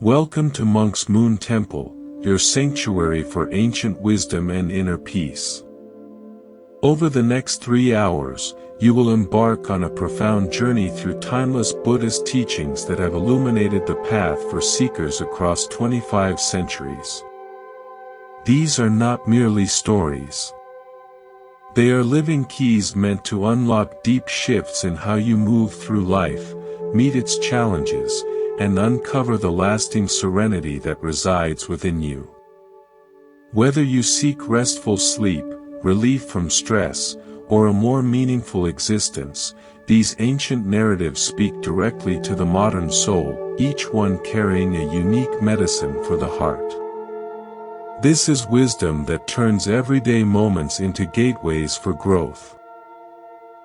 Welcome to Monk's Moon Temple, your sanctuary for ancient wisdom and inner peace. Over the next 3 hours, you will embark on a profound journey through timeless Buddhist teachings that have illuminated the path for seekers across 25 centuries. These are not merely stories. They are living keys meant to unlock deep shifts in how you move through life, meet its challenges, and uncover the lasting serenity that resides within you. Whether you seek restful sleep, relief from stress, or a more meaningful existence, these ancient narratives speak directly to the modern soul, each one carrying a unique medicine for the heart. This is wisdom that turns everyday moments into gateways for growth.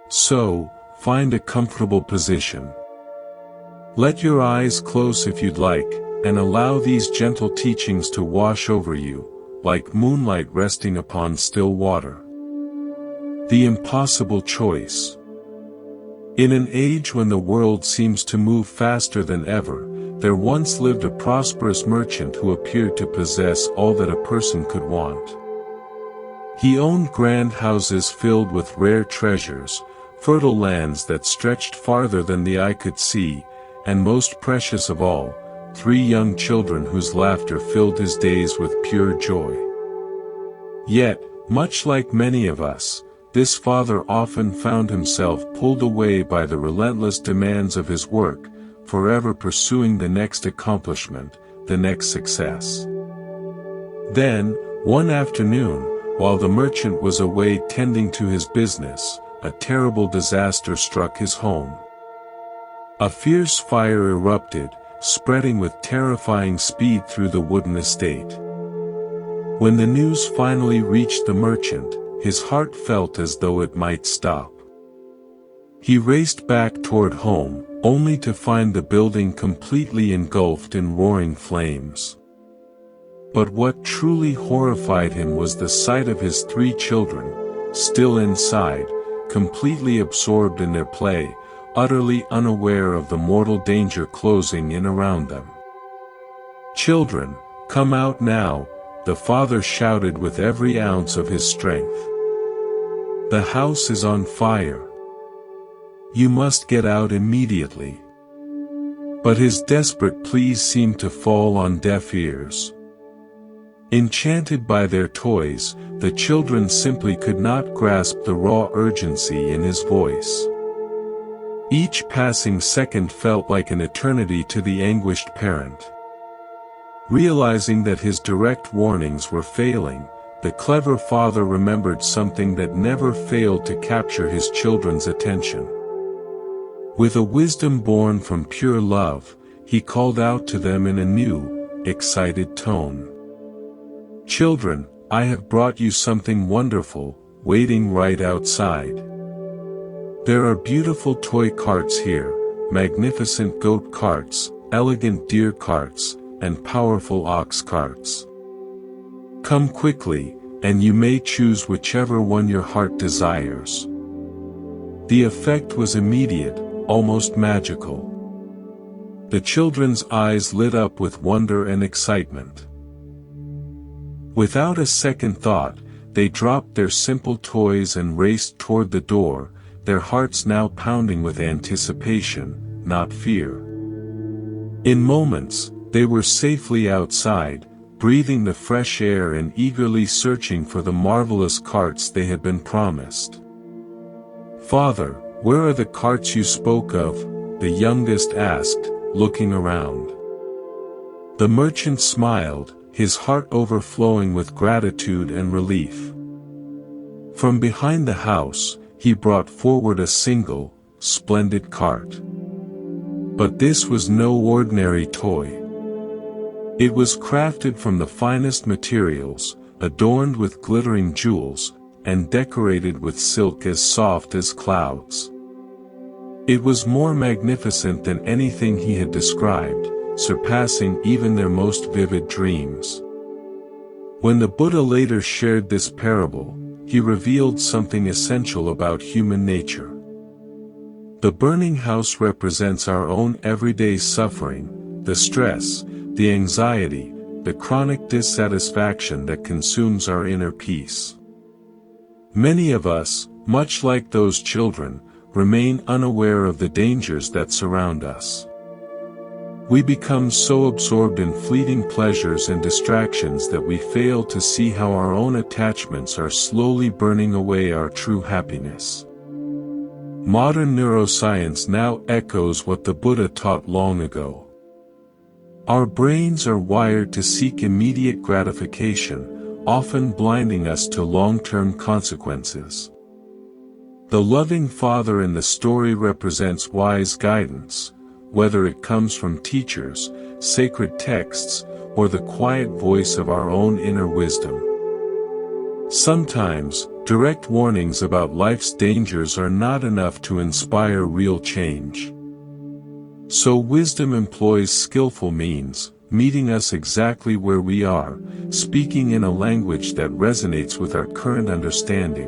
So, find a comfortable position. Let your eyes close if you'd like, and allow these gentle teachings to wash over you, like moonlight resting upon still water. The impossible choice. In an age when the world seems to move faster than ever, there once lived a prosperous merchant who appeared to possess all that a person could want. He owned grand houses filled with rare treasures, fertile lands that stretched farther than the eye could see, and most precious of all, 3 young children whose laughter filled his days with pure joy. Yet, much like many of us, this father often found himself pulled away by the relentless demands of his work, forever pursuing the next accomplishment, the next success. Then, one afternoon, while the merchant was away tending to his business, a terrible disaster struck his home. A fierce fire erupted, spreading with terrifying speed through the wooden estate. When the news finally reached the merchant, his heart felt as though it might stop. He raced back toward home, only to find the building completely engulfed in roaring flames. But what truly horrified him was the sight of his 3 children, still inside, completely absorbed in their play, utterly unaware of the mortal danger closing in around them. "Children, come out now," the father shouted with every ounce of his strength. "The house is on fire. You must get out immediately." But his desperate pleas seemed to fall on deaf ears. Enchanted by their toys, the children simply could not grasp the raw urgency in his voice. Each passing second felt like an eternity to the anguished parent. Realizing that his direct warnings were failing, the clever father remembered something that never failed to capture his children's attention. With a wisdom born from pure love, he called out to them in a new, excited tone. "Children, I have brought you something wonderful, waiting right outside. There are beautiful toy carts here, magnificent goat carts, elegant deer carts, and powerful ox carts. Come quickly, and you may choose whichever one your heart desires." The effect was immediate, almost magical. The children's eyes lit up with wonder and excitement. Without a second thought, they dropped their simple toys and raced toward the door, their hearts now pounding with anticipation, not fear. In moments, they were safely outside, breathing the fresh air and eagerly searching for the marvelous carts they had been promised. "Father, where are the carts you spoke of?" the youngest asked, looking around. The merchant smiled, his heart overflowing with gratitude and relief. From behind the house, he brought forward a single, splendid cart. But this was no ordinary toy. It was crafted from the finest materials, adorned with glittering jewels, and decorated with silk as soft as clouds. It was more magnificent than anything he had described, surpassing even their most vivid dreams. When the Buddha later shared this parable, he revealed something essential about human nature. The burning house represents our own everyday suffering, the stress, the anxiety, the chronic dissatisfaction that consumes our inner peace. Many of us, much like those children, remain unaware of the dangers that surround us. We become so absorbed in fleeting pleasures and distractions that we fail to see how our own attachments are slowly burning away our true happiness. Modern neuroscience now echoes what the Buddha taught long ago. Our brains are wired to seek immediate gratification, often blinding us to long-term consequences. The loving Father in the story represents wise guidance, whether it comes from teachers, sacred texts, or the quiet voice of our own inner wisdom. Sometimes, direct warnings about life's dangers are not enough to inspire real change. So wisdom employs skillful means, meeting us exactly where we are, speaking in a language that resonates with our current understanding.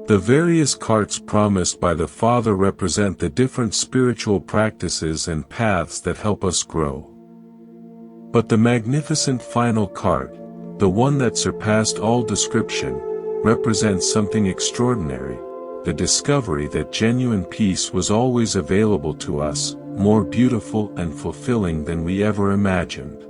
The various carts promised by the Father represent the different spiritual practices and paths that help us grow. But the magnificent final cart, the one that surpassed all description, represents something extraordinary, the discovery that genuine peace was always available to us, more beautiful and fulfilling than we ever imagined.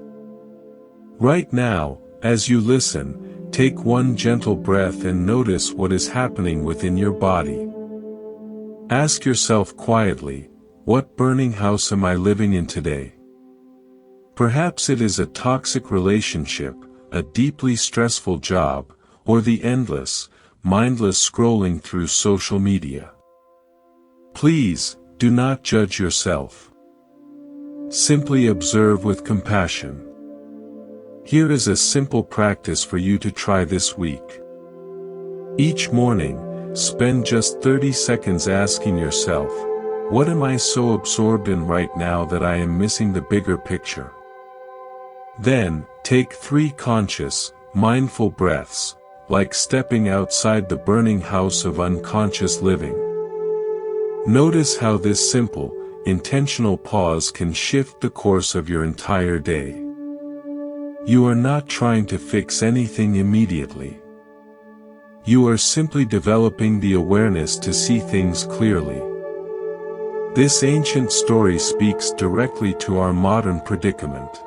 Right now, as you listen, take one gentle breath and notice what is happening within your body. Ask yourself quietly, what burning house am I living in today? Perhaps it is a toxic relationship, a deeply stressful job, or the endless, mindless scrolling through social media. Please, do not judge yourself. Simply observe with compassion. Here is a simple practice for you to try this week. Each morning, spend just 30 seconds asking yourself, what am I so absorbed in right now that I am missing the bigger picture? Then, take 3 conscious, mindful breaths, like stepping outside the burning house of unconscious living. Notice how this simple, intentional pause can shift the course of your entire day. You are not trying to fix anything immediately. You are simply developing the awareness to see things clearly. This ancient story speaks directly to our modern predicament.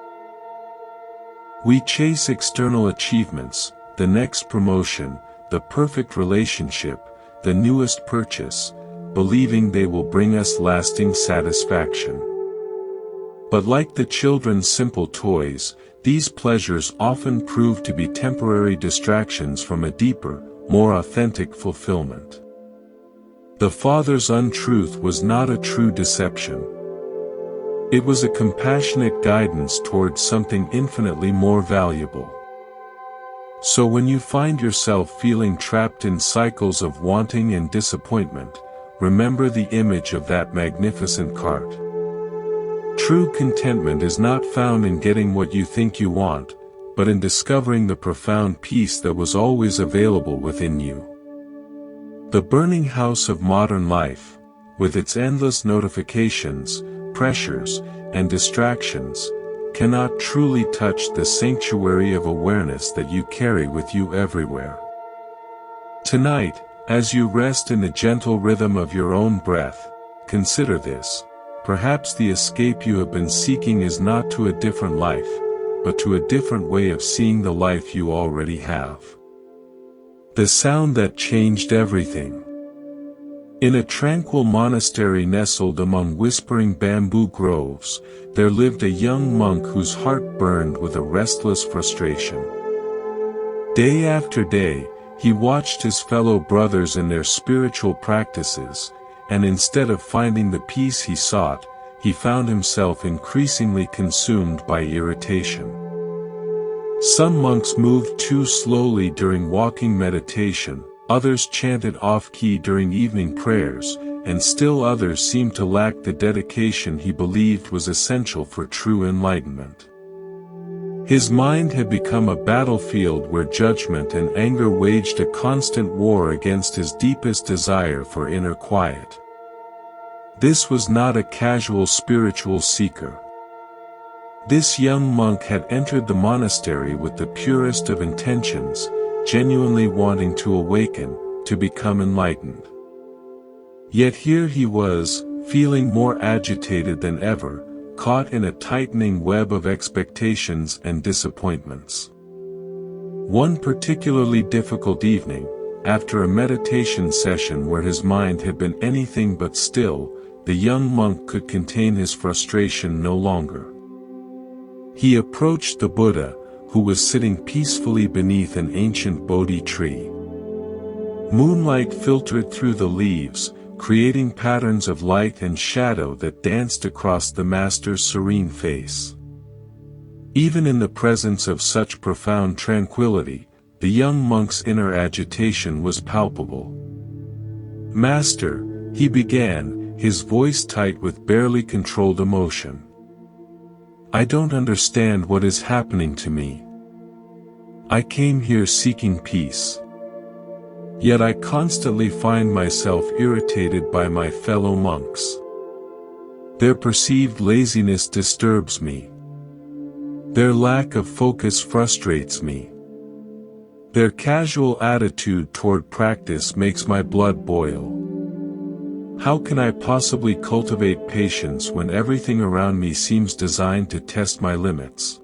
We chase external achievements, the next promotion, the perfect relationship, the newest purchase, believing they will bring us lasting satisfaction. But like the children's simple toys, these pleasures often prove to be temporary distractions from a deeper, more authentic fulfillment. The Father's untruth was not a true deception. It was a compassionate guidance towards something infinitely more valuable. So when you find yourself feeling trapped in cycles of wanting and disappointment, remember the image of that magnificent cart. True contentment is not found in getting what you think you want, but in discovering the profound peace that was always available within you. The burning house of modern life, with its endless notifications, pressures, and distractions, cannot truly touch the sanctuary of awareness that you carry with you everywhere. Tonight, as you rest in the gentle rhythm of your own breath, consider this. Perhaps the escape you have been seeking is not to a different life, but to a different way of seeing the life you already have. The sound that changed everything. In a tranquil monastery nestled among whispering bamboo groves, there lived a young monk whose heart burned with a restless frustration. Day after day, he watched his fellow brothers in their spiritual practices, and instead of finding the peace he sought, he found himself increasingly consumed by irritation. Some monks moved too slowly during walking meditation, others chanted off-key during evening prayers, and still others seemed to lack the dedication he believed was essential for true enlightenment. His mind had become a battlefield where judgment and anger waged a constant war against his deepest desire for inner quiet. This was not a casual spiritual seeker. This young monk had entered the monastery with the purest of intentions, genuinely wanting to awaken, to become enlightened. Yet here he was, feeling more agitated than ever, caught in a tightening web of expectations and disappointments. One particularly difficult evening, after a meditation session where his mind had been anything but still, the young monk could contain his frustration no longer. He approached the Buddha, who was sitting peacefully beneath an ancient Bodhi tree. Moonlight filtered through the leaves, creating patterns of light and shadow that danced across the master's serene face. Even in the presence of such profound tranquility, the young monk's inner agitation was palpable. "Master," he began, his voice tight with barely controlled emotion. "I don't understand what is happening to me. I came here seeking peace. Yet I constantly find myself irritated by my fellow monks. Their perceived laziness disturbs me. Their lack of focus frustrates me. Their casual attitude toward practice makes my blood boil. How can I possibly cultivate patience when everything around me seems designed to test my limits?"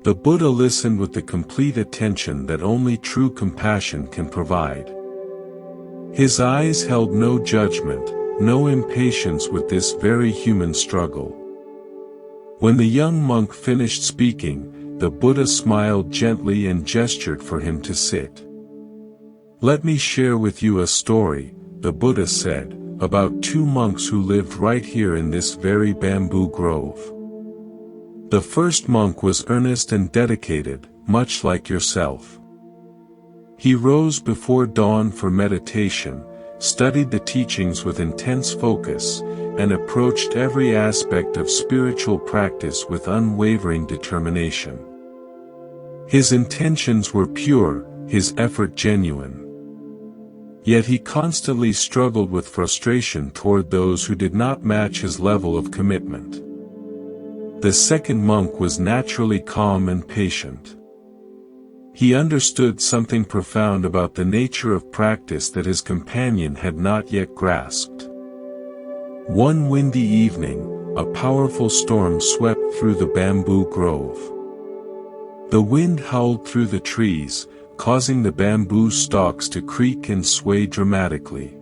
The Buddha listened with the complete attention that only true compassion can provide. His eyes held no judgment, no impatience with this very human struggle. When the young monk finished speaking, the Buddha smiled gently and gestured for him to sit. "Let me share with you a story," the Buddha said, "about two monks who lived right here in this very bamboo grove. The first monk was earnest and dedicated, much like yourself. He rose before dawn for meditation, studied the teachings with intense focus, and approached every aspect of spiritual practice with unwavering determination. His intentions were pure, his effort genuine. Yet he constantly struggled with frustration toward those who did not match his level of commitment. The second monk was naturally calm and patient. He understood something profound about the nature of practice that his companion had not yet grasped. One windy evening, a powerful storm swept through the bamboo grove. The wind howled through the trees, causing the bamboo stalks to creak and sway dramatically.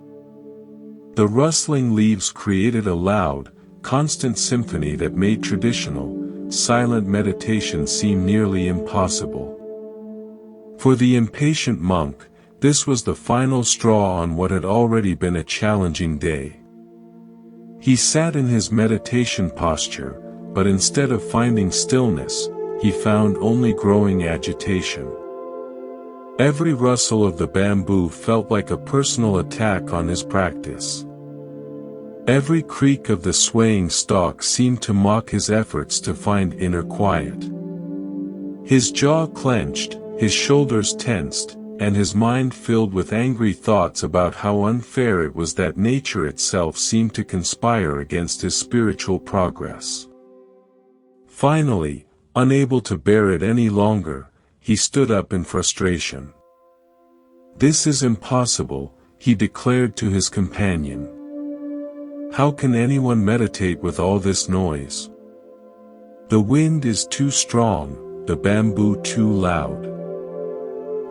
The rustling leaves created a loud, constant symphony that made traditional, silent meditation seem nearly impossible. For the impatient monk, this was the final straw on what had already been a challenging day. He sat in his meditation posture, but instead of finding stillness, he found only growing agitation. Every rustle of the bamboo felt like a personal attack on his practice. Every creak of the swaying stalk seemed to mock his efforts to find inner quiet. His jaw clenched, his shoulders tensed, and his mind filled with angry thoughts about how unfair it was that nature itself seemed to conspire against his spiritual progress. Finally, unable to bear it any longer, he stood up in frustration. "This is impossible," he declared to his companion. "How can anyone meditate with all this noise? The wind is too strong, the bamboo too loud.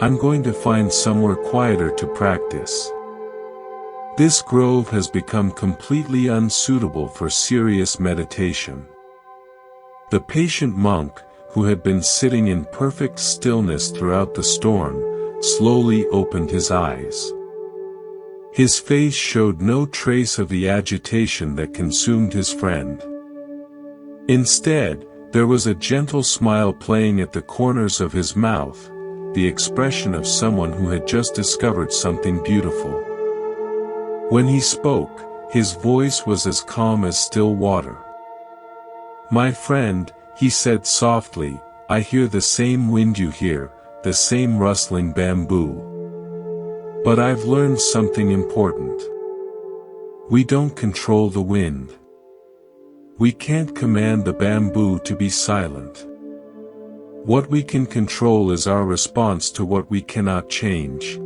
I'm going to find somewhere quieter to practice. This grove has become completely unsuitable for serious meditation." The patient monk, who had been sitting in perfect stillness throughout the storm, slowly opened his eyes. His face showed no trace of the agitation that consumed his friend. Instead, there was a gentle smile playing at the corners of his mouth, the expression of someone who had just discovered something beautiful. When he spoke, his voice was as calm as still water. "My friend," he said softly, "I hear the same wind you hear, the same rustling bamboo. But I've learned something important. We don't control the wind. We can't command the bamboo to be silent. What we can control is our response to what we cannot change.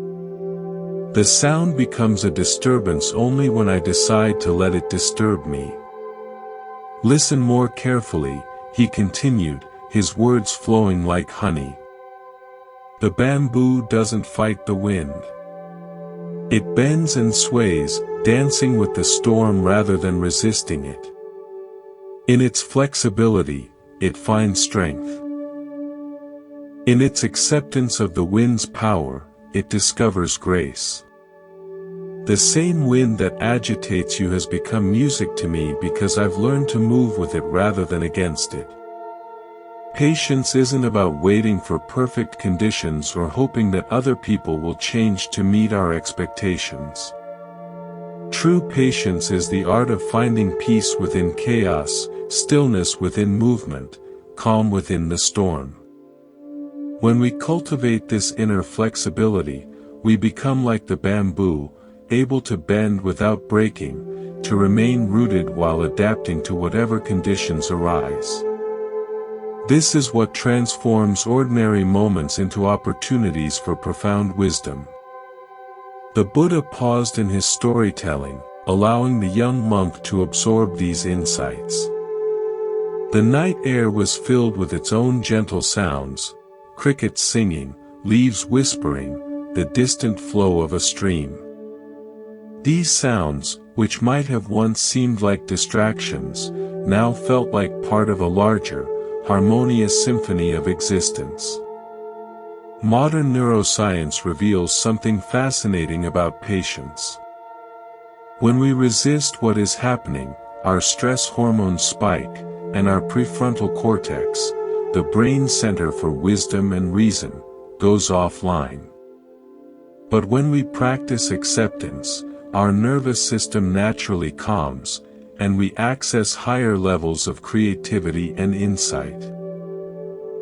The sound becomes a disturbance only when I decide to let it disturb me. Listen more carefully, he continued, his words flowing like honey. The bamboo doesn't fight the wind. It bends and sways, dancing with the storm rather than resisting it. In its flexibility, it finds strength. In its acceptance of the wind's power, it discovers grace. The same wind that agitates you has become music to me because I've learned to move with it rather than against it. Patience isn't about waiting for perfect conditions or hoping that other people will change to meet our expectations. True patience is the art of finding peace within chaos, stillness within movement, calm within the storm. When we cultivate this inner flexibility, we become like the bamboo, able to bend without breaking, to remain rooted while adapting to whatever conditions arise. This is what transforms ordinary moments into opportunities for profound wisdom. The Buddha paused in his storytelling, allowing the young monk to absorb these insights. The night air was filled with its own gentle sounds, crickets singing, leaves whispering, the distant flow of a stream. These sounds, which might have once seemed like distractions, now felt like part of a larger, harmonious symphony of existence. Modern neuroscience reveals something fascinating about patience. When we resist what is happening, our stress hormones spike, and our prefrontal cortex, the brain center for wisdom and reason, goes offline. But when we practice acceptance, our nervous system naturally calms, and we access higher levels of creativity and insight.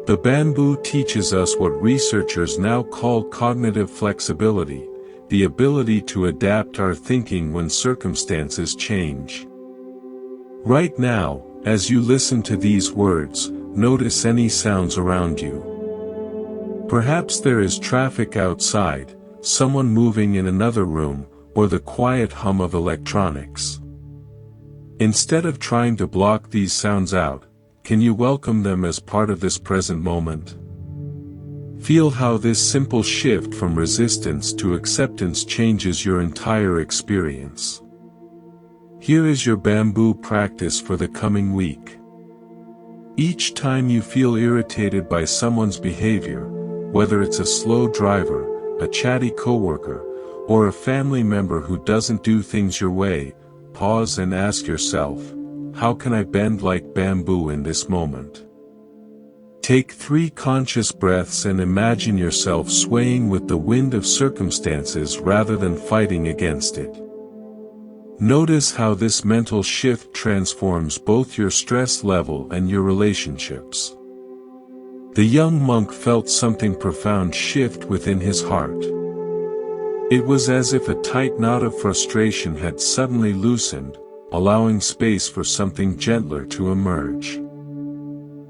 The bamboo teaches us what researchers now call cognitive flexibility, the ability to adapt our thinking when circumstances change. Right now, as you listen to these words, notice any sounds around you. Perhaps there is traffic outside, someone moving in another room, or the quiet hum of electronics. Instead of trying to block these sounds out, can you welcome them as part of this present moment? Feel how this simple shift from resistance to acceptance changes your entire experience. Here is your bamboo practice for the coming week. Each time you feel irritated by someone's behavior, whether it's a slow driver, a chatty coworker, or a family member who doesn't do things your way, pause and ask yourself, how can I bend like bamboo in this moment? Take 3 conscious breaths and imagine yourself swaying with the wind of circumstances rather than fighting against it. Notice how this mental shift transforms both your stress level and your relationships. The young monk felt something profound shift within his heart. It was as if a tight knot of frustration had suddenly loosened, allowing space for something gentler to emerge.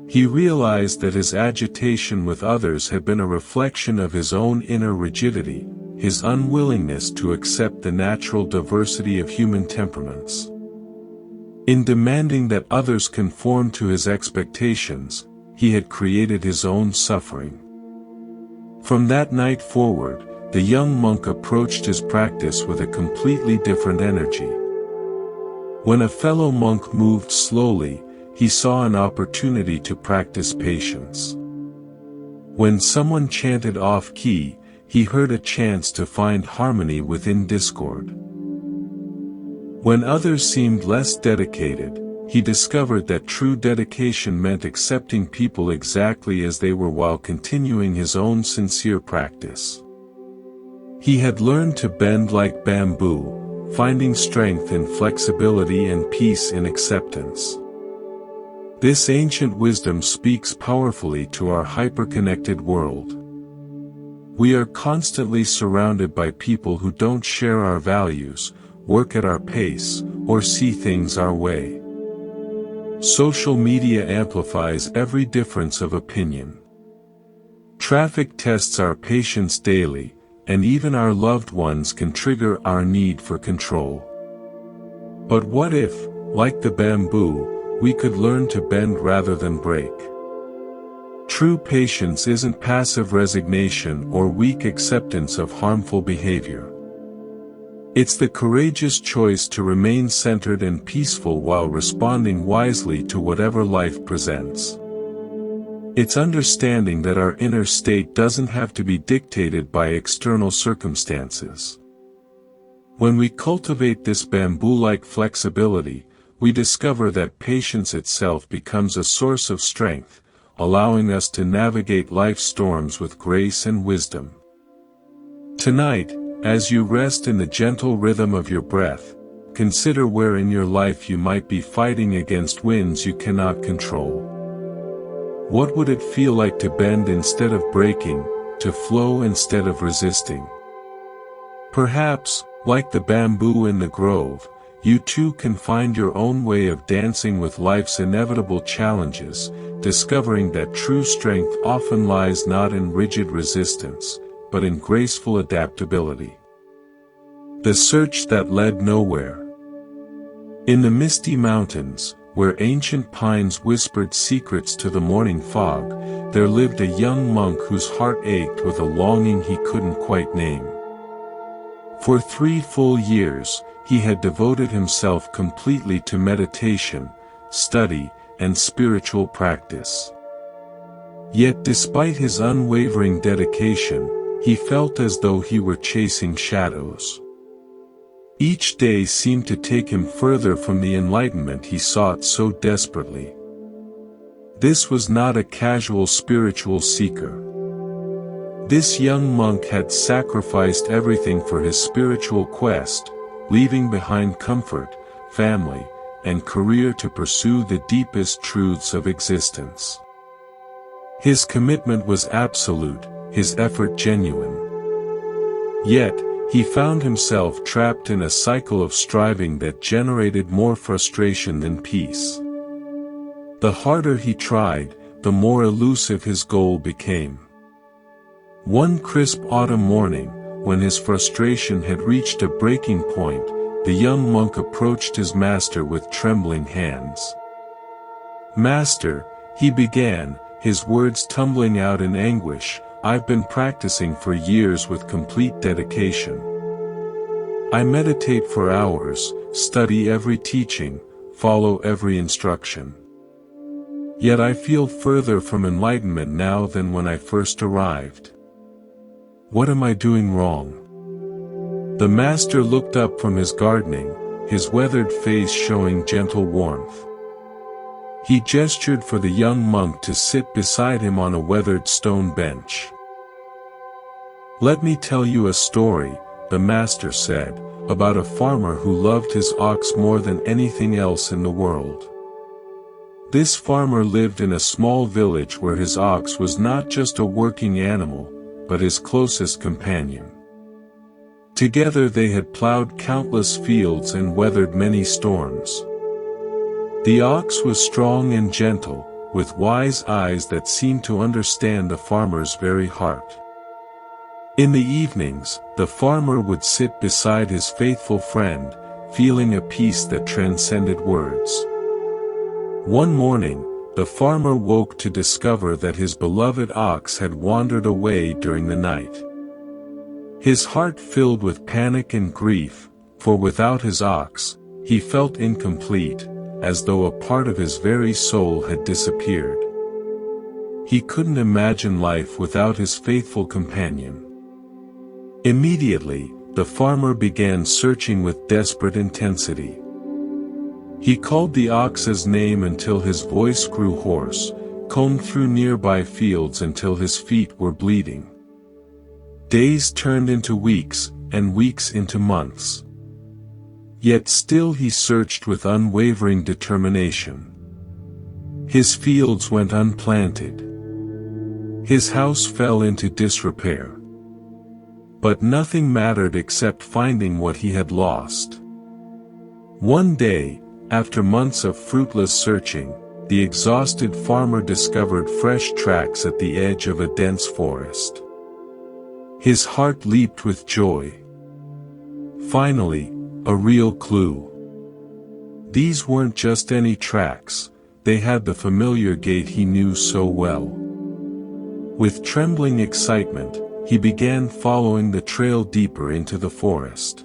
He realized that his agitation with others had been a reflection of his own inner rigidity, his unwillingness to accept the natural diversity of human temperaments. In demanding that others conform to his expectations, he had created his own suffering. From that night forward, the young monk approached his practice with a completely different energy. When a fellow monk moved slowly, he saw an opportunity to practice patience. When someone chanted off-key, he heard a chance to find harmony within discord. When others seemed less dedicated, he discovered that true dedication meant accepting people exactly as they were while continuing his own sincere practice. He had learned to bend like bamboo, finding strength in flexibility and peace in acceptance. This ancient wisdom speaks powerfully to our hyper-connected world. We are constantly surrounded by people who don't share our values, work at our pace, or see things our way. Social media amplifies every difference of opinion. Traffic tests our patience daily, and even our loved ones can trigger our need for control. But what if, like the bamboo, we could learn to bend rather than break? True patience isn't passive resignation or weak acceptance of harmful behavior. It's the courageous choice to remain centered and peaceful while responding wisely to whatever life presents. It's understanding that our inner state doesn't have to be dictated by external circumstances. When we cultivate this bamboo-like flexibility, we discover that patience itself becomes a source of strength, allowing us to navigate life's storms with grace and wisdom. Tonight, as you rest in the gentle rhythm of your breath, consider where in your life you might be fighting against winds you cannot control. What would it feel like to bend instead of breaking, to flow instead of resisting? Perhaps, like the bamboo in the grove, you too can find your own way of dancing with life's inevitable challenges, discovering that true strength often lies not in rigid resistance, but in graceful adaptability. The search that led nowhere. In the misty mountains, where ancient pines whispered secrets to the morning fog, there lived a young monk whose heart ached with a longing he couldn't quite name. For 3 full years, he had devoted himself completely to meditation, study, and spiritual practice. Yet despite his unwavering dedication, he felt as though he were chasing shadows. Each day seemed to take him further from the enlightenment he sought so desperately. This was not a casual spiritual seeker. This young monk had sacrificed everything for his spiritual quest, leaving behind comfort, family, and career to pursue the deepest truths of existence. His commitment was absolute, his effort genuine. Yet, he found himself trapped in a cycle of striving that generated more frustration than peace. The harder he tried, the more elusive his goal became. One crisp autumn morning, when his frustration had reached a breaking point, the young monk approached his master with trembling hands. "Master," he began, his words tumbling out in anguish, "I've been practicing for years with complete dedication. I meditate for hours, study every teaching, follow every instruction. Yet I feel further from enlightenment now than when I first arrived. What am I doing wrong?" The master looked up from his gardening, his weathered face showing gentle warmth. He gestured for the young monk to sit beside him on a weathered stone bench. "Let me tell you a story," the master said, "about a farmer who loved his ox more than anything else in the world. This farmer lived in a small village where his ox was not just a working animal, but his closest companion. Together they had plowed countless fields and weathered many storms. The ox was strong and gentle, with wise eyes that seemed to understand the farmer's very heart. In the evenings, the farmer would sit beside his faithful friend, feeling a peace that transcended words. One morning, the farmer woke to discover that his beloved ox had wandered away during the night. His heart filled with panic and grief, for without his ox, he felt incomplete, as though a part of his very soul had disappeared. He couldn't imagine life without his faithful companion. Immediately, the farmer began searching with desperate intensity. He called the ox's name until his voice grew hoarse, combed through nearby fields until his feet were bleeding. Days turned into weeks, and weeks into months. Yet still he searched with unwavering determination. His fields went unplanted. His house fell into disrepair. But nothing mattered except finding what he had lost. One day, after months of fruitless searching, the exhausted farmer discovered fresh tracks at the edge of a dense forest. His heart leaped with joy. Finally, a real clue. These weren't just any tracks, they had the familiar gait he knew so well. With trembling excitement, he began following the trail deeper into the forest.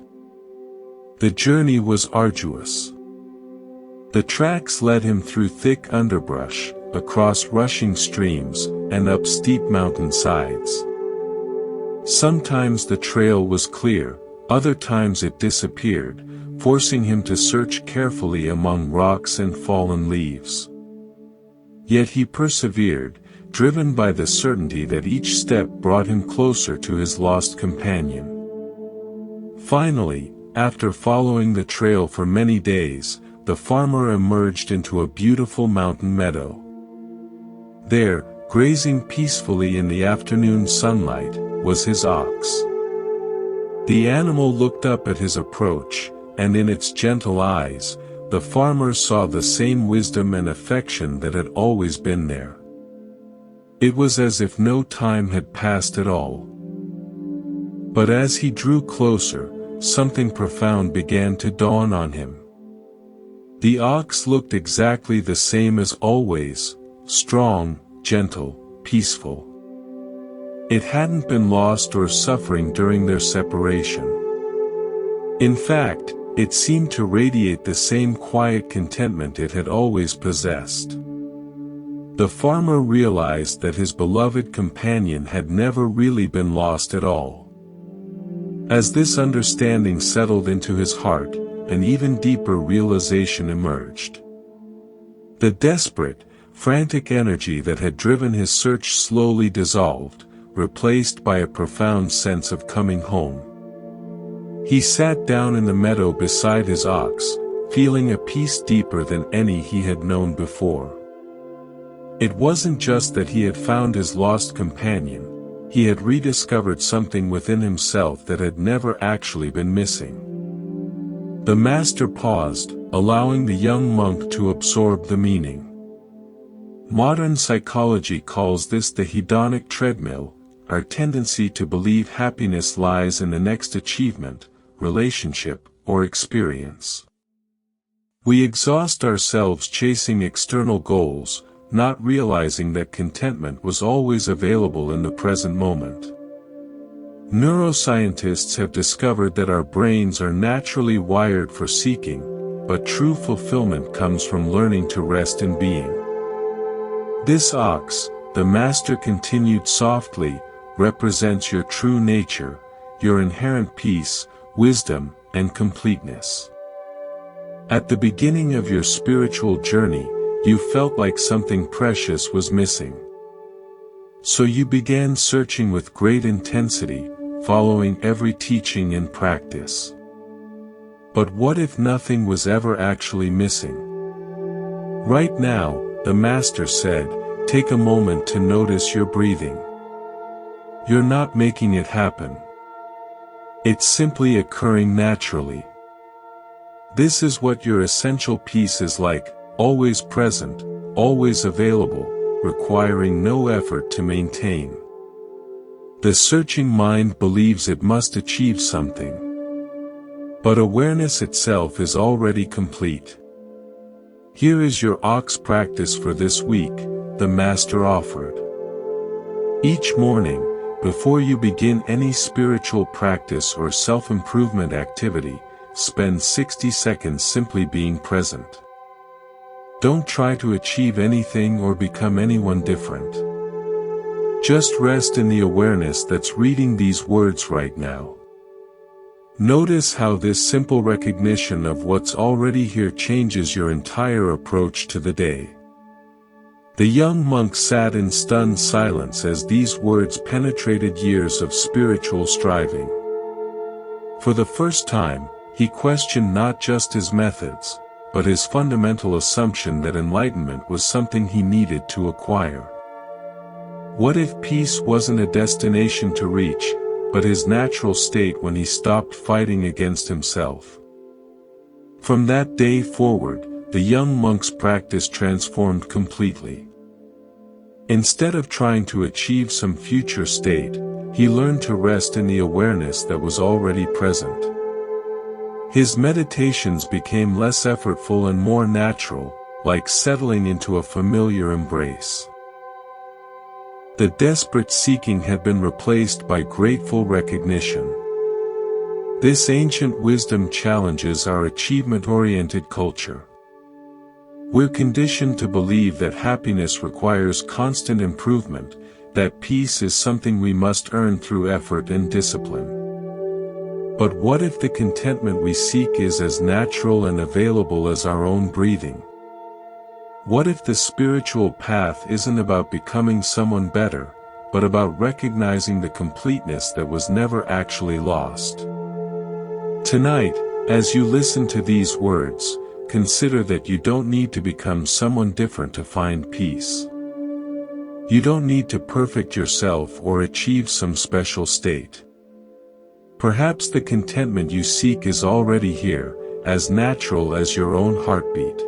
The journey was arduous. The tracks led him through thick underbrush, across rushing streams, and up steep mountain sides. Sometimes the trail was clear, other times it disappeared, forcing him to search carefully among rocks and fallen leaves. Yet he persevered, driven by the certainty that each step brought him closer to his lost companion. Finally, after following the trail for many days, the farmer emerged into a beautiful mountain meadow. There, grazing peacefully in the afternoon sunlight, was his ox. The animal looked up at his approach, and in its gentle eyes, the farmer saw the same wisdom and affection that had always been there. It was as if no time had passed at all. But as he drew closer, something profound began to dawn on him. The ox looked exactly the same as always, strong, gentle, peaceful. It hadn't been lost or suffering during their separation. In fact, it seemed to radiate the same quiet contentment it had always possessed. The farmer realized that his beloved companion had never really been lost at all. As this understanding settled into his heart, an even deeper realization emerged. The desperate, frantic energy that had driven his search slowly dissolved, replaced by a profound sense of coming home. He sat down in the meadow beside his ox, feeling a peace deeper than any he had known before. It wasn't just that he had found his lost companion, he had rediscovered something within himself that had never actually been missing. The master paused, allowing the young monk to absorb the meaning. Modern psychology calls this the hedonic treadmill, our tendency to believe happiness lies in the next achievement, relationship, or experience. We exhaust ourselves chasing external goals, not realizing that contentment was always available in the present moment. Neuroscientists have discovered that our brains are naturally wired for seeking, but true fulfillment comes from learning to rest in being. This ox, the master continued softly, represents your true nature, your inherent peace, wisdom, and completeness. At the beginning of your spiritual journey, you felt like something precious was missing. So you began searching with great intensity, following every teaching and practice. But what if nothing was ever actually missing? Right now, the Master said, take a moment to notice your breathing. You're not making it happen. It's simply occurring naturally. This is what your essential peace is like, always present, always available, requiring no effort to maintain. The searching mind believes it must achieve something. But awareness itself is already complete. Here is your ox practice for this week, the Master offered. Each morning, before you begin any spiritual practice or self-improvement activity, spend 60 seconds simply being present. Don't try to achieve anything or become anyone different. Just rest in the awareness that's reading these words right now. Notice how this simple recognition of what's already here changes your entire approach to the day. The young monk sat in stunned silence as these words penetrated years of spiritual striving. For the first time, he questioned not just his methods, but his fundamental assumption that enlightenment was something he needed to acquire. What if peace wasn't a destination to reach, but his natural state when he stopped fighting against himself? From that day forward, the young monk's practice transformed completely. Instead of trying to achieve some future state, he learned to rest in the awareness that was already present. His meditations became less effortful and more natural, like settling into a familiar embrace. The desperate seeking had been replaced by grateful recognition. This ancient wisdom challenges our achievement-oriented culture. We're conditioned to believe that happiness requires constant improvement, that peace is something we must earn through effort and discipline. But what if the contentment we seek is as natural and available as our own breathing? What if the spiritual path isn't about becoming someone better, but about recognizing the completeness that was never actually lost? Tonight, as you listen to these words, consider that you don't need to become someone different to find peace. You don't need to perfect yourself or achieve some special state. Perhaps the contentment you seek is already here, as natural as your own heartbeat.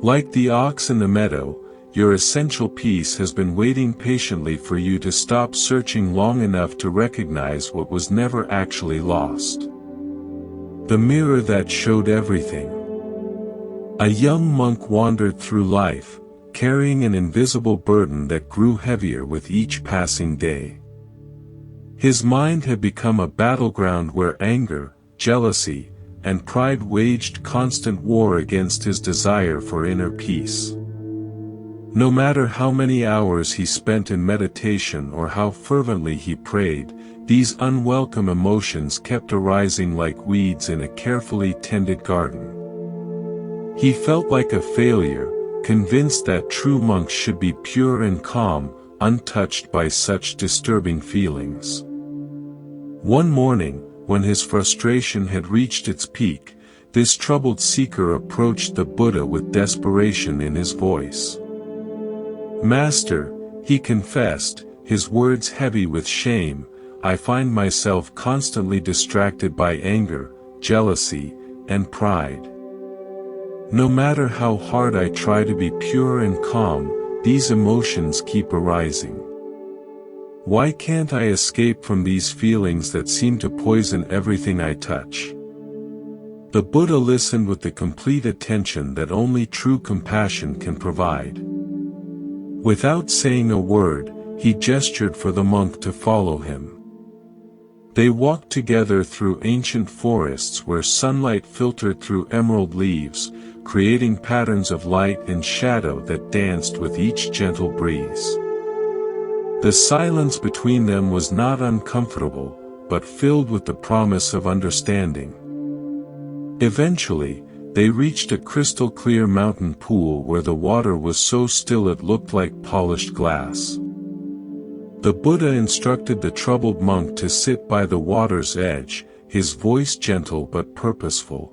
Like the ox in the meadow, your essential peace has been waiting patiently for you to stop searching long enough to recognize what was never actually lost. The mirror that showed everything. A young monk wandered through life, carrying an invisible burden that grew heavier with each passing day. His mind had become a battleground where anger, jealousy, and pride waged constant war against his desire for inner peace. No matter how many hours he spent in meditation or how fervently he prayed, these unwelcome emotions kept arising like weeds in a carefully tended garden. He felt like a failure, convinced that true monks should be pure and calm, untouched by such disturbing feelings. One morning, when his frustration had reached its peak, this troubled seeker approached the Buddha with desperation in his voice. "Master," he confessed, his words heavy with shame, "I find myself constantly distracted by anger, jealousy, and pride. No matter how hard I try to be pure and calm, these emotions keep arising. Why can't I escape from these feelings that seem to poison everything I touch?" The Buddha listened with the complete attention that only true compassion can provide. Without saying a word, he gestured for the monk to follow him. They walked together through ancient forests where sunlight filtered through emerald leaves, creating patterns of light and shadow that danced with each gentle breeze. The silence between them was not uncomfortable, but filled with the promise of understanding. Eventually, they reached a crystal-clear mountain pool where the water was so still it looked like polished glass. The Buddha instructed the troubled monk to sit by the water's edge, his voice gentle but purposeful.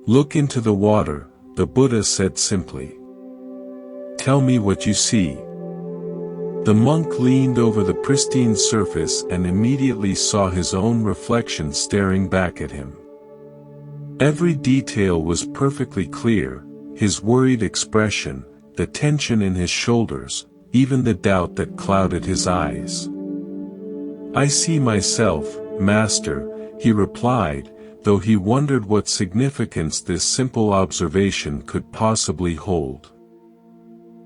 "Look into the water," the Buddha said simply. "Tell me what you see." The monk leaned over the pristine surface and immediately saw his own reflection staring back at him. Every detail was perfectly clear, his worried expression, the tension in his shoulders, even the doubt that clouded his eyes. "I see myself, Master," he replied, though he wondered what significance this simple observation could possibly hold.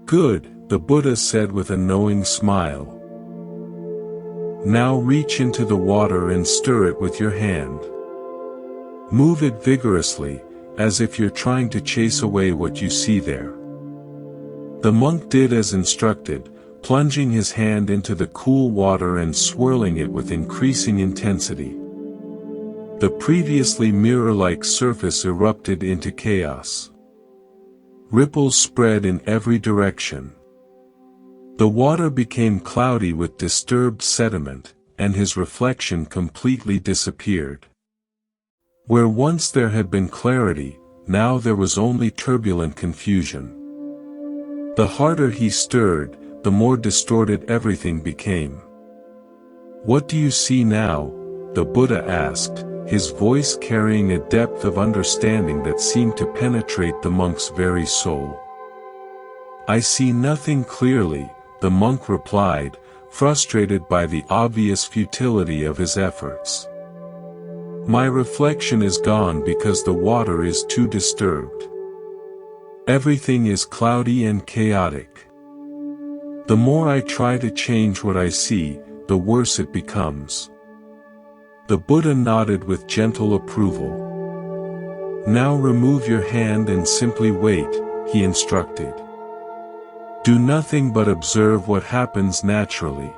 "Good," the Buddha said with a knowing smile. "Now reach into the water and stir it with your hand. Move it vigorously, as if you're trying to chase away what you see there." The monk did as instructed, plunging his hand into the cool water and swirling it with increasing intensity. The previously mirror-like surface erupted into chaos. Ripples spread in every direction. The water became cloudy with disturbed sediment, and his reflection completely disappeared. Where once there had been clarity, now there was only turbulent confusion. The harder he stirred, the more distorted everything became. "What do you see now?" the Buddha asked, his voice carrying a depth of understanding that seemed to penetrate the monk's very soul. "I see nothing clearly," the monk replied, frustrated by the obvious futility of his efforts. "My reflection is gone because the water is too disturbed. Everything is cloudy and chaotic. The more I try to change what I see, the worse it becomes." The Buddha nodded with gentle approval. "Now remove your hand and simply wait," he instructed. "Do nothing but observe what happens naturally."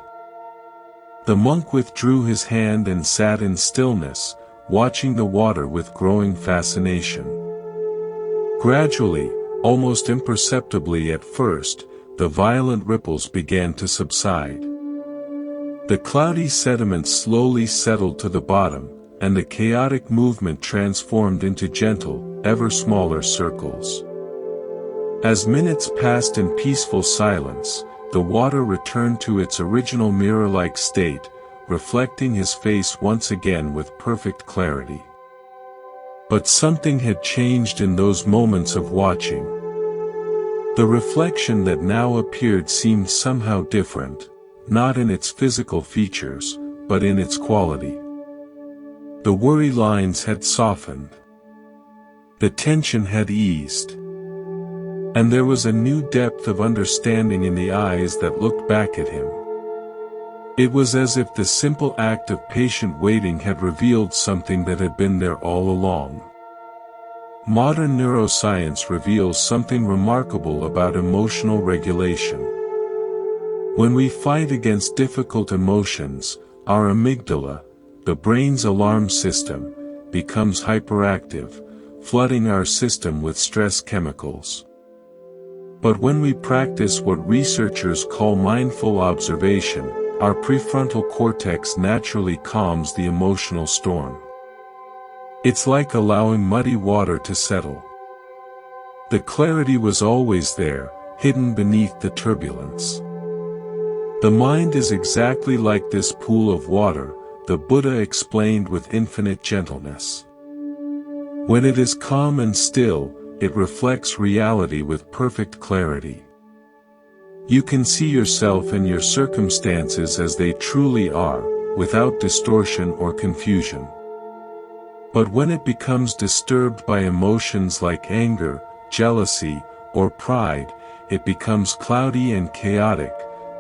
The monk withdrew his hand and sat in stillness, watching the water with growing fascination. Gradually, almost imperceptibly at first, the violent ripples began to subside. The cloudy sediment slowly settled to the bottom, and the chaotic movement transformed into gentle, ever smaller circles. As minutes passed in peaceful silence, the water returned to its original mirror-like state, reflecting his face once again with perfect clarity. But something had changed in those moments of watching. The reflection that now appeared seemed somehow different, not in its physical features, but in its quality. The worry lines had softened. The tension had eased. And there was a new depth of understanding in the eyes that looked back at him. It was as if the simple act of patient waiting had revealed something that had been there all along. Modern neuroscience reveals something remarkable about emotional regulation. When we fight against difficult emotions, our amygdala, the brain's alarm system, becomes hyperactive, flooding our system with stress chemicals. But when we practice what researchers call mindful observation, our prefrontal cortex naturally calms the emotional storm. It's like allowing muddy water to settle. The clarity was always there, hidden beneath the turbulence. The mind is exactly like this pool of water, the Buddha explained with infinite gentleness. When it is calm and still, it reflects reality with perfect clarity. You can see yourself and your circumstances as they truly are, without distortion or confusion. But when it becomes disturbed by emotions like anger, jealousy, or pride, it becomes cloudy and chaotic,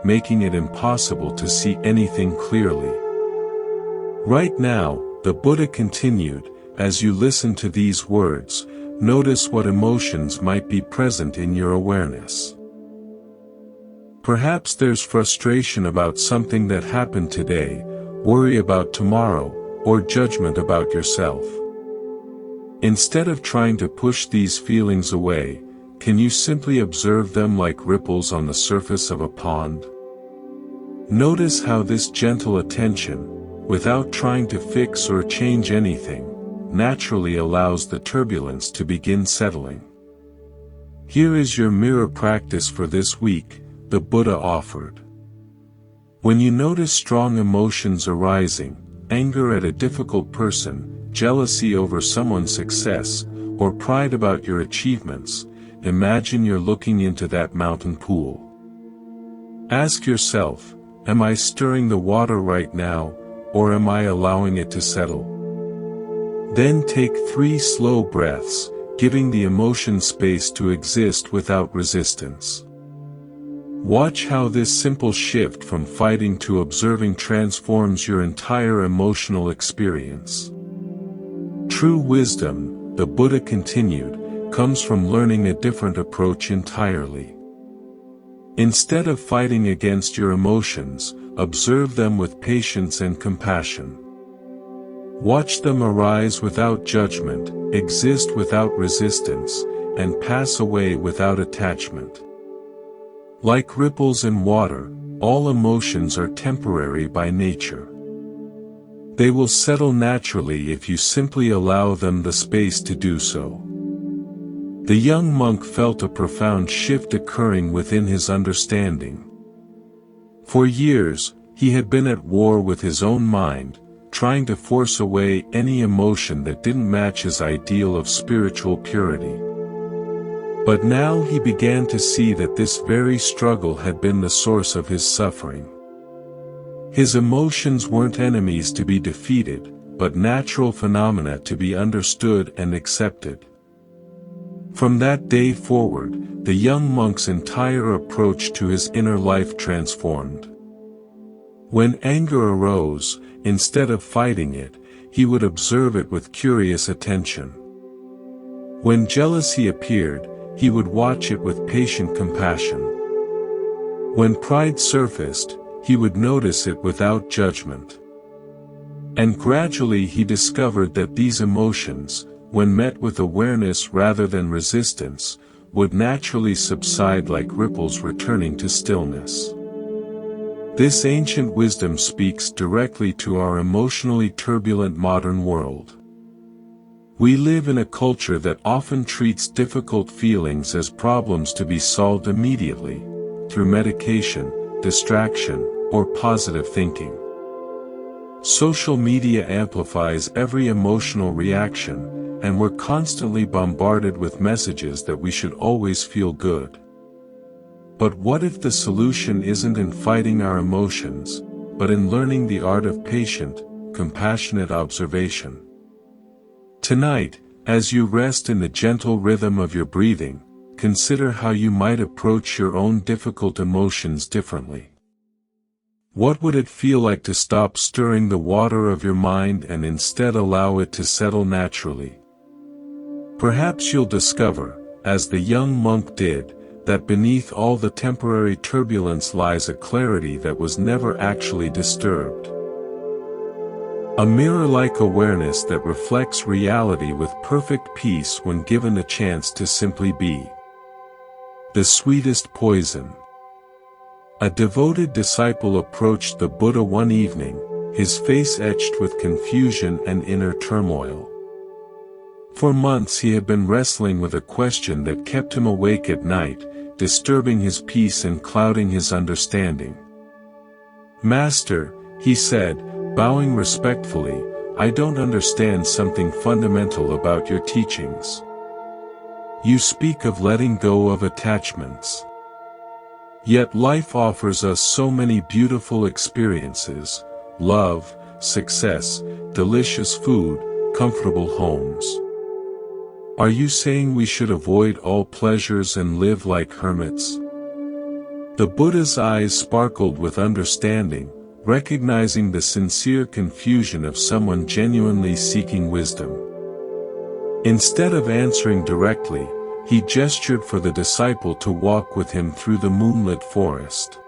making it impossible to see anything clearly. Right now, the Buddha continued, as you listen to these words, notice what emotions might be present in your awareness. Perhaps there's frustration about something that happened today, worry about tomorrow, or judgment about yourself. Instead of trying to push these feelings away, can you simply observe them like ripples on the surface of a pond? Notice how this gentle attention, without trying to fix or change anything, naturally allows the turbulence to begin settling. Here is your mirror practice for this week, the Buddha offered. When you notice strong emotions arising, anger at a difficult person, jealousy over someone's success, or pride about your achievements, imagine you're looking into that mountain pool. Ask yourself, am I stirring the water right now, or am I allowing it to settle? Then take 3 slow breaths, giving the emotion space to exist without resistance. Watch how this simple shift from fighting to observing transforms your entire emotional experience. True wisdom, the Buddha continued, comes from learning a different approach entirely. Instead of fighting against your emotions, observe them with patience and compassion. Watch them arise without judgment, exist without resistance, and pass away without attachment. Like ripples in water, all emotions are temporary by nature. They will settle naturally if you simply allow them the space to do so. The young monk felt a profound shift occurring within his understanding. For years, he had been at war with his own mind, trying to force away any emotion that didn't match his ideal of spiritual purity. But now he began to see that this very struggle had been the source of his suffering. His emotions weren't enemies to be defeated, but natural phenomena to be understood and accepted. From that day forward, the young monk's entire approach to his inner life transformed. When anger arose, instead of fighting it, he would observe it with curious attention. When jealousy appeared, he would watch it with patient compassion. When pride surfaced, he would notice it without judgment. And gradually he discovered that these emotions, when met with awareness rather than resistance, would naturally subside like ripples returning to stillness. This ancient wisdom speaks directly to our emotionally turbulent modern world. We live in a culture that often treats difficult feelings as problems to be solved immediately, through medication, distraction, or positive thinking. Social media amplifies every emotional reaction, and we're constantly bombarded with messages that we should always feel good. But what if the solution isn't in fighting our emotions, but in learning the art of patient, compassionate observation? Tonight, as you rest in the gentle rhythm of your breathing, consider how you might approach your own difficult emotions differently. What would it feel like to stop stirring the water of your mind and instead allow it to settle naturally? Perhaps you'll discover, as the young monk did, that beneath all the temporary turbulence lies a clarity that was never actually disturbed. A mirror-like awareness that reflects reality with perfect peace when given the chance to simply be. The sweetest poison. A devoted disciple approached the Buddha one evening, his face etched with confusion and inner turmoil. For months he had been wrestling with a question that kept him awake at night, disturbing his peace and clouding his understanding. "Master," he said, bowing respectfully, "I don't understand something fundamental about your teachings. You speak of letting go of attachments. Yet life offers us so many beautiful experiences: love, success, delicious food, comfortable homes. Are you saying we should avoid all pleasures and live like hermits?" The Buddha's eyes sparkled with understanding, recognizing the sincere confusion of someone genuinely seeking wisdom. Instead of answering directly, he gestured for the disciple to walk with him through the moonlit forest.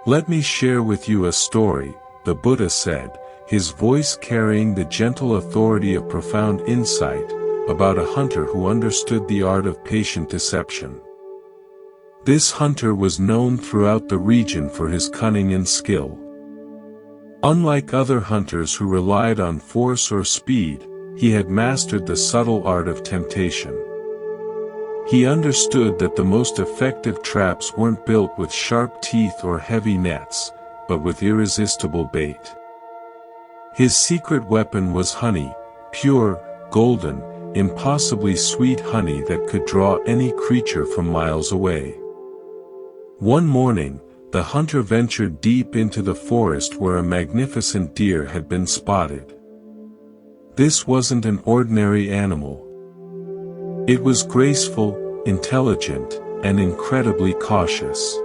"Let me share with you a story," the Buddha said, his voice carrying the gentle authority of profound insight, about a hunter who understood the art of patient deception. This hunter was known throughout the region for his cunning and skill. Unlike other hunters who relied on force or speed, he had mastered the subtle art of temptation. He understood that the most effective traps weren't built with sharp teeth or heavy nets, but with irresistible bait. His secret weapon was honey, pure, golden, impossibly sweet honey that could draw any creature from miles away. One morning, the hunter ventured deep into the forest where a magnificent deer had been spotted. This wasn't an ordinary animal. It was graceful, intelligent, and incredibly cautious.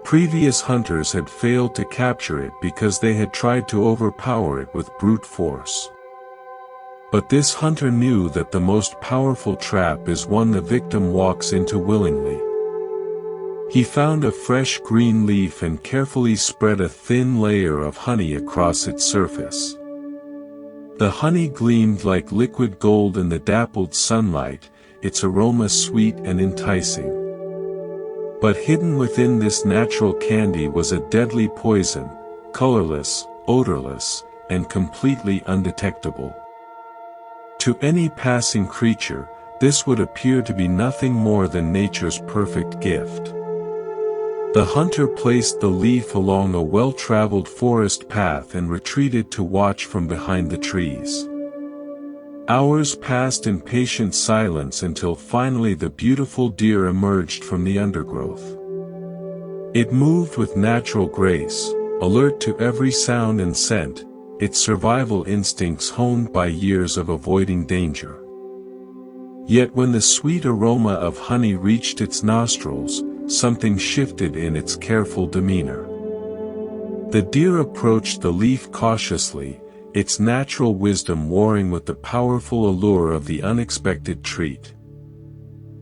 Previous hunters had failed to capture it because they had tried to overpower it with brute force. But this hunter knew that the most powerful trap is one the victim walks into willingly. He found a fresh green leaf and carefully spread a thin layer of honey across its surface. The honey gleamed like liquid gold in the dappled sunlight, its aroma sweet and enticing. But hidden within this natural candy was a deadly poison, colorless, odorless, and completely undetectable. To any passing creature, this would appear to be nothing more than nature's perfect gift. The hunter placed the leaf along a well-traveled forest path and retreated to watch from behind the trees. Hours passed in patient silence until finally the beautiful deer emerged from the undergrowth. It moved with natural grace, alert to every sound and scent, its survival instincts honed by years of avoiding danger. Yet when the sweet aroma of honey reached its nostrils, something shifted in its careful demeanor. The deer approached the leaf cautiously, its natural wisdom warring with the powerful allure of the unexpected treat.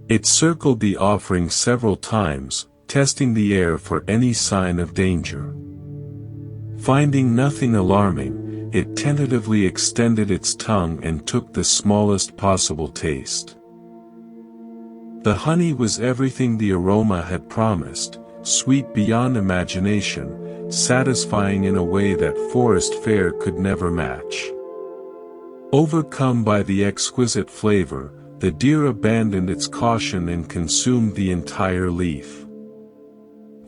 It circled the offering several times, testing the air for any sign of danger. Finding nothing alarming, it tentatively extended its tongue and took the smallest possible taste. The honey was everything the aroma had promised, sweet beyond imagination, satisfying in a way that forest fare could never match. Overcome by the exquisite flavor, the deer abandoned its caution and consumed the entire leaf.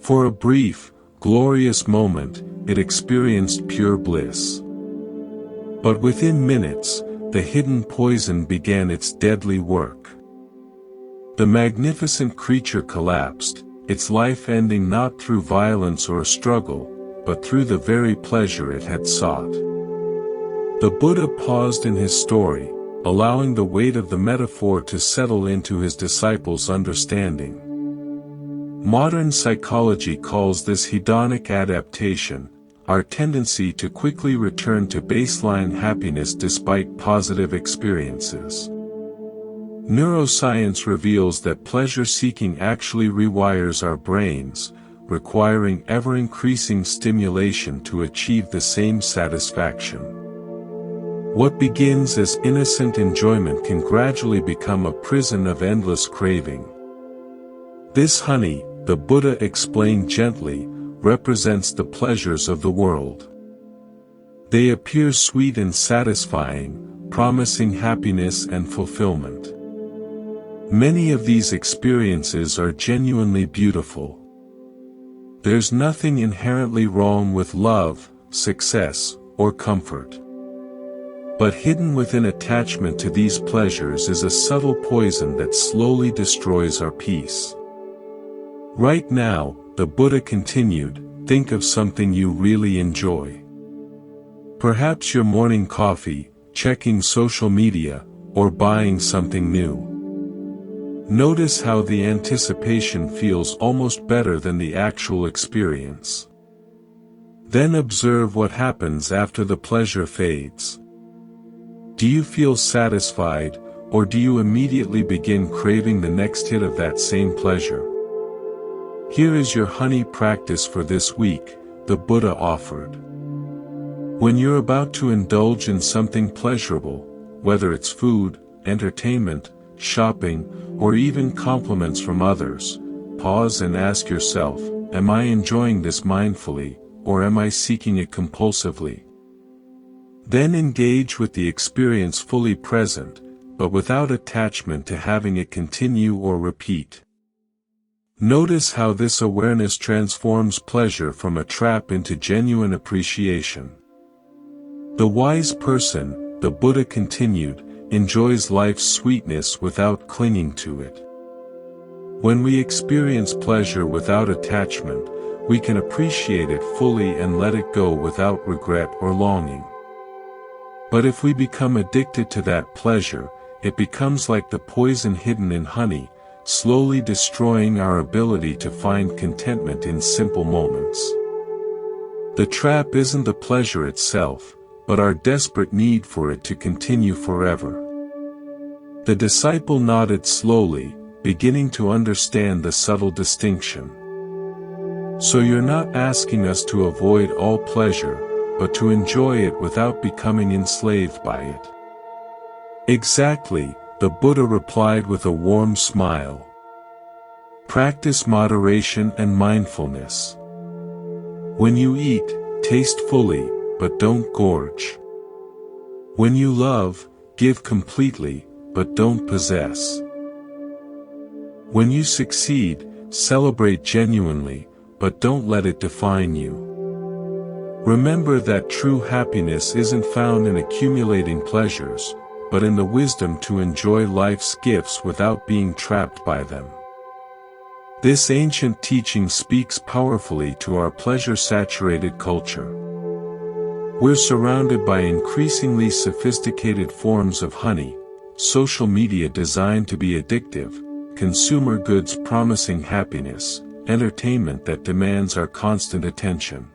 For a brief, glorious moment, it experienced pure bliss. But within minutes, the hidden poison began its deadly work. The magnificent creature collapsed, its life ending not through violence or struggle, but through the very pleasure it had sought. The Buddha paused in his story, allowing the weight of the metaphor to settle into his disciples' understanding. Modern psychology calls this hedonic adaptation, our tendency to quickly return to baseline happiness despite positive experiences. Neuroscience reveals that pleasure-seeking actually rewires our brains, requiring ever-increasing stimulation to achieve the same satisfaction. What begins as innocent enjoyment can gradually become a prison of endless craving. This honey, the Buddha explained gently, represents the pleasures of the world. They appear sweet and satisfying, promising happiness and fulfillment. Many of these experiences are genuinely beautiful. There's nothing inherently wrong with love, success, or comfort. But hidden within attachment to these pleasures is a subtle poison that slowly destroys our peace. Right now, the Buddha continued, think of something you really enjoy. Perhaps your morning coffee, checking social media, or buying something new. Notice how the anticipation feels almost better than the actual experience. Then observe what happens after the pleasure fades. Do you feel satisfied, or do you immediately begin craving the next hit of that same pleasure? Here is your honey practice for this week, the Buddha offered. When you're about to indulge in something pleasurable, whether it's food, entertainment, shopping, or even compliments from others, pause and ask yourself, am I enjoying this mindfully, or am I seeking it compulsively? Then engage with the experience fully present, but without attachment to having it continue or repeat. Notice how this awareness transforms pleasure from a trap into genuine appreciation. The wise person, the Buddha continued, enjoys life's sweetness without clinging to it. When we experience pleasure without attachment, we can appreciate it fully and let it go without regret or longing. But if we become addicted to that pleasure, it becomes like the poison hidden in honey, slowly destroying our ability to find contentment in simple moments. The trap isn't the pleasure itself, but our desperate need for it to continue forever. The disciple nodded slowly, beginning to understand the subtle distinction. So you're not asking us to avoid all pleasure, but to enjoy it without becoming enslaved by it. Exactly, the Buddha replied with a warm smile. Practice moderation and mindfulness. When you eat, taste fully, but don't gorge. When you love, give completely, but don't possess. When you succeed, celebrate genuinely, but don't let it define you. Remember that true happiness isn't found in accumulating pleasures, but in the wisdom to enjoy life's gifts without being trapped by them. This ancient teaching speaks powerfully to our pleasure-saturated culture. We're surrounded by increasingly sophisticated forms of honey, social media designed to be addictive, consumer goods promising happiness, entertainment that demands our constant attention.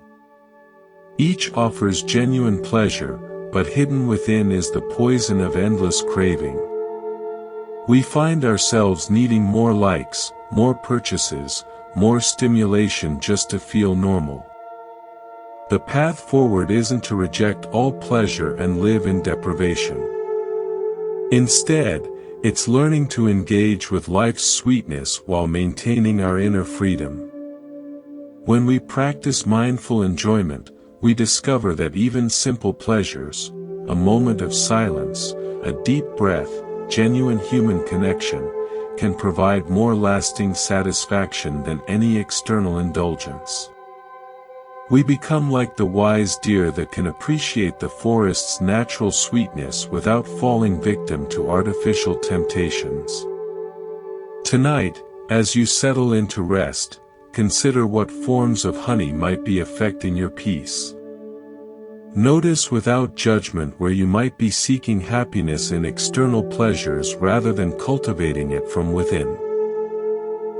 Each offers genuine pleasure, but hidden within is the poison of endless craving. We find ourselves needing more likes, more purchases, more stimulation just to feel normal. The path forward isn't to reject all pleasure and live in deprivation. Instead, it's learning to engage with life's sweetness while maintaining our inner freedom. When we practice mindful enjoyment, we discover that even simple pleasures, a moment of silence, a deep breath, genuine human connection, can provide more lasting satisfaction than any external indulgence. We become like the wise deer that can appreciate the forest's natural sweetness without falling victim to artificial temptations. Tonight, as you settle into rest, consider what forms of honey might be affecting your peace. Notice without judgment where you might be seeking happiness in external pleasures rather than cultivating it from within.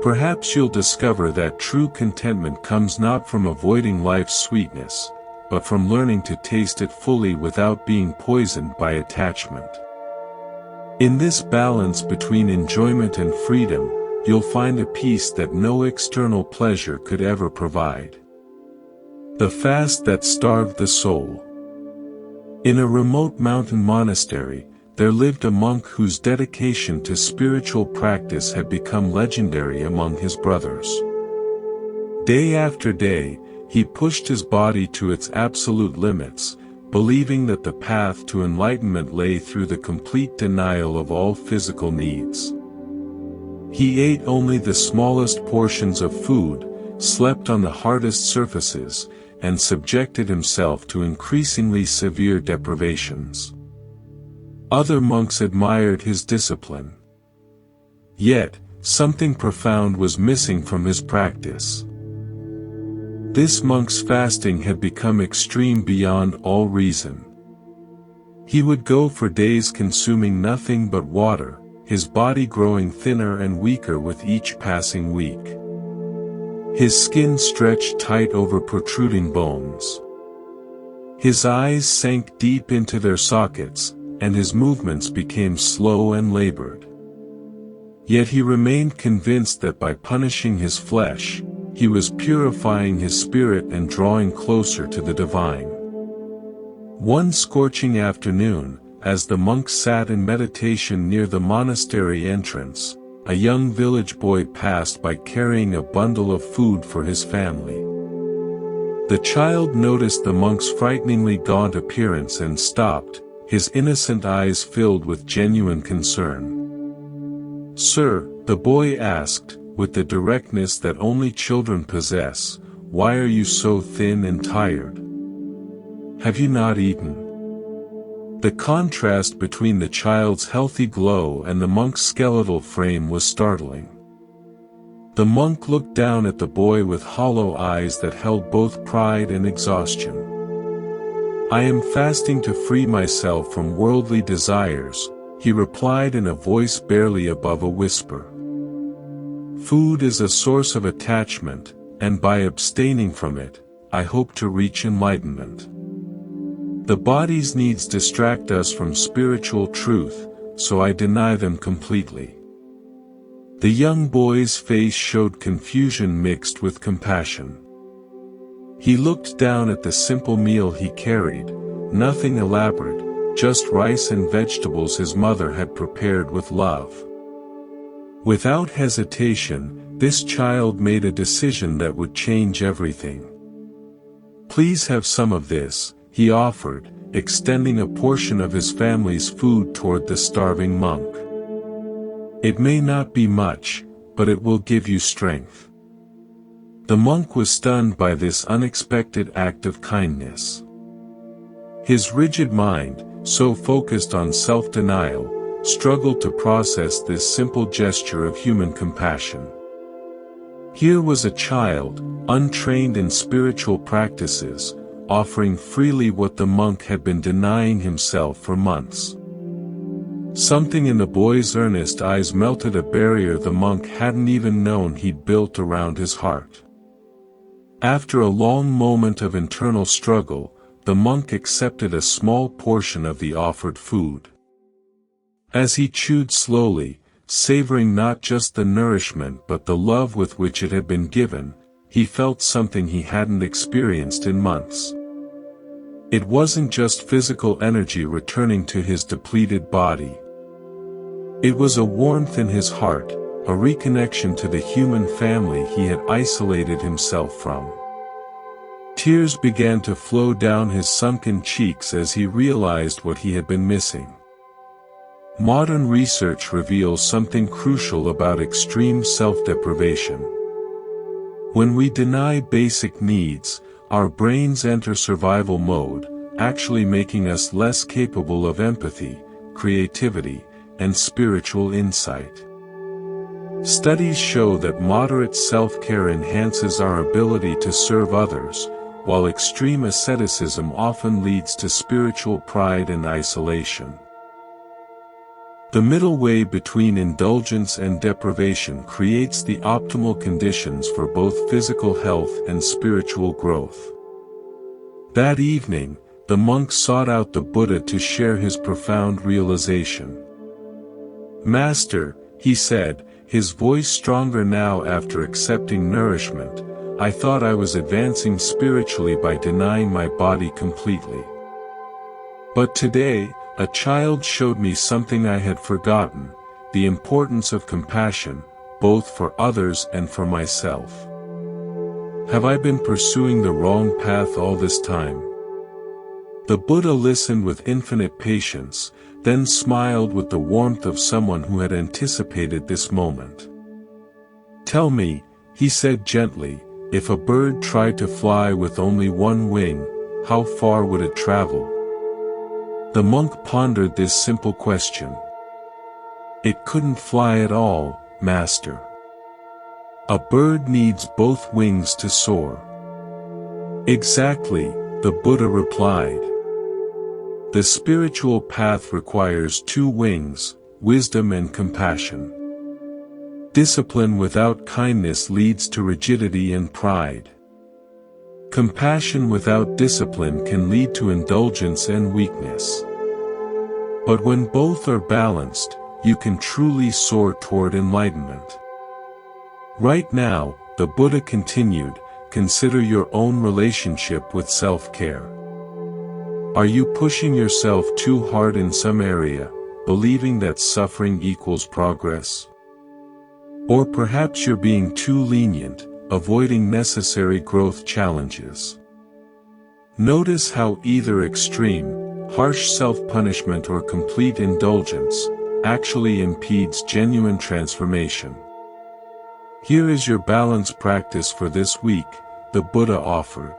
Perhaps you'll discover that true contentment comes not from avoiding life's sweetness, but from learning to taste it fully without being poisoned by attachment. In this balance between enjoyment and freedom, you'll find a peace that no external pleasure could ever provide. The fast that starved the soul. In a remote mountain monastery, there lived a monk whose dedication to spiritual practice had become legendary among his brothers. Day after day, he pushed his body to its absolute limits, believing that the path to enlightenment lay through the complete denial of all physical needs. He ate only the smallest portions of food, slept on the hardest surfaces, and subjected himself to increasingly severe deprivations. Other monks admired his discipline. Yet, something profound was missing from his practice. This monk's fasting had become extreme beyond all reason. He would go for days consuming nothing but water, his body growing thinner and weaker with each passing week. His skin stretched tight over protruding bones. His eyes sank deep into their sockets, and his movements became slow and labored. Yet he remained convinced that by punishing his flesh, he was purifying his spirit and drawing closer to the divine. One scorching afternoon, as the monk sat in meditation near the monastery entrance, a young village boy passed by carrying a bundle of food for his family. The child noticed the monk's frighteningly gaunt appearance and stopped, his innocent eyes filled with genuine concern. "Sir," the boy asked, with the directness that only children possess, "why are you so thin and tired? Have you not eaten?" The contrast between the child's healthy glow and the monk's skeletal frame was startling. The monk looked down at the boy with hollow eyes that held both pride and exhaustion. "I am fasting to free myself from worldly desires," he replied in a voice barely above a whisper. "Food is a source of attachment, and by abstaining from it, I hope to reach enlightenment. The body's needs distract us from spiritual truth, so I deny them completely." The young boy's face showed confusion mixed with compassion. He looked down at the simple meal he carried, nothing elaborate, just rice and vegetables his mother had prepared with love. Without hesitation, this child made a decision that would change everything. "Please have some of this," he offered, extending a portion of his family's food toward the starving monk. "It may not be much, but it will give you strength." The monk was stunned by this unexpected act of kindness. His rigid mind, so focused on self-denial, struggled to process this simple gesture of human compassion. Here was a child, untrained in spiritual practices, offering freely what the monk had been denying himself for months. Something in the boy's earnest eyes melted a barrier the monk hadn't even known he'd built around his heart. After a long moment of internal struggle, the monk accepted a small portion of the offered food. As he chewed slowly, savoring not just the nourishment but the love with which it had been given, he felt something he hadn't experienced in months. It wasn't just physical energy returning to his depleted body. It was a warmth in his heart, a reconnection to the human family he had isolated himself from. Tears began to flow down his sunken cheeks as he realized what he had been missing. Modern research reveals something crucial about extreme self-deprivation. When we deny basic needs, our brains enter survival mode, actually making us less capable of empathy, creativity, and spiritual insight. Studies show that moderate self-care enhances our ability to serve others, while extreme asceticism often leads to spiritual pride and isolation. The middle way between indulgence and deprivation creates the optimal conditions for both physical health and spiritual growth. That evening, the monk sought out the Buddha to share his profound realization. "Master," he said, his voice stronger now after accepting nourishment, "I thought I was advancing spiritually by denying my body completely. But today, a child showed me something I had forgotten, the importance of compassion, both for others and for myself. Have I been pursuing the wrong path all this time?" The Buddha listened with infinite patience, then smiled with the warmth of someone who had anticipated this moment. "Tell me," he said gently, "if a bird tried to fly with only one wing, how far would it travel?" The monk pondered this simple question. "It couldn't fly at all, Master. A bird needs both wings to soar." "Exactly," the Buddha replied. "The spiritual path requires two wings, wisdom and compassion. Discipline without kindness leads to rigidity and pride. Compassion without discipline can lead to indulgence and weakness. But when both are balanced, you can truly soar toward enlightenment." Right now, the Buddha continued, consider your own relationship with self-care. Are you pushing yourself too hard in some area, believing that suffering equals progress? Or perhaps you're being too lenient, avoiding necessary growth challenges. Notice how either extreme, harsh self-punishment or complete indulgence, actually impedes genuine transformation. Here is your balance practice for this week, the Buddha offered.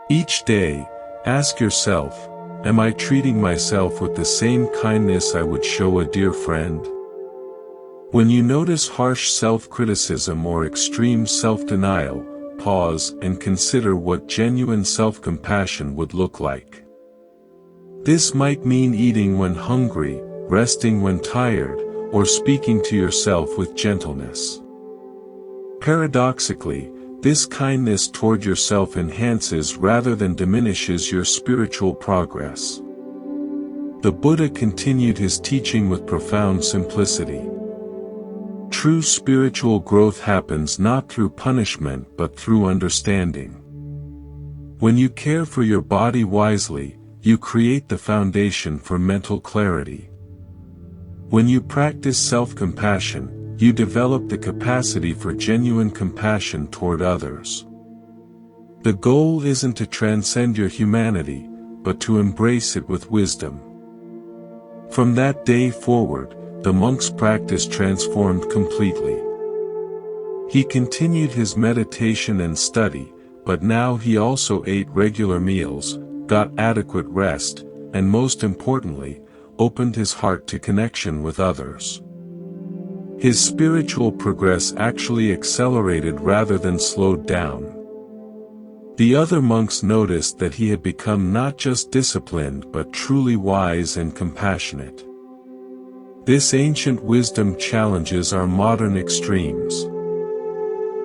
Each day, ask yourself, am I treating myself with the same kindness I would show a dear friend? When you notice harsh self-criticism or extreme self-denial, pause and consider what genuine self-compassion would look like. This might mean eating when hungry, resting when tired, or speaking to yourself with gentleness. Paradoxically, this kindness toward yourself enhances rather than diminishes your spiritual progress. The Buddha continued his teaching with profound simplicity. True spiritual growth happens not through punishment but through understanding. When you care for your body wisely, you create the foundation for mental clarity. When you practice self-compassion, you develop the capacity for genuine compassion toward others. The goal isn't to transcend your humanity, but to embrace it with wisdom. From that day forward, the monk's practice transformed completely. He continued his meditation and study, but now he also ate regular meals, got adequate rest, and most importantly, opened his heart to connection with others. His spiritual progress actually accelerated rather than slowed down. The other monks noticed that he had become not just disciplined but truly wise and compassionate. This ancient wisdom challenges our modern extremes.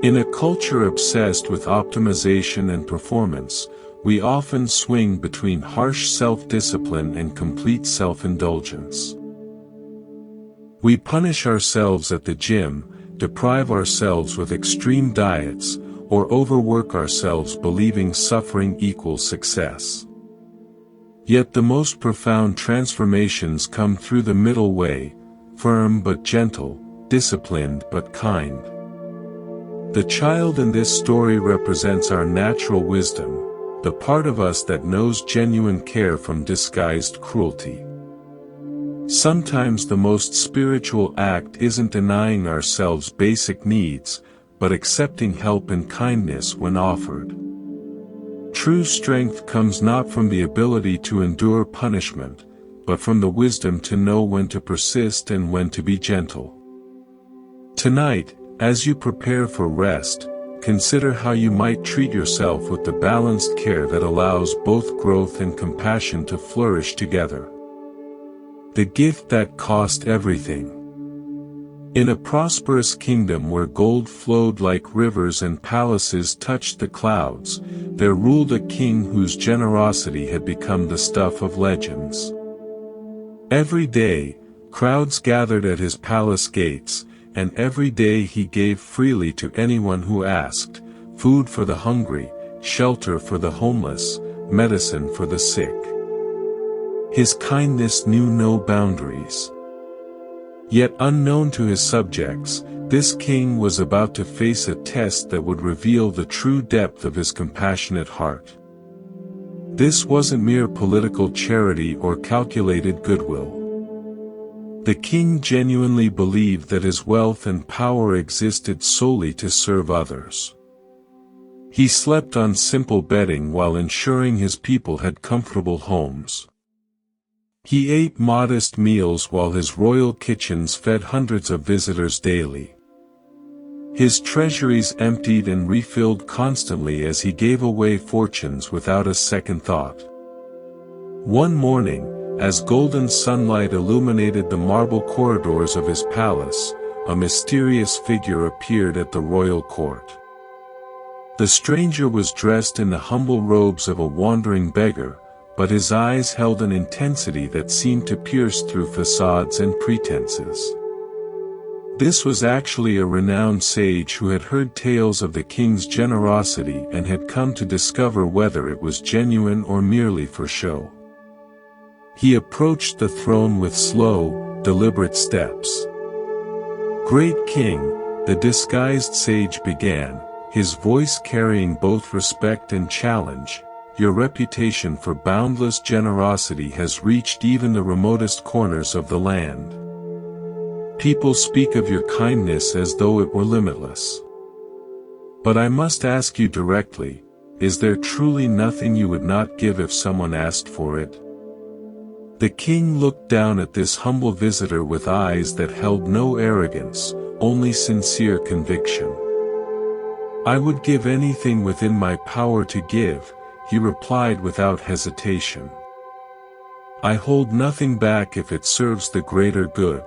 In a culture obsessed with optimization and performance, we often swing between harsh self-discipline and complete self-indulgence. We punish ourselves at the gym, deprive ourselves with extreme diets, or overwork ourselves believing suffering equals success. Yet the most profound transformations come through the middle way, firm but gentle, disciplined but kind. The child in this story represents our natural wisdom, the part of us that knows genuine care from disguised cruelty. Sometimes the most spiritual act isn't denying ourselves basic needs, but accepting help and kindness when offered. True strength comes not from the ability to endure punishment, but from the wisdom to know when to persist and when to be gentle. Tonight, as you prepare for rest, consider how you might treat yourself with the balanced care that allows both growth and compassion to flourish together. The gift that cost everything. In a prosperous kingdom where gold flowed like rivers and palaces touched the clouds, there ruled a king whose generosity had become the stuff of legends. Every day, crowds gathered at his palace gates, and every day he gave freely to anyone who asked, food for the hungry, shelter for the homeless, medicine for the sick. His kindness knew no boundaries. Yet unknown to his subjects, this king was about to face a test that would reveal the true depth of his compassionate heart. This wasn't mere political charity or calculated goodwill. The king genuinely believed that his wealth and power existed solely to serve others. He slept on simple bedding while ensuring his people had comfortable homes. He ate modest meals while his royal kitchens fed hundreds of visitors daily. His treasuries emptied and refilled constantly as he gave away fortunes without a second thought. One morning, as golden sunlight illuminated the marble corridors of his palace, a mysterious figure appeared at the royal court. The stranger was dressed in the humble robes of a wandering beggar, but his eyes held an intensity that seemed to pierce through facades and pretenses. This was actually a renowned sage who had heard tales of the king's generosity and had come to discover whether it was genuine or merely for show. He approached the throne with slow, deliberate steps. "Great king," the disguised sage began, his voice carrying both respect and challenge, "your reputation for boundless generosity has reached even the remotest corners of the land. People speak of your kindness as though it were limitless. But I must ask you directly, is there truly nothing you would not give if someone asked for it?" The king looked down at this humble visitor with eyes that held no arrogance, only sincere conviction. "I would give anything within my power to give," he replied without hesitation. "I hold nothing back if it serves the greater good.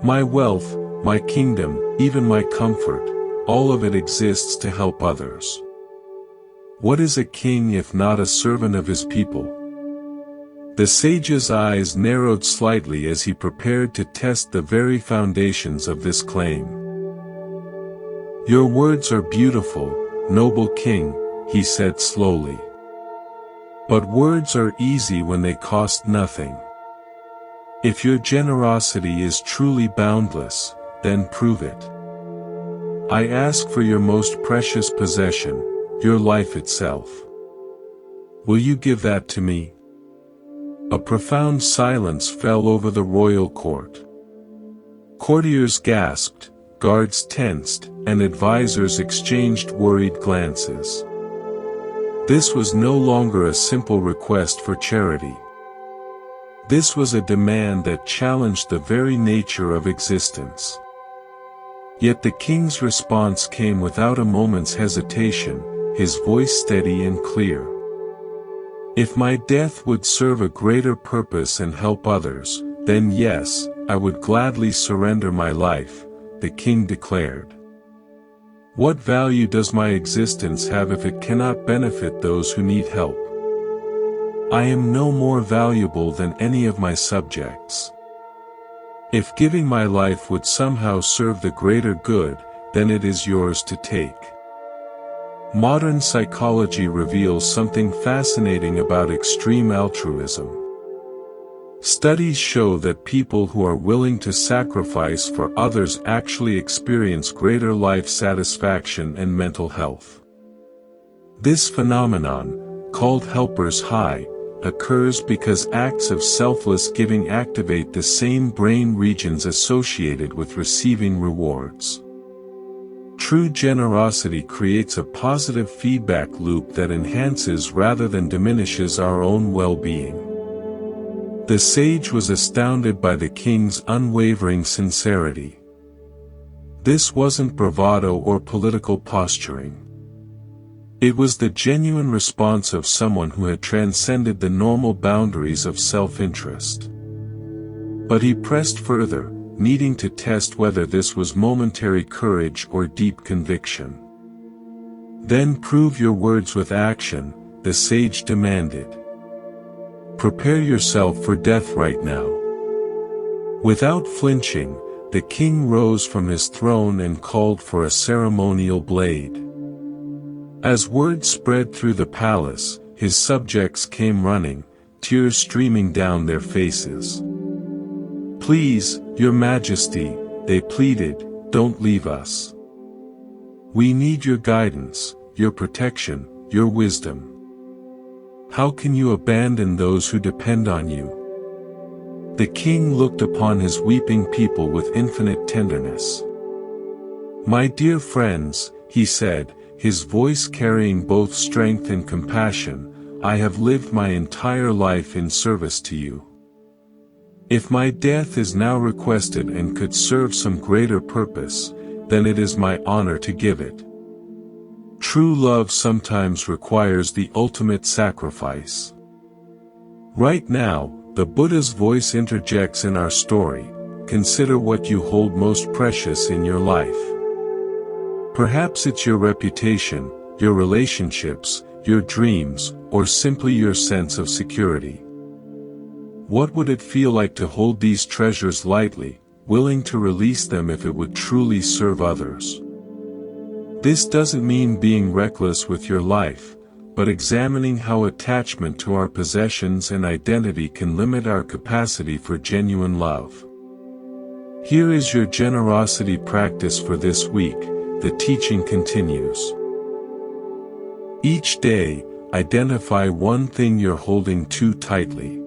My wealth, my kingdom, even my comfort, all of it exists to help others. What is a king if not a servant of his people?" The sage's eyes narrowed slightly as he prepared to test the very foundations of this claim. "Your words are beautiful, noble king," he said slowly. "But words are easy when they cost nothing. If your generosity is truly boundless, then prove it. I ask for your most precious possession, your life itself. Will you give that to me?" A profound silence fell over the royal court. Courtiers gasped, guards tensed, and advisors exchanged worried glances. This was no longer a simple request for charity. This was a demand that challenged the very nature of existence. Yet the king's response came without a moment's hesitation, his voice steady and clear. "If my death would serve a greater purpose and help others, then yes, I would gladly surrender my life," the king declared. "What value does my existence have if it cannot benefit those who need help? I am no more valuable than any of my subjects. If giving my life would somehow serve the greater good, then it is yours to take." Modern psychology reveals something fascinating about extreme altruism. Studies show that people who are willing to sacrifice for others actually experience greater life satisfaction and mental health. This phenomenon, called helper's high, occurs because acts of selfless giving activate the same brain regions associated with receiving rewards. True generosity creates a positive feedback loop that enhances rather than diminishes our own well-being. The sage was astounded by the king's unwavering sincerity. This wasn't bravado or political posturing. It was the genuine response of someone who had transcended the normal boundaries of self-interest. But he pressed further, needing to test whether this was momentary courage or deep conviction. "Then prove your words with action," the sage demanded. "Prepare yourself for death right now." Without flinching, the king rose from his throne and called for a ceremonial blade. As word spread through the palace, his subjects came running, tears streaming down their faces. "Please, your majesty," they pleaded, "don't leave us. We need your guidance, your protection, your wisdom. How can you abandon those who depend on you?" The king looked upon his weeping people with infinite tenderness. "My dear friends," he said, his voice carrying both strength and compassion, "I have lived my entire life in service to you. If my death is now requested and could serve some greater purpose, then it is my honor to give it. True love sometimes requires the ultimate sacrifice." Right now, the Buddha's voice interjects in our story. Consider what you hold most precious in your life. Perhaps it's your reputation, your relationships, your dreams, or simply your sense of security. What would it feel like to hold these treasures lightly, willing to release them if it would truly serve others? This doesn't mean being reckless with your life, but examining how attachment to our possessions and identity can limit our capacity for genuine love. Here is your generosity practice for this week. The teaching continues. Each day, identify one thing you're holding too tightly.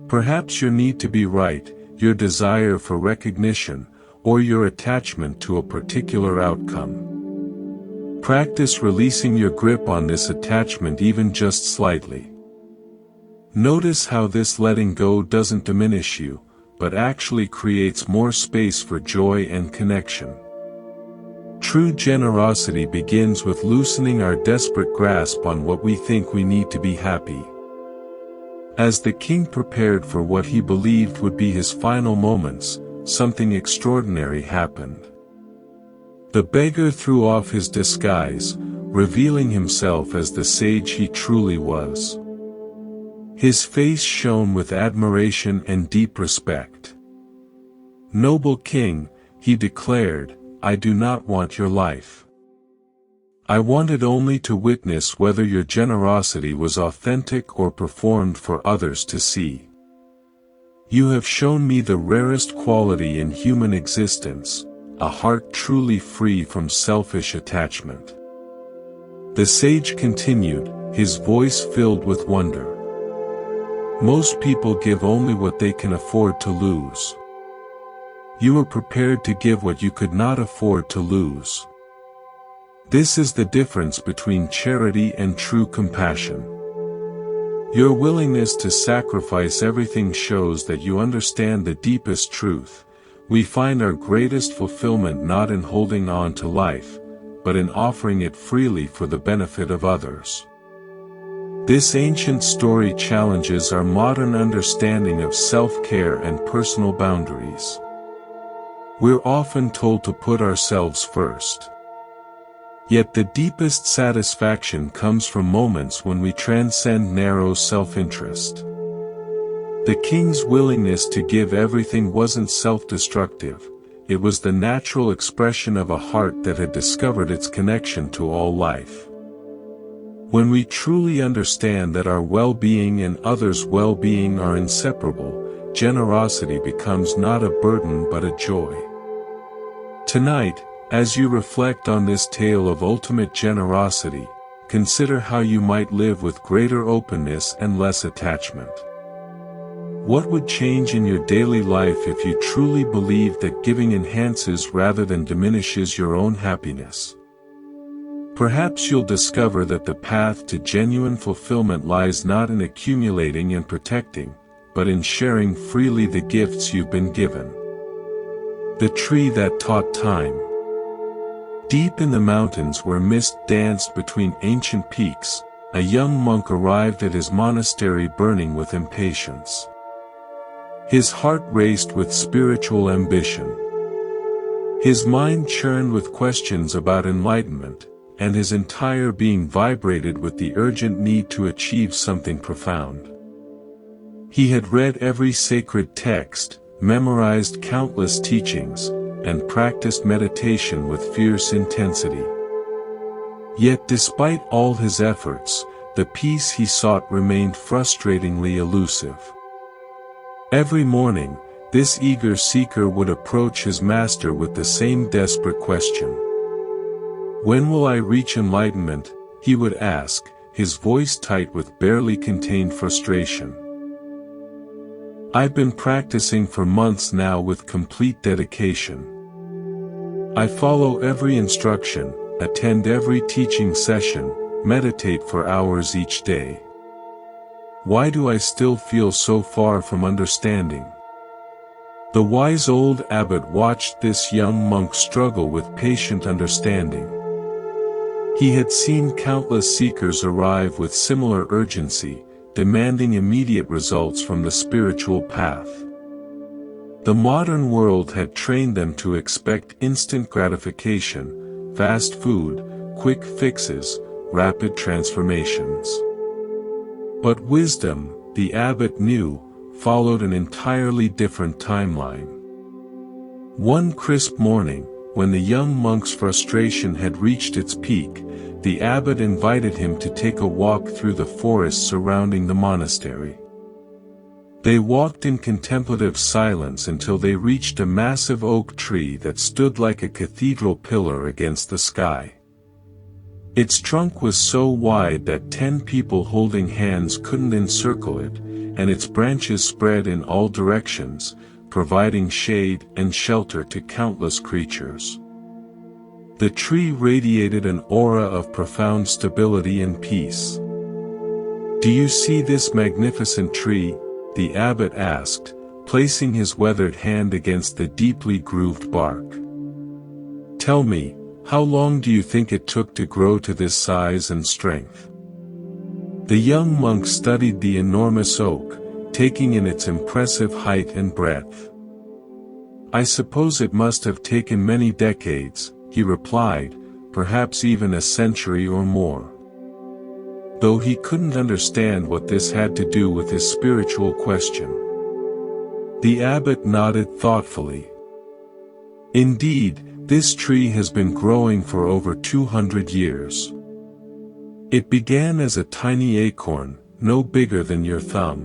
Perhaps your need to be right, your desire for recognition, or your attachment to a particular outcome. Practice releasing your grip on this attachment even just slightly. Notice how this letting go doesn't diminish you, but actually creates more space for joy and connection. True generosity begins with loosening our desperate grasp on what we think we need to be happy. As the king prepared for what he believed would be his final moments, something extraordinary happened. The beggar threw off his disguise, revealing himself as the sage he truly was. His face shone with admiration and deep respect. "Noble king," he declared, "I do not want your life. I wanted only to witness whether your generosity was authentic or performed for others to see. You have shown me the rarest quality in human existence, a heart truly free from selfish attachment." The sage continued, his voice filled with wonder. "Most people give only what they can afford to lose. You were prepared to give what you could not afford to lose. This is the difference between charity and true compassion. Your willingness to sacrifice everything shows that you understand the deepest truth. We find our greatest fulfillment not in holding on to life, but in offering it freely for the benefit of others. This ancient story challenges our modern understanding of self-care and personal boundaries. We're often told to put ourselves first. Yet the deepest satisfaction comes from moments when we transcend narrow self-interest. The king's willingness to give everything wasn't self-destructive, it was the natural expression of a heart that had discovered its connection to all life. When we truly understand that our well-being and others' well-being are inseparable, generosity becomes not a burden but a joy. Tonight, as you reflect on this tale of ultimate generosity, consider how you might live with greater openness and less attachment. What would change in your daily life if you truly believed that giving enhances rather than diminishes your own happiness? Perhaps you'll discover that the path to genuine fulfillment lies not in accumulating and protecting, but in sharing freely the gifts you've been given. The tree that taught time. Deep in the mountains where mist danced between ancient peaks, a young monk arrived at his monastery burning with impatience. His heart raced with spiritual ambition. His mind churned with questions about enlightenment, and his entire being vibrated with the urgent need to achieve something profound. He had read every sacred text, memorized countless teachings, and practiced meditation with fierce intensity. Yet despite all his efforts, the peace he sought remained frustratingly elusive. Every morning, this eager seeker would approach his master with the same desperate question. "When will I reach enlightenment?" he would ask, his voice tight with barely contained frustration. "I've been practicing for months now with complete dedication. I follow every instruction, attend every teaching session, meditate for hours each day. Why do I still feel so far from understanding?" The wise old abbot watched this young monk struggle with patient understanding. He had seen countless seekers arrive with similar urgency, demanding immediate results from the spiritual path. The modern world had trained them to expect instant gratification, fast food, quick fixes, rapid transformations. But wisdom, the abbot knew, followed an entirely different timeline. One crisp morning, when the young monk's frustration had reached its peak, the abbot invited him to take a walk through the forest surrounding the monastery. They walked in contemplative silence until they reached a massive oak tree that stood like a cathedral pillar against the sky. Its trunk was so wide that 10 people holding hands couldn't encircle it, and its branches spread in all directions, providing shade and shelter to countless creatures. The tree radiated an aura of profound stability and peace. "Do you see this magnificent tree?" the abbot asked, placing his weathered hand against the deeply grooved bark. "Tell me, how long do you think it took to grow to this size and strength?" The young monk studied the enormous oak, taking in its impressive height and breadth. "I suppose it must have taken many decades," he replied, "perhaps even a century or more." Though he couldn't understand what this had to do with his spiritual question. The abbot nodded thoughtfully. "Indeed, this tree has been growing for over 200 years. It began as a tiny acorn, no bigger than your thumb.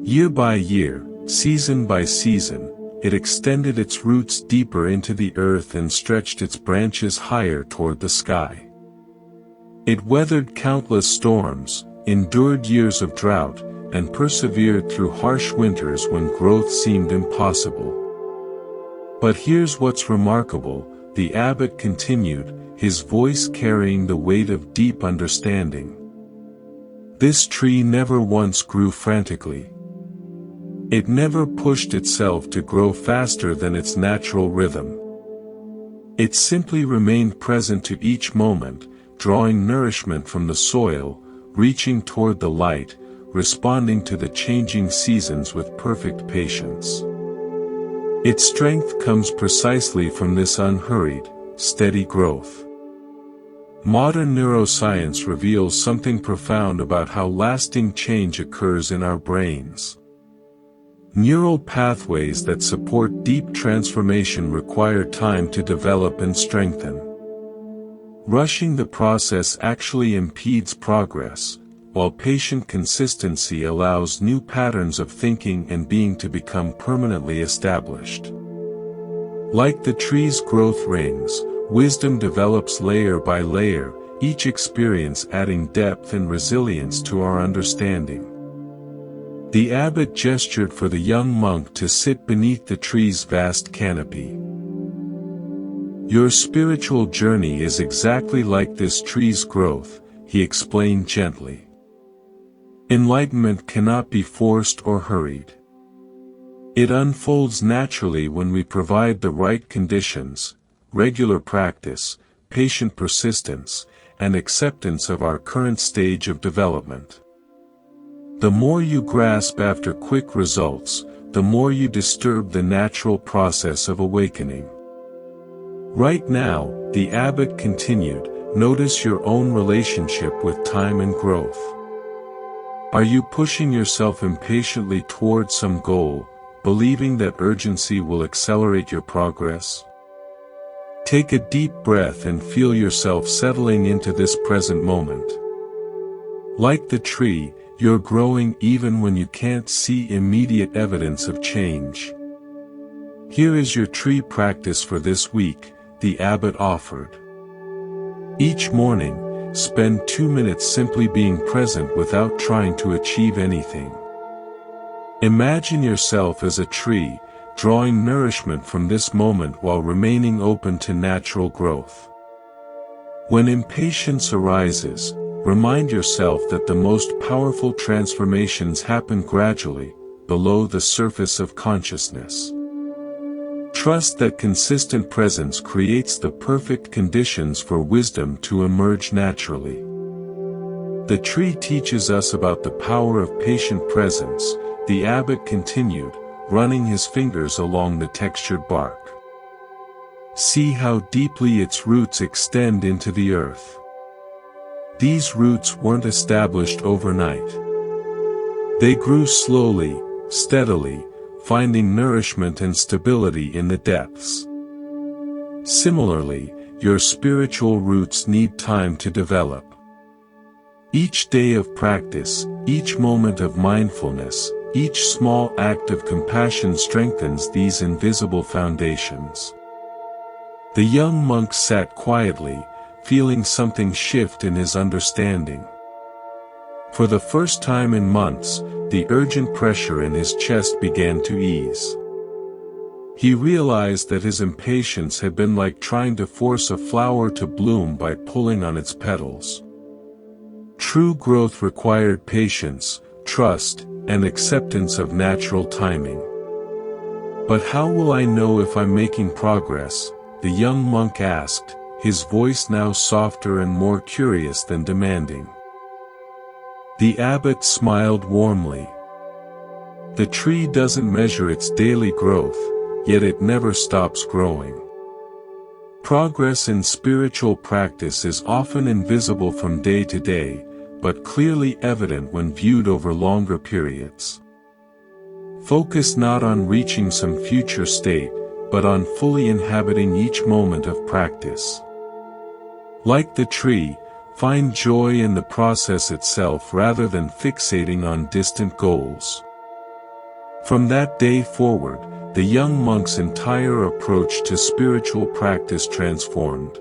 Year by year, season by season, it extended its roots deeper into the earth and stretched its branches higher toward the sky. It weathered countless storms, endured years of drought, and persevered through harsh winters when growth seemed impossible. But here's what's remarkable, the abbot continued, his voice carrying the weight of deep understanding. This tree never once grew frantically. It never pushed itself to grow faster than its natural rhythm. It simply remained present to each moment, drawing nourishment from the soil, reaching toward the light, responding to the changing seasons with perfect patience. Its strength comes precisely from this unhurried, steady growth. Modern neuroscience reveals something profound about how lasting change occurs in our brains. Neural pathways that support deep transformation require time to develop and strengthen. Rushing the process actually impedes progress, while patient consistency allows new patterns of thinking and being to become permanently established. Like the tree's growth rings, wisdom develops layer by layer, each experience adding depth and resilience to our understanding. The abbot gestured for the young monk to sit beneath the tree's vast canopy. Your spiritual journey is exactly like this tree's growth, he explained gently. Enlightenment cannot be forced or hurried. It unfolds naturally when we provide the right conditions, regular practice, patient persistence, and acceptance of our current stage of development. The more you grasp after quick results, the more you disturb the natural process of awakening. Right now, the abbot continued, notice your own relationship with time and growth. Are you pushing yourself impatiently toward some goal, believing that urgency will accelerate your progress? Take a deep breath and feel yourself settling into this present moment. Like the tree, you're growing even when you can't see immediate evidence of change. Here is your tree practice for this week, the abbot offered. Each morning, spend 2 minutes simply being present without trying to achieve anything. Imagine yourself as a tree, drawing nourishment from this moment while remaining open to natural growth. When impatience arises, remind yourself that the most powerful transformations happen gradually, below the surface of consciousness. Trust that consistent presence creates the perfect conditions for wisdom to emerge naturally. The tree teaches us about the power of patient presence, the abbot continued, running his fingers along the textured bark. See how deeply its roots extend into the earth. These roots weren't established overnight. They grew slowly, steadily, finding nourishment and stability in the depths. Similarly, your spiritual roots need time to develop. Each day of practice, each moment of mindfulness, each small act of compassion strengthens these invisible foundations. The young monk sat quietly, feeling something shift in his understanding. For the first time in months, the urgent pressure in his chest began to ease. He realized that his impatience had been like trying to force a flower to bloom by pulling on its petals. True growth required patience, trust, and acceptance of natural timing. But how will I know if I'm making progress? The young monk asked, his voice now softer and more curious than demanding. The abbot smiled warmly. The tree doesn't measure its daily growth, yet it never stops growing. Progress in spiritual practice is often invisible from day to day, but clearly evident when viewed over longer periods. Focus not on reaching some future state, but on fully inhabiting each moment of practice. Like the tree, find joy in the process itself rather than fixating on distant goals. From that day forward, the young monk's entire approach to spiritual practice transformed.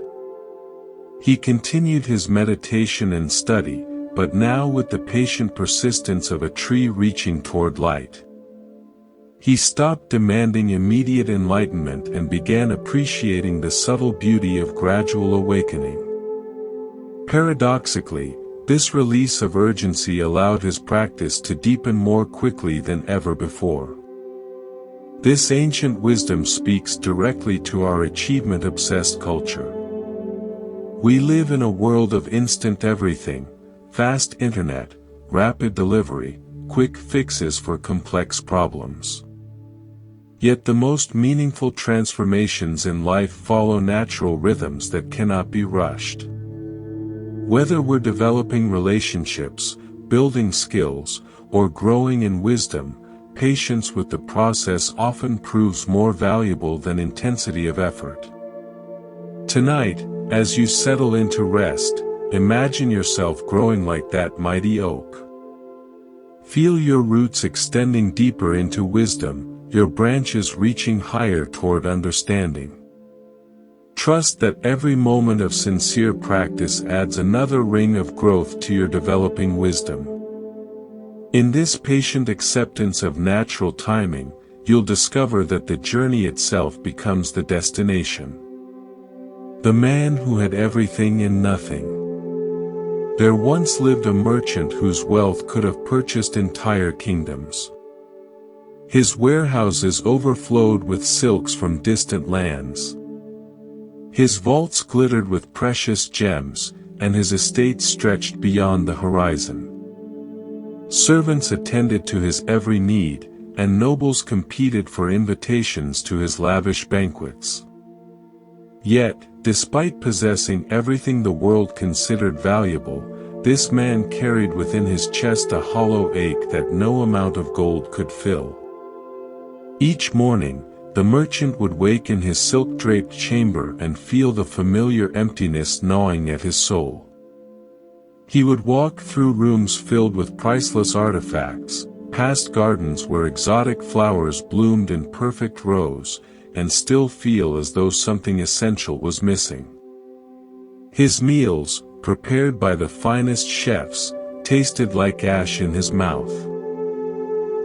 He continued his meditation and study, but now with the patient persistence of a tree reaching toward light. He stopped demanding immediate enlightenment and began appreciating the subtle beauty of gradual awakening. Paradoxically, this release of urgency allowed his practice to deepen more quickly than ever before. This ancient wisdom speaks directly to our achievement-obsessed culture. We live in a world of instant everything, fast internet, rapid delivery, quick fixes for complex problems. Yet the most meaningful transformations in life follow natural rhythms that cannot be rushed. Whether we're developing relationships, building skills, or growing in wisdom, patience with the process often proves more valuable than intensity of effort. Tonight, as you settle into rest, imagine yourself growing like that mighty oak. Feel your roots extending deeper into wisdom, your branches reaching higher toward understanding. Trust that every moment of sincere practice adds another ring of growth to your developing wisdom. In this patient acceptance of natural timing, you'll discover that the journey itself becomes the destination. The man who had everything and nothing. There once lived a merchant whose wealth could have purchased entire kingdoms. His warehouses overflowed with silks from distant lands. His vaults glittered with precious gems, and his estate stretched beyond the horizon. Servants attended to his every need, and nobles competed for invitations to his lavish banquets. Yet, despite possessing everything the world considered valuable, this man carried within his chest a hollow ache that no amount of gold could fill. Each morning, the merchant would wake in his silk-draped chamber and feel the familiar emptiness gnawing at his soul. He would walk through rooms filled with priceless artifacts, past gardens where exotic flowers bloomed in perfect rows, and still feel as though something essential was missing. His meals, prepared by the finest chefs, tasted like ash in his mouth.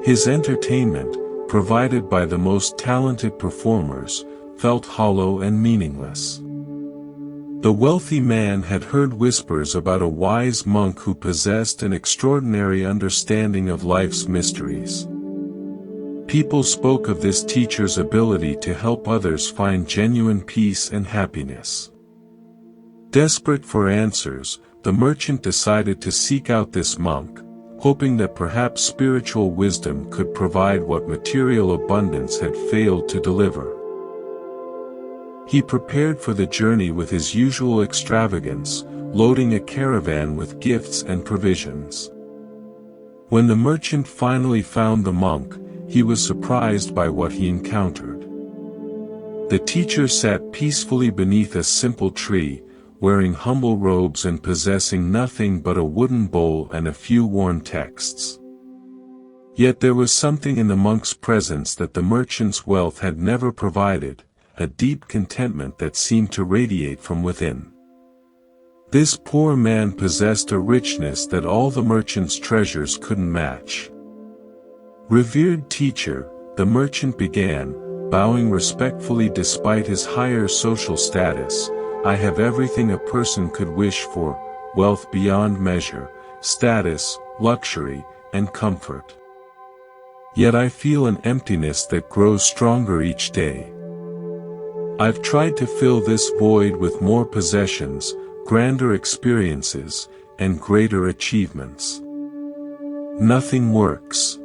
His entertainment, provided by the most talented performers, felt hollow and meaningless. The wealthy man had heard whispers about a wise monk who possessed an extraordinary understanding of life's mysteries. People spoke of this teacher's ability to help others find genuine peace and happiness. Desperate for answers, the merchant decided to seek out this monk, hoping that perhaps spiritual wisdom could provide what material abundance had failed to deliver. He prepared for the journey with his usual extravagance, loading a caravan with gifts and provisions. When the merchant finally found the monk, he was surprised by what he encountered. The teacher sat peacefully beneath a simple tree, wearing humble robes and possessing nothing but a wooden bowl and a few worn texts. Yet there was something in the monk's presence that the merchant's wealth had never provided, a deep contentment that seemed to radiate from within. This poor man possessed a richness that all the merchant's treasures couldn't match. "Revered teacher," the merchant began, bowing respectfully despite his higher social status, "I have everything a person could wish for, wealth beyond measure, status, luxury, and comfort. Yet I feel an emptiness that grows stronger each day. I've tried to fill this void with more possessions, grander experiences, and greater achievements. Nothing works.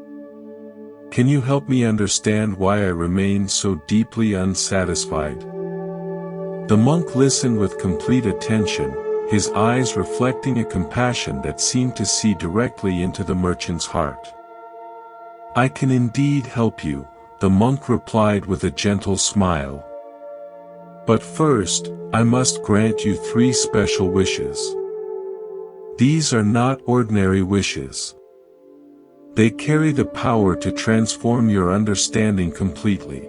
Can you help me understand why I remain so deeply unsatisfied?" The monk listened with complete attention, his eyes reflecting a compassion that seemed to see directly into the merchant's heart. "I can indeed help you," the monk replied with a gentle smile. "But first, I must grant you 3 special wishes. These are not ordinary wishes. They carry the power to transform your understanding completely.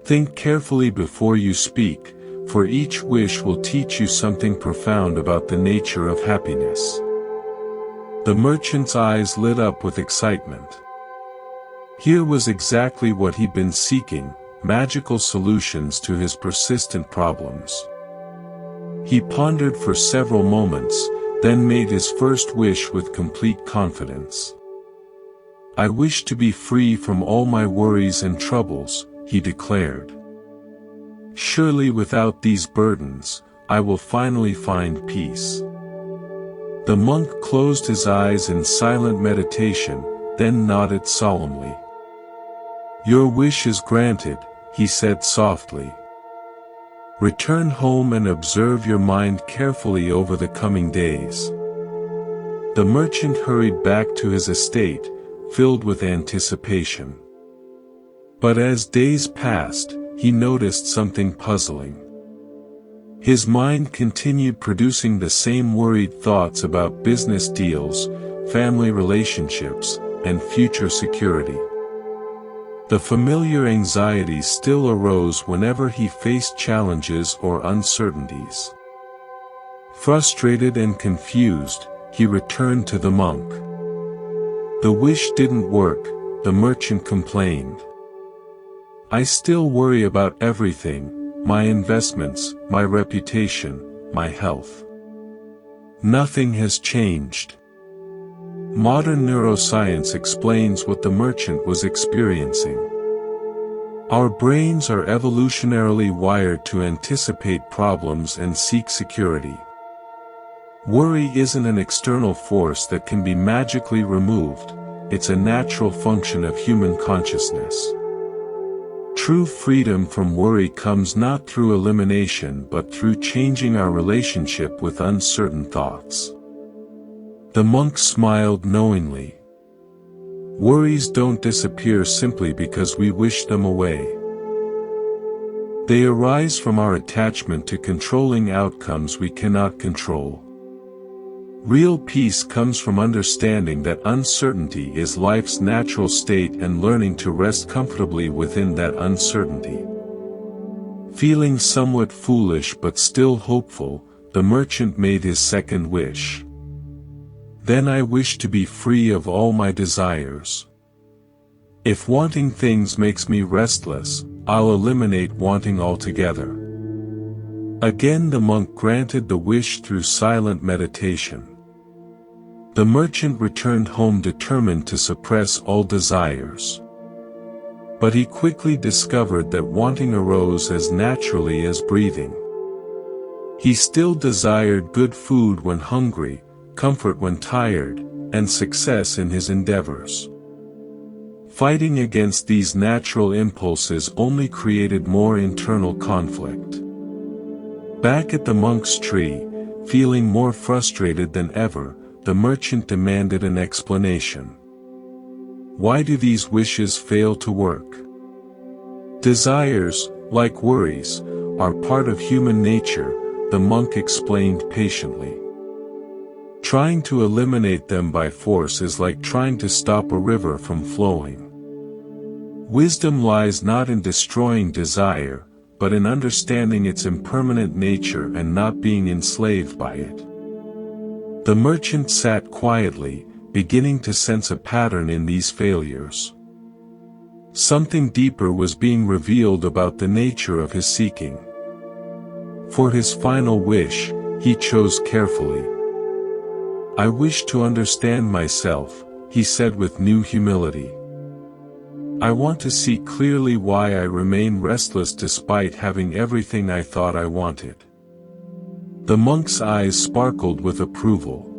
Think carefully before you speak, for each wish will teach you something profound about the nature of happiness." The merchant's eyes lit up with excitement. Here was exactly what he'd been seeking, magical solutions to his persistent problems. He pondered for several moments, then made his first wish with complete confidence. "I wish to be free from all my worries and troubles," he declared. "Surely without these burdens, I will finally find peace." The monk closed his eyes in silent meditation, then nodded solemnly. "Your wish is granted," he said softly. "Return home and observe your mind carefully over the coming days." The merchant hurried back to his estate, filled with anticipation. But as days passed, he noticed something puzzling. His mind continued producing the same worried thoughts about business deals, family relationships, and future security. The familiar anxieties still arose whenever he faced challenges or uncertainties. Frustrated and confused, he returned to the monk. "The wish didn't work," the merchant complained. "I still worry about everything, my investments, my reputation, my health. Nothing has changed." Modern neuroscience explains what the merchant was experiencing. Our brains are evolutionarily wired to anticipate problems and seek security. Worry isn't an external force that can be magically removed, it's a natural function of human consciousness. True freedom from worry comes not through elimination but through changing our relationship with uncertain thoughts. The monk smiled knowingly. Worries don't disappear simply because we wish them away. They arise from our attachment to controlling outcomes we cannot control. Real peace comes from understanding that uncertainty is life's natural state and learning to rest comfortably within that uncertainty. Feeling somewhat foolish but still hopeful, the merchant made his second wish. "Then I wish to be free of all my desires. If wanting things makes me restless, I'll eliminate wanting altogether." Again the monk granted the wish through silent meditation. The merchant returned home determined to suppress all desires. But he quickly discovered that wanting arose as naturally as breathing. He still desired good food when hungry, comfort when tired, and success in his endeavors. Fighting against these natural impulses only created more internal conflict. Back at the monk's tree, feeling more frustrated than ever, the merchant demanded an explanation. Why do these wishes fail to work? Desires, like worries, are part of human nature, the monk explained patiently. Trying to eliminate them by force is like trying to stop a river from flowing. Wisdom lies not in destroying desire, but in understanding its impermanent nature and not being enslaved by it. The merchant sat quietly, beginning to sense a pattern in these failures. Something deeper was being revealed about the nature of his seeking. For his final wish, he chose carefully. "I wish to understand myself," he said with new humility. "I want to see clearly why I remain restless despite having everything I thought I wanted." The monk's eyes sparkled with approval.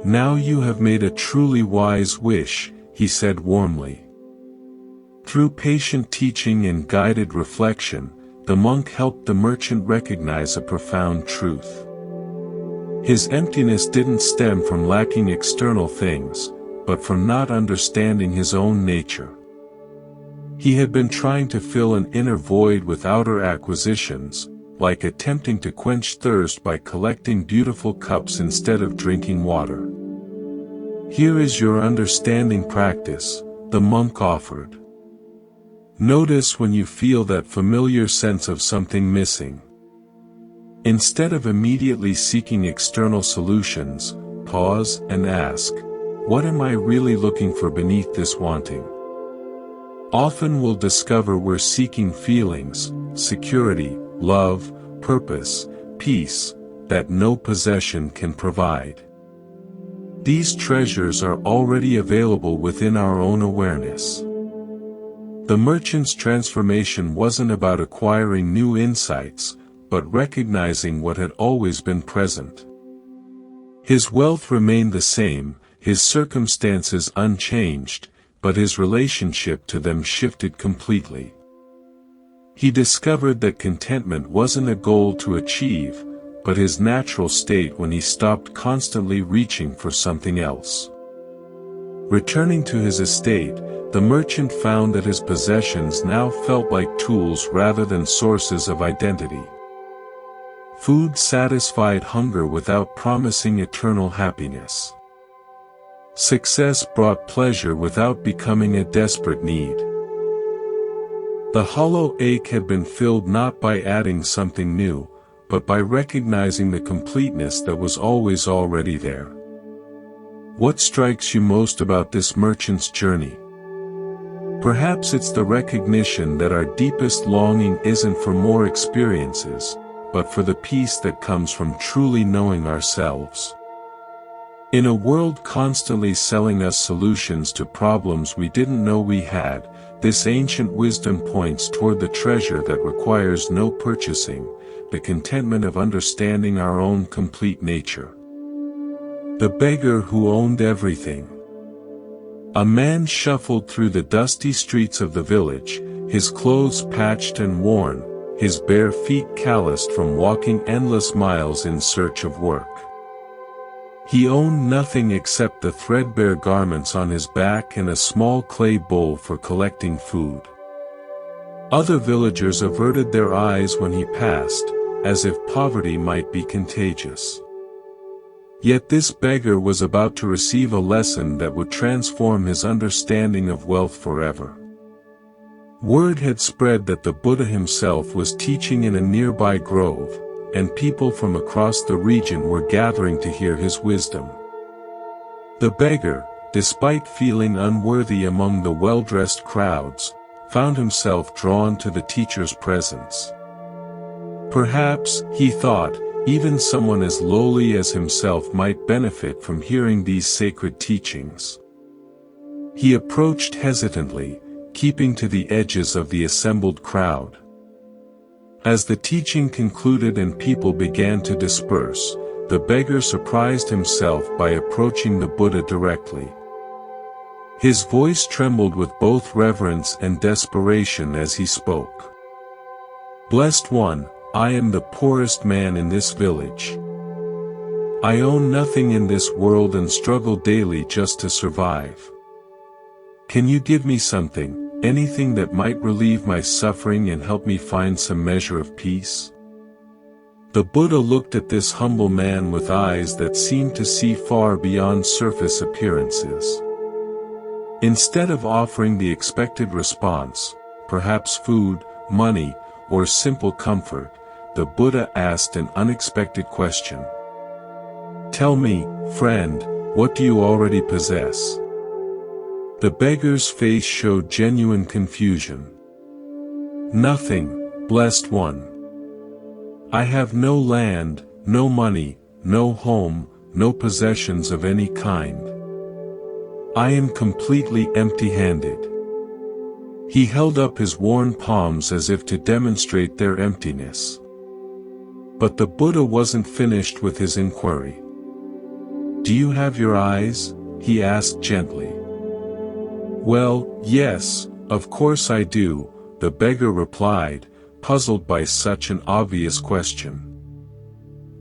"Now you have made a truly wise wish," he said warmly. Through patient teaching and guided reflection, the monk helped the merchant recognize a profound truth. His emptiness didn't stem from lacking external things, but from not understanding his own nature. He had been trying to fill an inner void with outer acquisitions, like attempting to quench thirst by collecting beautiful cups instead of drinking water. "Here is your understanding practice," the monk offered. "Notice when you feel that familiar sense of something missing. Instead of immediately seeking external solutions, pause and ask, what am I really looking for beneath this wanting? Often we'll discover we're seeking feelings, security, love, purpose, peace, that no possession can provide. These treasures are already available within our own awareness. The merchant's transformation wasn't about acquiring new insights, but recognizing what had always been present. His wealth remained the same, his circumstances unchanged, but his relationship to them shifted completely. He discovered that contentment wasn't a goal to achieve, but his natural state when he stopped constantly reaching for something else. Returning to his estate, the merchant found that his possessions now felt like tools rather than sources of identity. Food satisfied hunger without promising eternal happiness. Success brought pleasure without becoming a desperate need. The hollow ache had been filled not by adding something new, but by recognizing the completeness that was always already there. What strikes you most about this merchant's journey? Perhaps it's the recognition that our deepest longing isn't for more experiences, but for the peace that comes from truly knowing ourselves. In a world constantly selling us solutions to problems we didn't know we had, this ancient wisdom points toward the treasure that requires no purchasing, the contentment of understanding our own complete nature. The beggar who owned everything. A man shuffled through the dusty streets of the village, his clothes patched and worn, his bare feet calloused from walking endless miles in search of work. He owned nothing except the threadbare garments on his back and a small clay bowl for collecting food. Other villagers averted their eyes when he passed, as if poverty might be contagious. Yet this beggar was about to receive a lesson that would transform his understanding of wealth forever. Word had spread that the Buddha himself was teaching in a nearby grove, and people from across the region were gathering to hear his wisdom. The beggar, despite feeling unworthy among the well-dressed crowds, found himself drawn to the teacher's presence. Perhaps, he thought, even someone as lowly as himself might benefit from hearing these sacred teachings. He approached hesitantly, keeping to the edges of the assembled crowd. As the teaching concluded and people began to disperse, the beggar surprised himself by approaching the Buddha directly. His voice trembled with both reverence and desperation as he spoke. "Blessed One, I am the poorest man in this village. I own nothing in this world and struggle daily just to survive. Can you give me something, anything that might relieve my suffering and help me find some measure of peace?" The Buddha looked at this humble man with eyes that seemed to see far beyond surface appearances. Instead of offering the expected response, perhaps food, money, or simple comfort, the Buddha asked an unexpected question. "Tell me, friend, what do you already possess?" The beggar's face showed genuine confusion. "Nothing, blessed one. I have no land, no money, no home, no possessions of any kind. I am completely empty-handed." He held up his worn palms as if to demonstrate their emptiness. But the Buddha wasn't finished with his inquiry. "Do you have your eyes?" he asked gently. "Well, yes, of course I do," the beggar replied, puzzled by such an obvious question.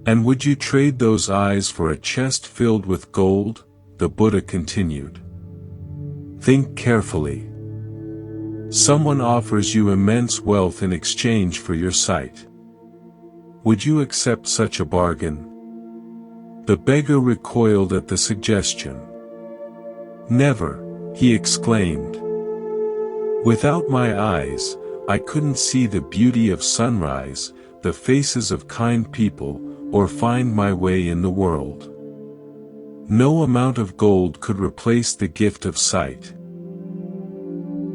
"And would you trade those eyes for a chest filled with gold?" the Buddha continued. "Think carefully. Someone offers you immense wealth in exchange for your sight. Would you accept such a bargain?" The beggar recoiled at the suggestion. "Never," he exclaimed. "Without my eyes, I couldn't see the beauty of sunrise, the faces of kind people, or find my way in the world. No amount of gold could replace the gift of sight."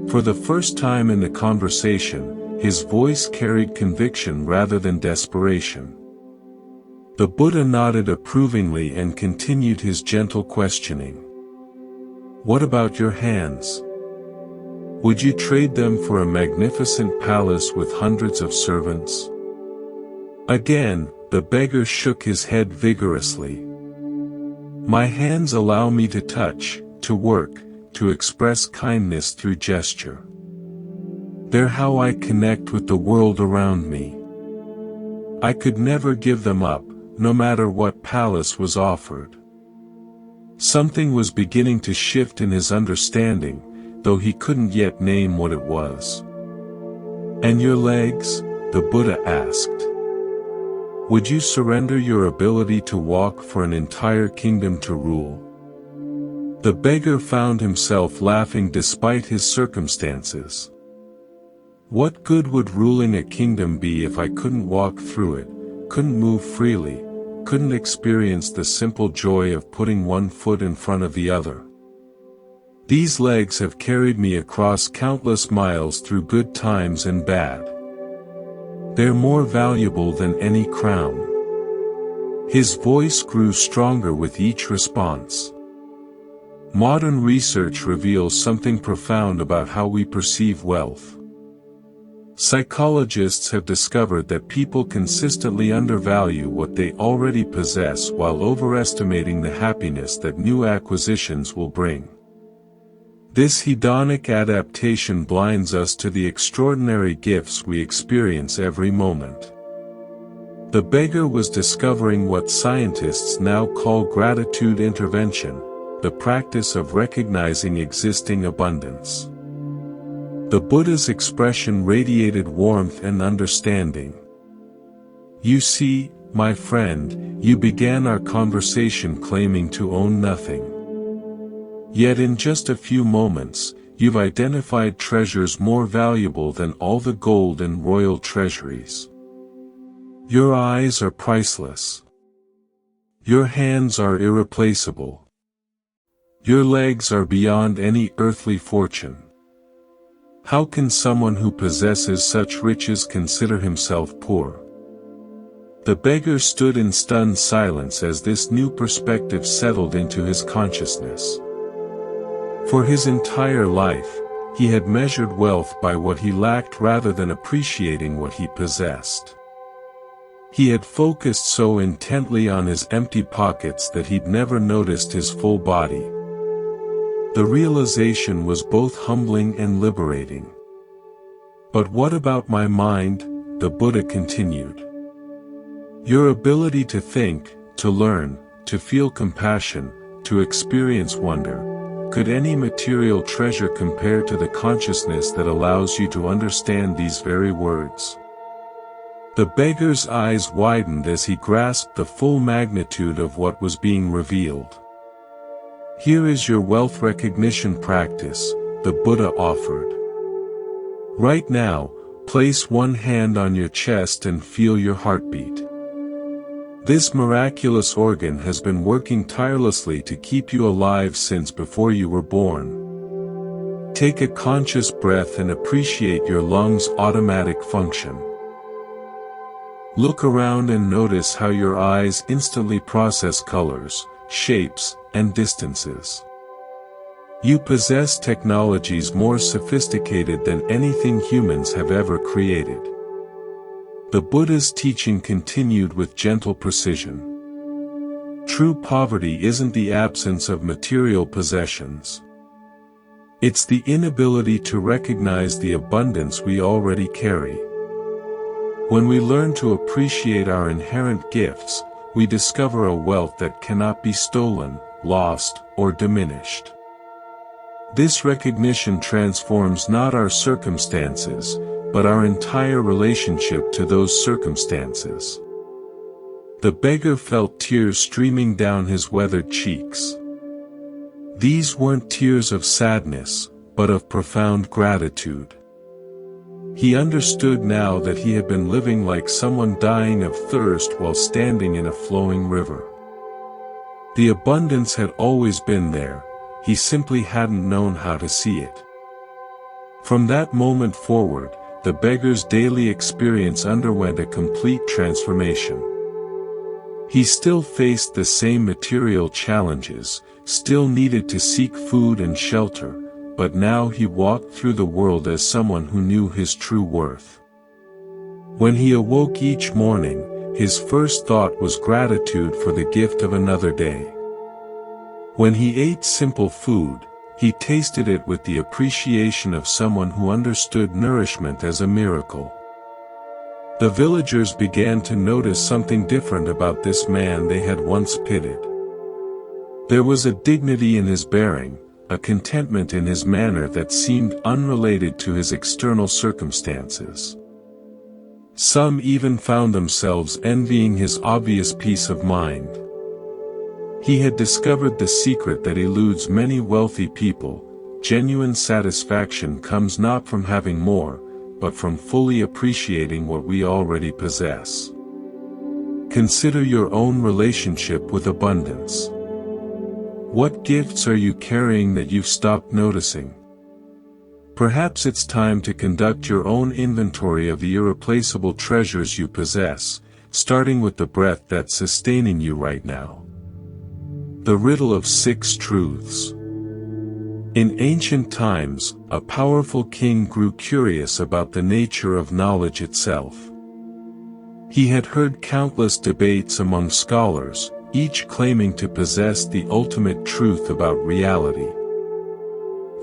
For the first time in the conversation, his voice carried conviction rather than desperation. The Buddha nodded approvingly and continued his gentle questioning. What about your hands? Would you trade them for a magnificent palace with hundreds of servants? Again, the beggar shook his head vigorously. My hands allow me to touch, to work, to express kindness through gesture. They're how I connect with the world around me. I could never give them up, no matter what palace was offered. Something was beginning to shift in his understanding, though he couldn't yet name what it was. And your legs? The Buddha asked. Would you surrender your ability to walk for an entire kingdom to rule? The beggar found himself laughing despite his circumstances. What good would ruling a kingdom be if I couldn't walk through it, couldn't move freely, couldn't experience the simple joy of putting one foot in front of the other? These legs have carried me across countless miles through good times and bad. They're more valuable than any crown. His voice grew stronger with each response. Modern research reveals something profound about how we perceive wealth. Psychologists have discovered that people consistently undervalue what they already possess while overestimating the happiness that new acquisitions will bring. This hedonic adaptation blinds us to the extraordinary gifts we experience every moment. The beggar was discovering what scientists now call gratitude intervention, the practice of recognizing existing abundance. The Buddha's expression radiated warmth and understanding. You see, my friend, you began our conversation claiming to own nothing. Yet in just a few moments, you've identified treasures more valuable than all the gold and royal treasuries. Your eyes are priceless. Your hands are irreplaceable. Your legs are beyond any earthly fortune. How can someone who possesses such riches consider himself poor? The beggar stood in stunned silence as this new perspective settled into his consciousness. For his entire life, he had measured wealth by what he lacked rather than appreciating what he possessed. He had focused so intently on his empty pockets that he'd never noticed his full body. The realization was both humbling and liberating. But what about my mind? The Buddha continued. Your ability to think, to learn, to feel compassion, to experience wonder. Could any material treasure compare to the consciousness that allows you to understand these very words? The beggar's eyes widened as he grasped the full magnitude of what was being revealed. Here is your wealth recognition practice, the Buddha offered. Right now, place one hand on your chest and feel your heartbeat. This miraculous organ has been working tirelessly to keep you alive since before you were born. Take a conscious breath and appreciate your lungs' automatic function. Look around and notice how your eyes instantly process colors, shapes, and distances. You possess technologies more sophisticated than anything humans have ever created. The Buddha's teaching continued with gentle precision. True poverty isn't the absence of material possessions. It's the inability to recognize the abundance we already carry. When we learn to appreciate our inherent gifts, we discover a wealth that cannot be stolen, lost, or diminished. This recognition transforms not our circumstances, but our entire relationship to those circumstances. The beggar felt tears streaming down his weathered cheeks. These weren't tears of sadness, but of profound gratitude. He understood now that he had been living like someone dying of thirst while standing in a flowing river. The abundance had always been there, he simply hadn't known how to see it. From that moment forward, the beggar's daily experience underwent a complete transformation. He still faced the same material challenges, still needed to seek food and shelter, but now he walked through the world as someone who knew his true worth. When he awoke each morning, his first thought was gratitude for the gift of another day. When he ate simple food, he tasted it with the appreciation of someone who understood nourishment as a miracle. The villagers began to notice something different about this man they had once pitied. There was a dignity in his bearing, a contentment in his manner that seemed unrelated to his external circumstances. Some even found themselves envying his obvious peace of mind. He had discovered the secret that eludes many wealthy people: genuine satisfaction comes not from having more, but from fully appreciating what we already possess. Consider your own relationship with abundance. What gifts are you carrying that you've stopped noticing? Perhaps it's time to conduct your own inventory of the irreplaceable treasures you possess, starting with the breath that's sustaining you right now. The riddle of 6 truths. In ancient times, a powerful king grew curious about the nature of knowledge itself. He had heard countless debates among scholars, each claiming to possess the ultimate truth about reality.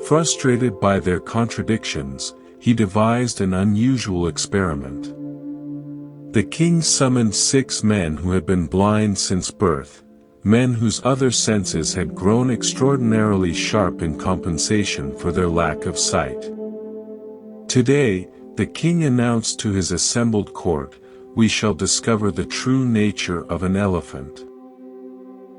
Frustrated by their contradictions, he devised an unusual experiment. The king summoned 6 men who had been blind since birth, men whose other senses had grown extraordinarily sharp in compensation for their lack of sight. Today, the king announced to his assembled court, "We shall discover the true nature of an elephant."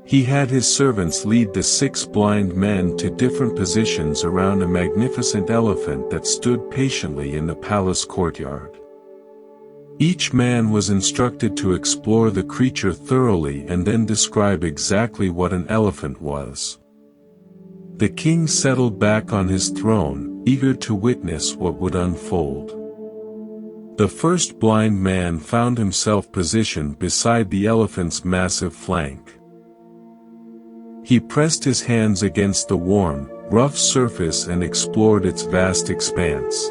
He had his servants lead the 6 blind men to different positions around a magnificent elephant that stood patiently in the palace courtyard. Each man was instructed to explore the creature thoroughly and then describe exactly what an elephant was. The king settled back on his throne, eager to witness what would unfold. The first blind man found himself positioned beside the elephant's massive flank. He pressed his hands against the warm, rough surface and explored its vast expanse.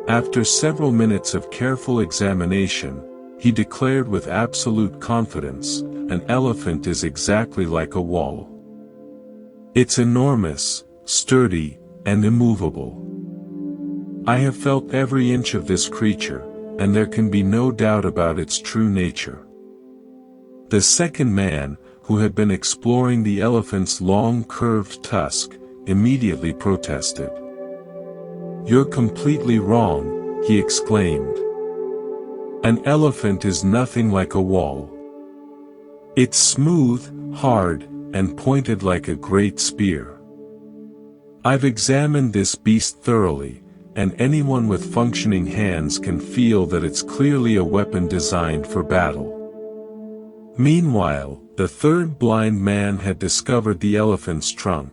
After several minutes of careful examination, he declared with absolute confidence, "An elephant is exactly like a wall. It's enormous, sturdy, and immovable. I have felt every inch of this creature, and there can be no doubt about its true nature." The second man, who had been exploring the elephant's long curved tusk, immediately protested. "You're completely wrong," he exclaimed. "An elephant is nothing like a wall. It's smooth, hard, and pointed like a great spear. I've examined this beast thoroughly, and anyone with functioning hands can feel that it's clearly a weapon designed for battle." Meanwhile, the third blind man had discovered the elephant's trunk.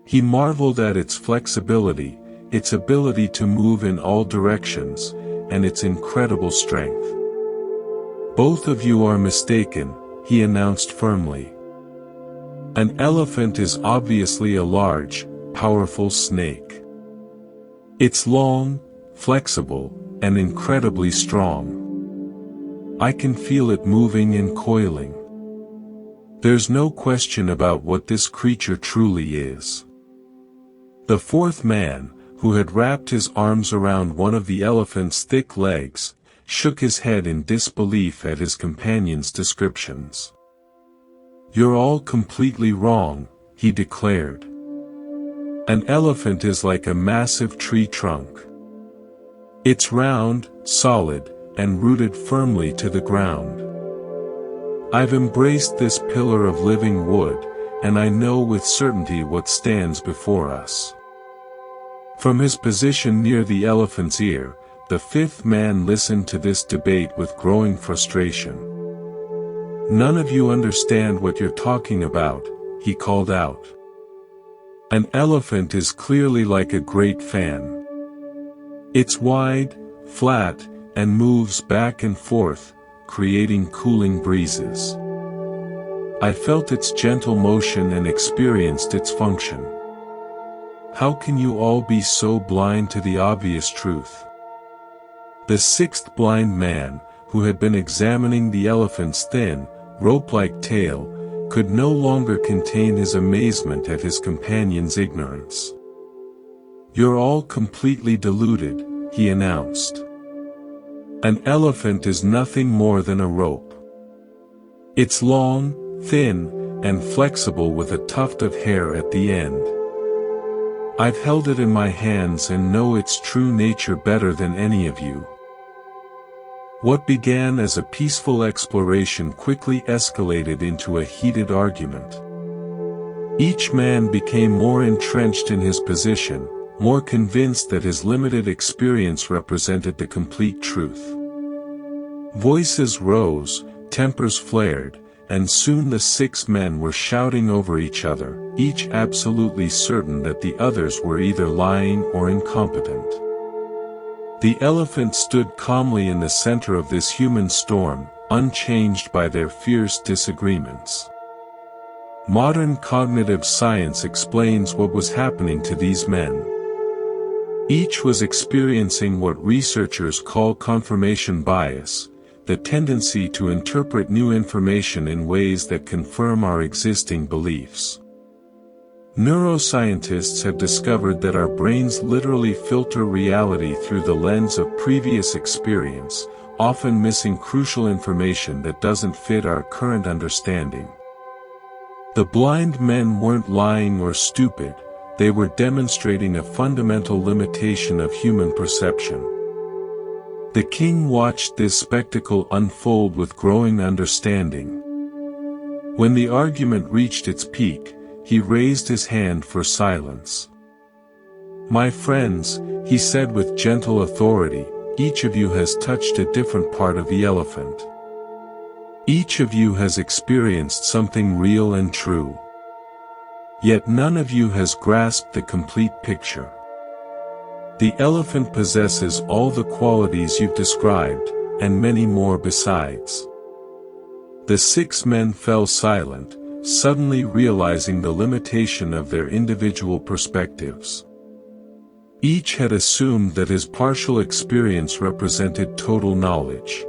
He marveled at its flexibility, its ability to move in all directions, and its incredible strength. "Both of you are mistaken," he announced firmly. "An elephant is obviously a large, powerful snake. It's long, flexible, and incredibly strong. I can feel it moving and coiling. There's no question about what this creature truly is." The fourth man, who had wrapped his arms around one of the elephant's thick legs, shook his head in disbelief at his companion's descriptions. "You're all completely wrong," he declared. "An elephant is like a massive tree trunk. It's round, solid, and rooted firmly to the ground. I've embraced this pillar of living wood, and I know with certainty what stands before us." From his position near the elephant's ear, the fifth man listened to this debate with growing frustration. "None of you understand what you're talking about," he called out. An elephant is clearly like a great fan. It's wide, flat, and moves back and forth, creating cooling breezes. I felt its gentle motion and experienced its function. How can you all be so blind to the obvious truth? The sixth blind man, who had been examining the elephant's thin, rope-like tail, could no longer contain his amazement at his companion's ignorance. "You're all completely deluded," he announced. "An elephant is nothing more than a rope. It's long, thin, and flexible with a tuft of hair at the end. I've held it in my hands and know its true nature better than any of you." What began as a peaceful exploration quickly escalated into a heated argument. Each man became more entrenched in his position, more convinced that his limited experience represented the complete truth. Voices rose, tempers flared, and soon the six men were shouting over each other, each absolutely certain that the others were either lying or incompetent. The elephant stood calmly in the center of this human storm, unchanged by their fierce disagreements. Modern cognitive science explains what was happening to these men. Each was experiencing what researchers call confirmation bias, the tendency to interpret new information in ways that confirm our existing beliefs. Neuroscientists have discovered that our brains literally filter reality through the lens of previous experience, often missing crucial information that doesn't fit our current understanding. The blind men weren't lying or stupid, they were demonstrating a fundamental limitation of human perception. The king watched this spectacle unfold with growing understanding. When the argument reached its peak, he raised his hand for silence. "My friends," he said with gentle authority, "each of you has touched a different part of the elephant. Each of you has experienced something real and true. Yet none of you has grasped the complete picture. The elephant possesses all the qualities you've described, and many more besides." The six men fell silent, suddenly realizing the limitation of their individual perspectives. Each had assumed that his partial experience represented total knowledge.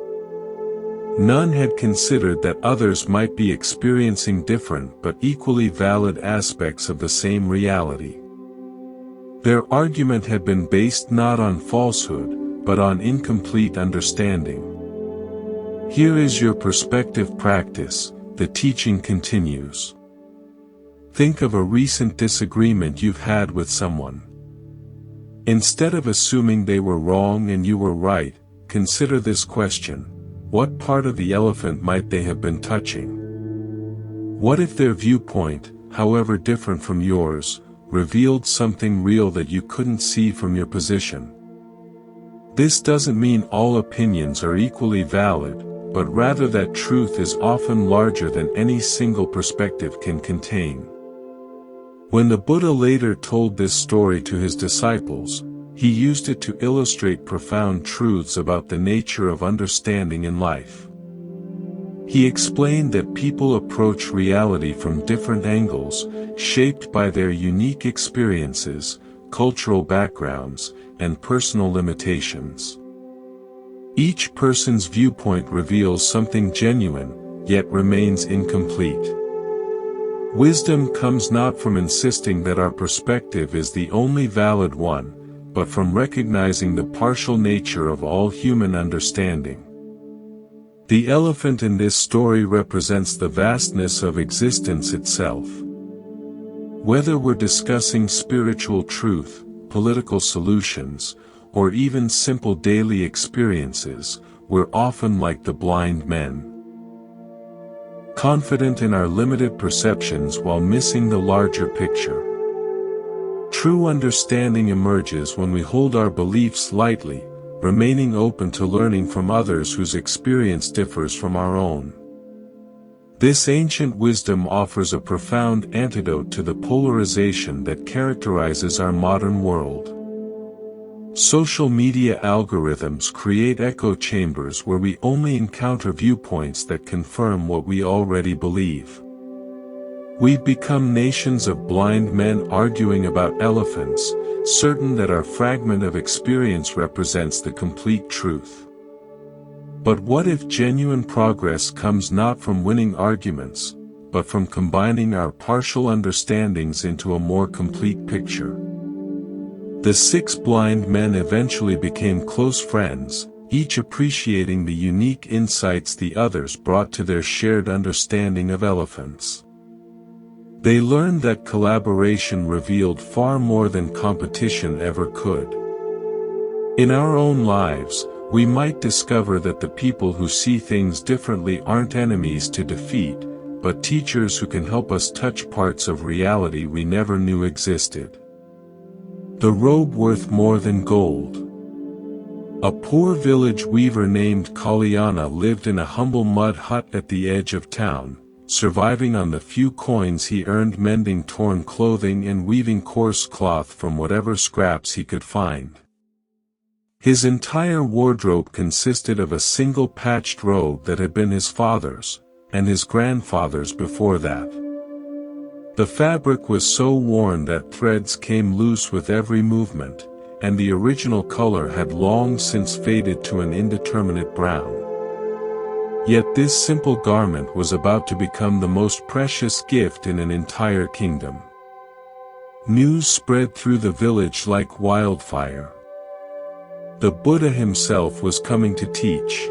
None had considered that others might be experiencing different but equally valid aspects of the same reality. Their argument had been based not on falsehood, but on incomplete understanding. Here is your perspective practice. The teaching continues. Think of a recent disagreement you've had with someone. Instead of assuming they were wrong and you were right, consider this question: what part of the elephant might they have been touching? What if their viewpoint, however different from yours, revealed something real that you couldn't see from your position? This doesn't mean all opinions are equally valid, but rather that truth is often larger than any single perspective can contain. When the Buddha later told this story to his disciples, he used it to illustrate profound truths about the nature of understanding in life. He explained that people approach reality from different angles, shaped by their unique experiences, cultural backgrounds, and personal limitations. Each person's viewpoint reveals something genuine, yet remains incomplete. Wisdom comes not from insisting that our perspective is the only valid one, but from recognizing the partial nature of all human understanding. The elephant in this story represents the vastness of existence itself. Whether we're discussing spiritual truth, political solutions, or even simple daily experiences, we're often like the blind men. Confident in our limited perceptions while missing the larger picture. True understanding emerges when we hold our beliefs lightly, remaining open to learning from others whose experience differs from our own. This ancient wisdom offers a profound antidote to the polarization that characterizes our modern world. Social media algorithms create echo chambers where we only encounter viewpoints that confirm what we already believe. We've become nations of blind men arguing about elephants, certain that our fragment of experience represents the complete truth. But what if genuine progress comes not from winning arguments, but from combining our partial understandings into a more complete picture? The 6 blind men eventually became close friends, each appreciating the unique insights the others brought to their shared understanding of elephants. They learned that collaboration revealed far more than competition ever could. In our own lives, we might discover that the people who see things differently aren't enemies to defeat, but teachers who can help us touch parts of reality we never knew existed. The robe worth more than gold. A poor village weaver named Kalyana lived in a humble mud hut at the edge of town, surviving on the few coins he earned mending torn clothing and weaving coarse cloth from whatever scraps he could find. His entire wardrobe consisted of a single patched robe that had been his father's, and his grandfather's before that. The fabric was so worn that threads came loose with every movement, and the original color had long since faded to an indeterminate brown. Yet this simple garment was about to become the most precious gift in an entire kingdom. News spread through the village like wildfire. The Buddha himself was coming to teach.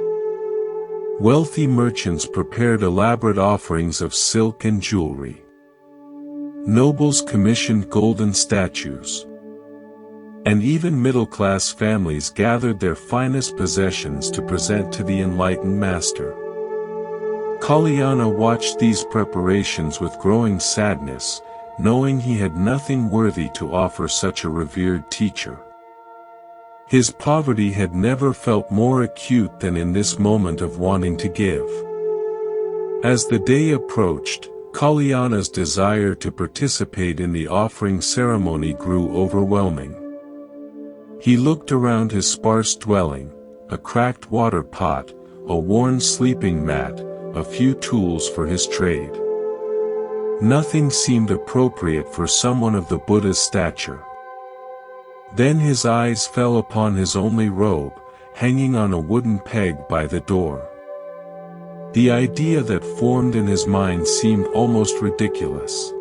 Wealthy merchants prepared elaborate offerings of silk and jewelry. Nobles commissioned golden statues. And even middle-class families gathered their finest possessions to present to the enlightened master. Kalyana watched these preparations with growing sadness, knowing he had nothing worthy to offer such a revered teacher. His poverty had never felt more acute than in this moment of wanting to give. As the day approached, Kalyana's desire to participate in the offering ceremony grew overwhelming. He looked around his sparse dwelling, a cracked water pot, a worn sleeping mat, a few tools for his trade. Nothing seemed appropriate for someone of the Buddha's stature. Then his eyes fell upon his only robe, hanging on a wooden peg by the door. The idea that formed in his mind seemed almost ridiculous.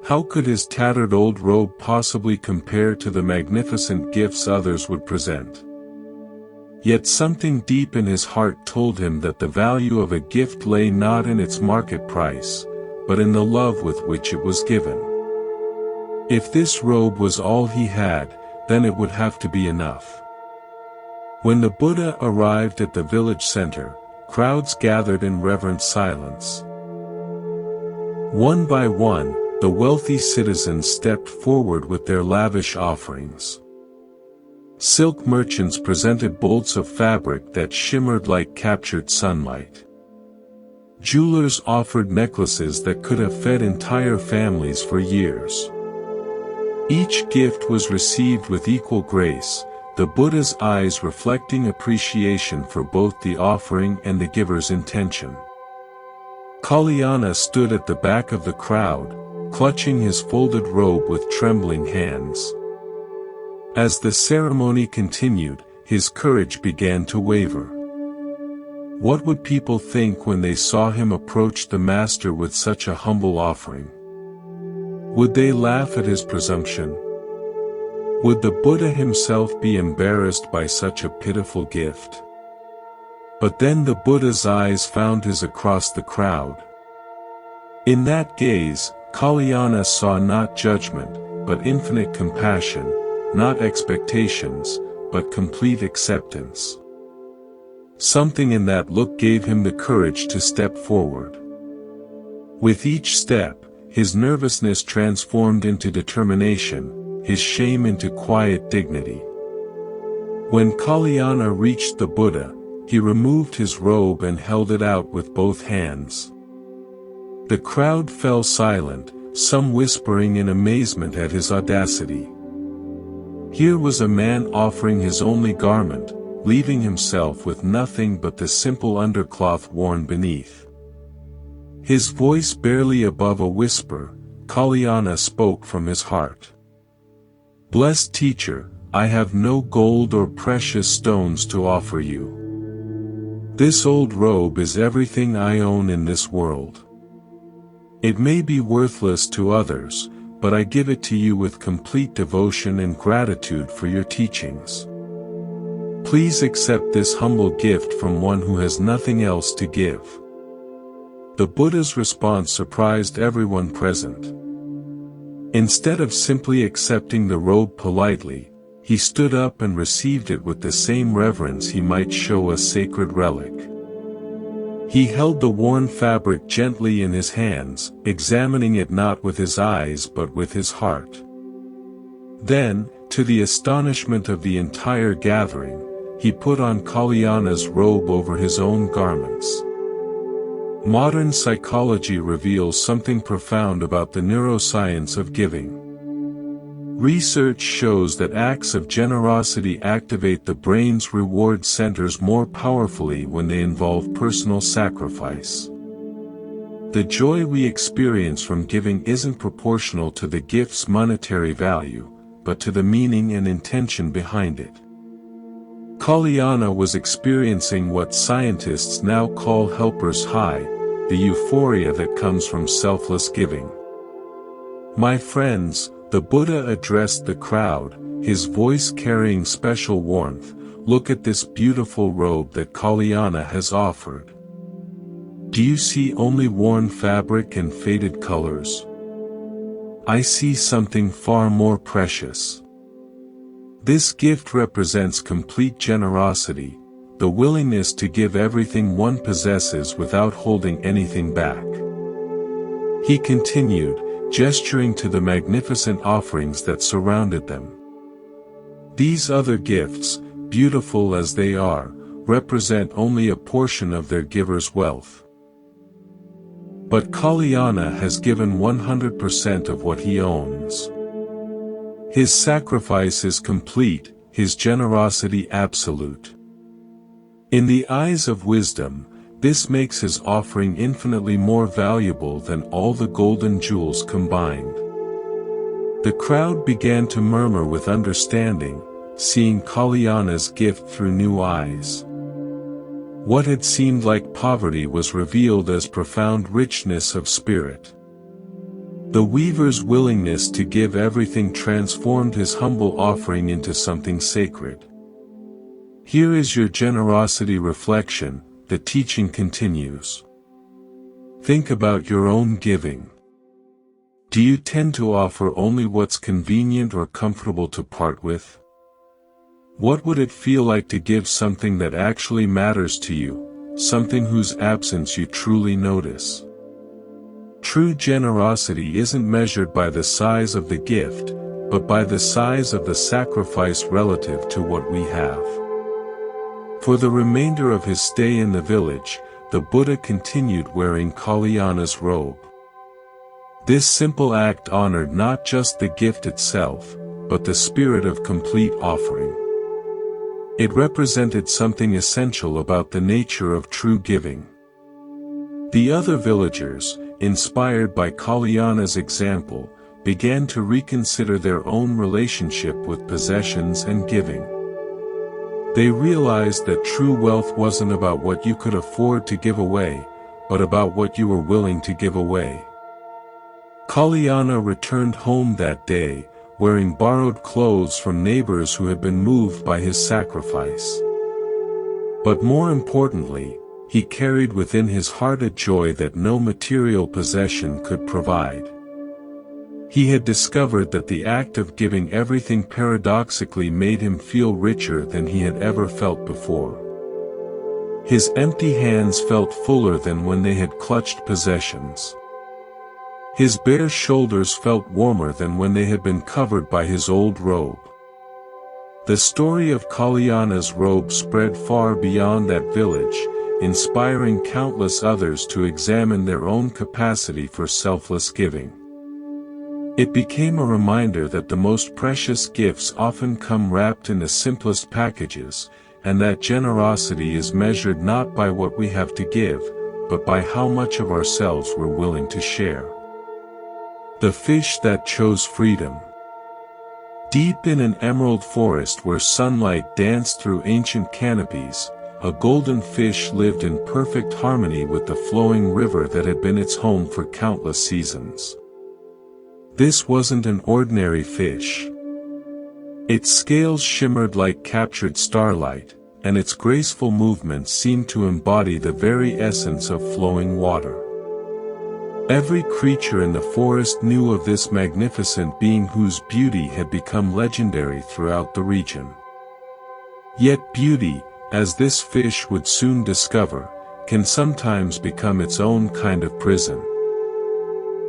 How could his tattered old robe possibly compare to the magnificent gifts others would present? Yet something deep in his heart told him that the value of a gift lay not in its market price, but in the love with which it was given. If this robe was all he had, then it would have to be enough. When the Buddha arrived at the village center, crowds gathered in reverent silence. One by one, the wealthy citizens stepped forward with their lavish offerings. Silk merchants presented bolts of fabric that shimmered like captured sunlight. Jewelers offered necklaces that could have fed entire families for years. Each gift was received with equal grace, the Buddha's eyes reflecting appreciation for both the offering and the giver's intention. Kalyana stood at the back of the crowd, clutching his folded robe with trembling hands. As the ceremony continued, his courage began to waver. What would people think when they saw him approach the master with such a humble offering? Would they laugh at his presumption? Would the Buddha himself be embarrassed by such a pitiful gift? But then the Buddha's eyes found his across the crowd. In that gaze, Kalyana saw not judgment, but infinite compassion, not expectations, but complete acceptance. Something in that look gave him the courage to step forward. With each step, his nervousness transformed into determination, his shame into quiet dignity. When Kalyana reached the Buddha, he removed his robe and held it out with both hands. The crowd fell silent, some whispering in amazement at his audacity. Here was a man offering his only garment, leaving himself with nothing but the simple undercloth worn beneath. His voice barely above a whisper, Kalyana spoke from his heart. "Blessed teacher, I have no gold or precious stones to offer you. This old robe is everything I own in this world. It may be worthless to others, but I give it to you with complete devotion and gratitude for your teachings. Please accept this humble gift from one who has nothing else to give." The Buddha's response surprised everyone present. Instead of simply accepting the robe politely, he stood up and received it with the same reverence he might show a sacred relic. He held the worn fabric gently in his hands, examining it not with his eyes but with his heart. Then, to the astonishment of the entire gathering, he put on Kalyana's robe over his own garments. Modern psychology reveals something profound about the neuroscience of giving. Research shows that acts of generosity activate the brain's reward centers more powerfully when they involve personal sacrifice. The joy we experience from giving isn't proportional to the gift's monetary value, but to the meaning and intention behind it. Kalyana was experiencing what scientists now call helper's high, the euphoria that comes from selfless giving. "My friends," the Buddha addressed the crowd, his voice carrying special warmth, "look at this beautiful robe that Kalyana has offered. Do you see only worn fabric and faded colors? I see something far more precious. This gift represents complete generosity, the willingness to give everything one possesses without holding anything back." He continued, gesturing to the magnificent offerings that surrounded them. "These other gifts, beautiful as they are, represent only a portion of their giver's wealth. But Kalyana has given 100% of what he owns. His sacrifice is complete, his generosity absolute. In the eyes of wisdom, this makes his offering infinitely more valuable than all the golden jewels combined." The crowd began to murmur with understanding, seeing Kalyana's gift through new eyes. What had seemed like poverty was revealed as profound richness of spirit. The weaver's willingness to give everything transformed his humble offering into something sacred. Here is your generosity reflection, the teaching continues. Think about your own giving. Do you tend to offer only what's convenient or comfortable to part with? What would it feel like to give something that actually matters to you, something whose absence you truly notice? True generosity isn't measured by the size of the gift, but by the size of the sacrifice relative to what we have. For the remainder of his stay in the village, the Buddha continued wearing Kalyana's robe. This simple act honored not just the gift itself, but the spirit of complete offering. It represented something essential about the nature of true giving. The other villagers, inspired by Kalyana's example, began to reconsider their own relationship with possessions and giving. They realized that true wealth wasn't about what you could afford to give away, but about what you were willing to give away. Kalyana returned home that day, wearing borrowed clothes from neighbors who had been moved by his sacrifice. But more importantly, he carried within his heart a joy that no material possession could provide. He had discovered that the act of giving everything paradoxically made him feel richer than he had ever felt before. His empty hands felt fuller than when they had clutched possessions. His bare shoulders felt warmer than when they had been covered by his old robe. The story of Kalyana's robe spread far beyond that village, inspiring countless others to examine their own capacity for selfless giving. It became a reminder that the most precious gifts often come wrapped in the simplest packages, and that generosity is measured not by what we have to give, but by how much of ourselves we're willing to share. The fish that chose freedom. Deep in an emerald forest where sunlight danced through ancient canopies, a golden fish lived in perfect harmony with the flowing river that had been its home for countless seasons. This wasn't an ordinary fish. Its scales shimmered like captured starlight, and its graceful movements seemed to embody the very essence of flowing water. Every creature in the forest knew of this magnificent being whose beauty had become legendary throughout the region. Yet beauty, as this fish would soon discover, can sometimes become its own kind of prison.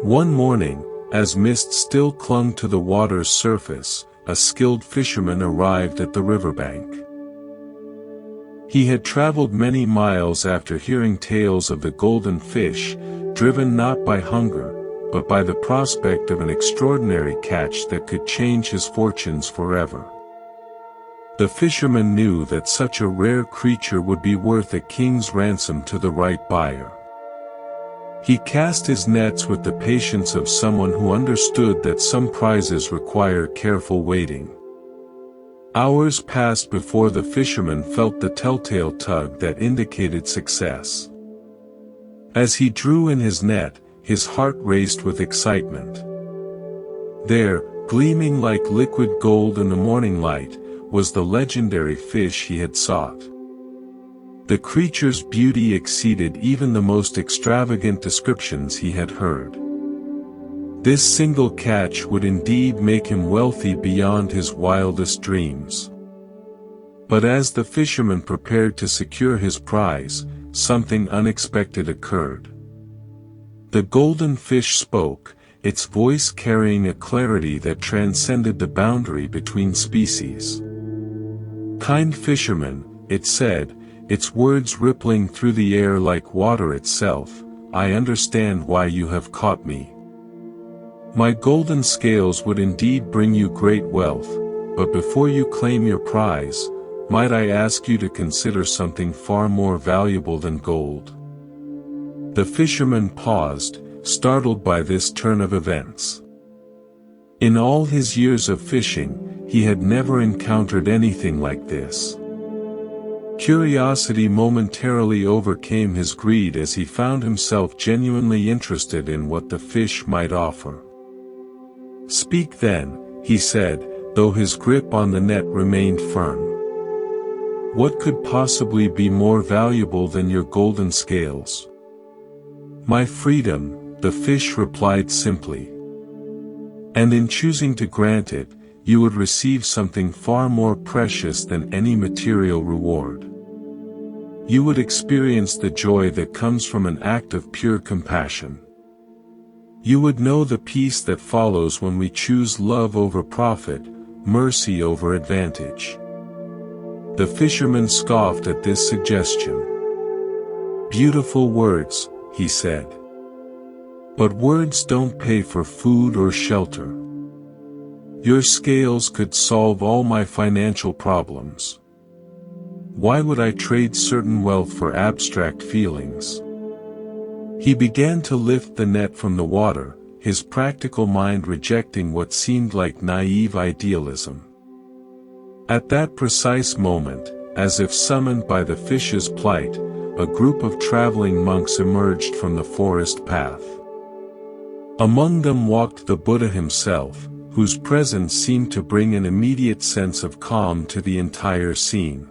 One morning, as mist still clung to the water's surface, a skilled fisherman arrived at the riverbank. He had traveled many miles after hearing tales of the golden fish, driven not by hunger, but by the prospect of an extraordinary catch that could change his fortunes forever. The fisherman knew that such a rare creature would be worth a king's ransom to the right buyer. He cast his nets with the patience of someone who understood that some prizes require careful waiting. Hours passed before the fisherman felt the telltale tug that indicated success. As he drew in his net, his heart raced with excitement. There, gleaming like liquid gold in the morning light, was the legendary fish he had sought. The creature's beauty exceeded even the most extravagant descriptions he had heard. This single catch would indeed make him wealthy beyond his wildest dreams. But as the fisherman prepared to secure his prize, something unexpected occurred. The golden fish spoke, its voice carrying a clarity that transcended the boundary between species. "Kind fisherman," it said, its words rippling through the air like water itself, "I understand why you have caught me. My golden scales would indeed bring you great wealth, but before you claim your prize, might I ask you to consider something far more valuable than gold?" The fisherman paused, startled by this turn of events. In all his years of fishing, he had never encountered anything like this. Curiosity momentarily overcame his greed as he found himself genuinely interested in what the fish might offer. "Speak then," he said, though his grip on the net remained firm. "What could possibly be more valuable than your golden scales?" "My freedom," the fish replied simply. "And in choosing to grant it, you would receive something far more precious than any material reward. You would experience the joy that comes from an act of pure compassion. You would know the peace that follows when we choose love over profit, mercy over advantage." The fisherman scoffed at this suggestion. "Beautiful words," he said. "But words don't pay for food or shelter. Your scales could solve all my financial problems. Why would I trade certain wealth for abstract feelings?" He began to lift the net from the water, his practical mind rejecting what seemed like naive idealism. At that precise moment, as if summoned by the fish's plight, a group of traveling monks emerged from the forest path. Among them walked the Buddha himself, whose presence seemed to bring an immediate sense of calm to the entire scene.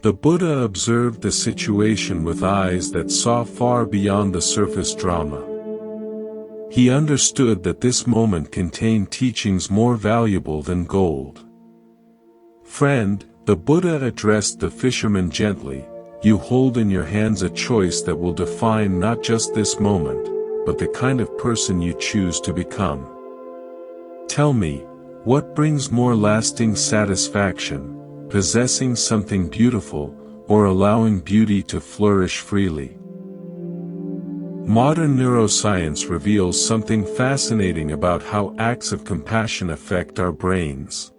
The Buddha observed the situation with eyes that saw far beyond the surface drama. He understood that this moment contained teachings more valuable than gold. "Friend," the Buddha addressed the fisherman gently, "you hold in your hands a choice that will define not just this moment, but the kind of person you choose to become. Tell me, what brings more lasting satisfaction, possessing something beautiful, or allowing beauty to flourish freely. Modern neuroscience reveals something fascinating about how acts of compassion affect our brains.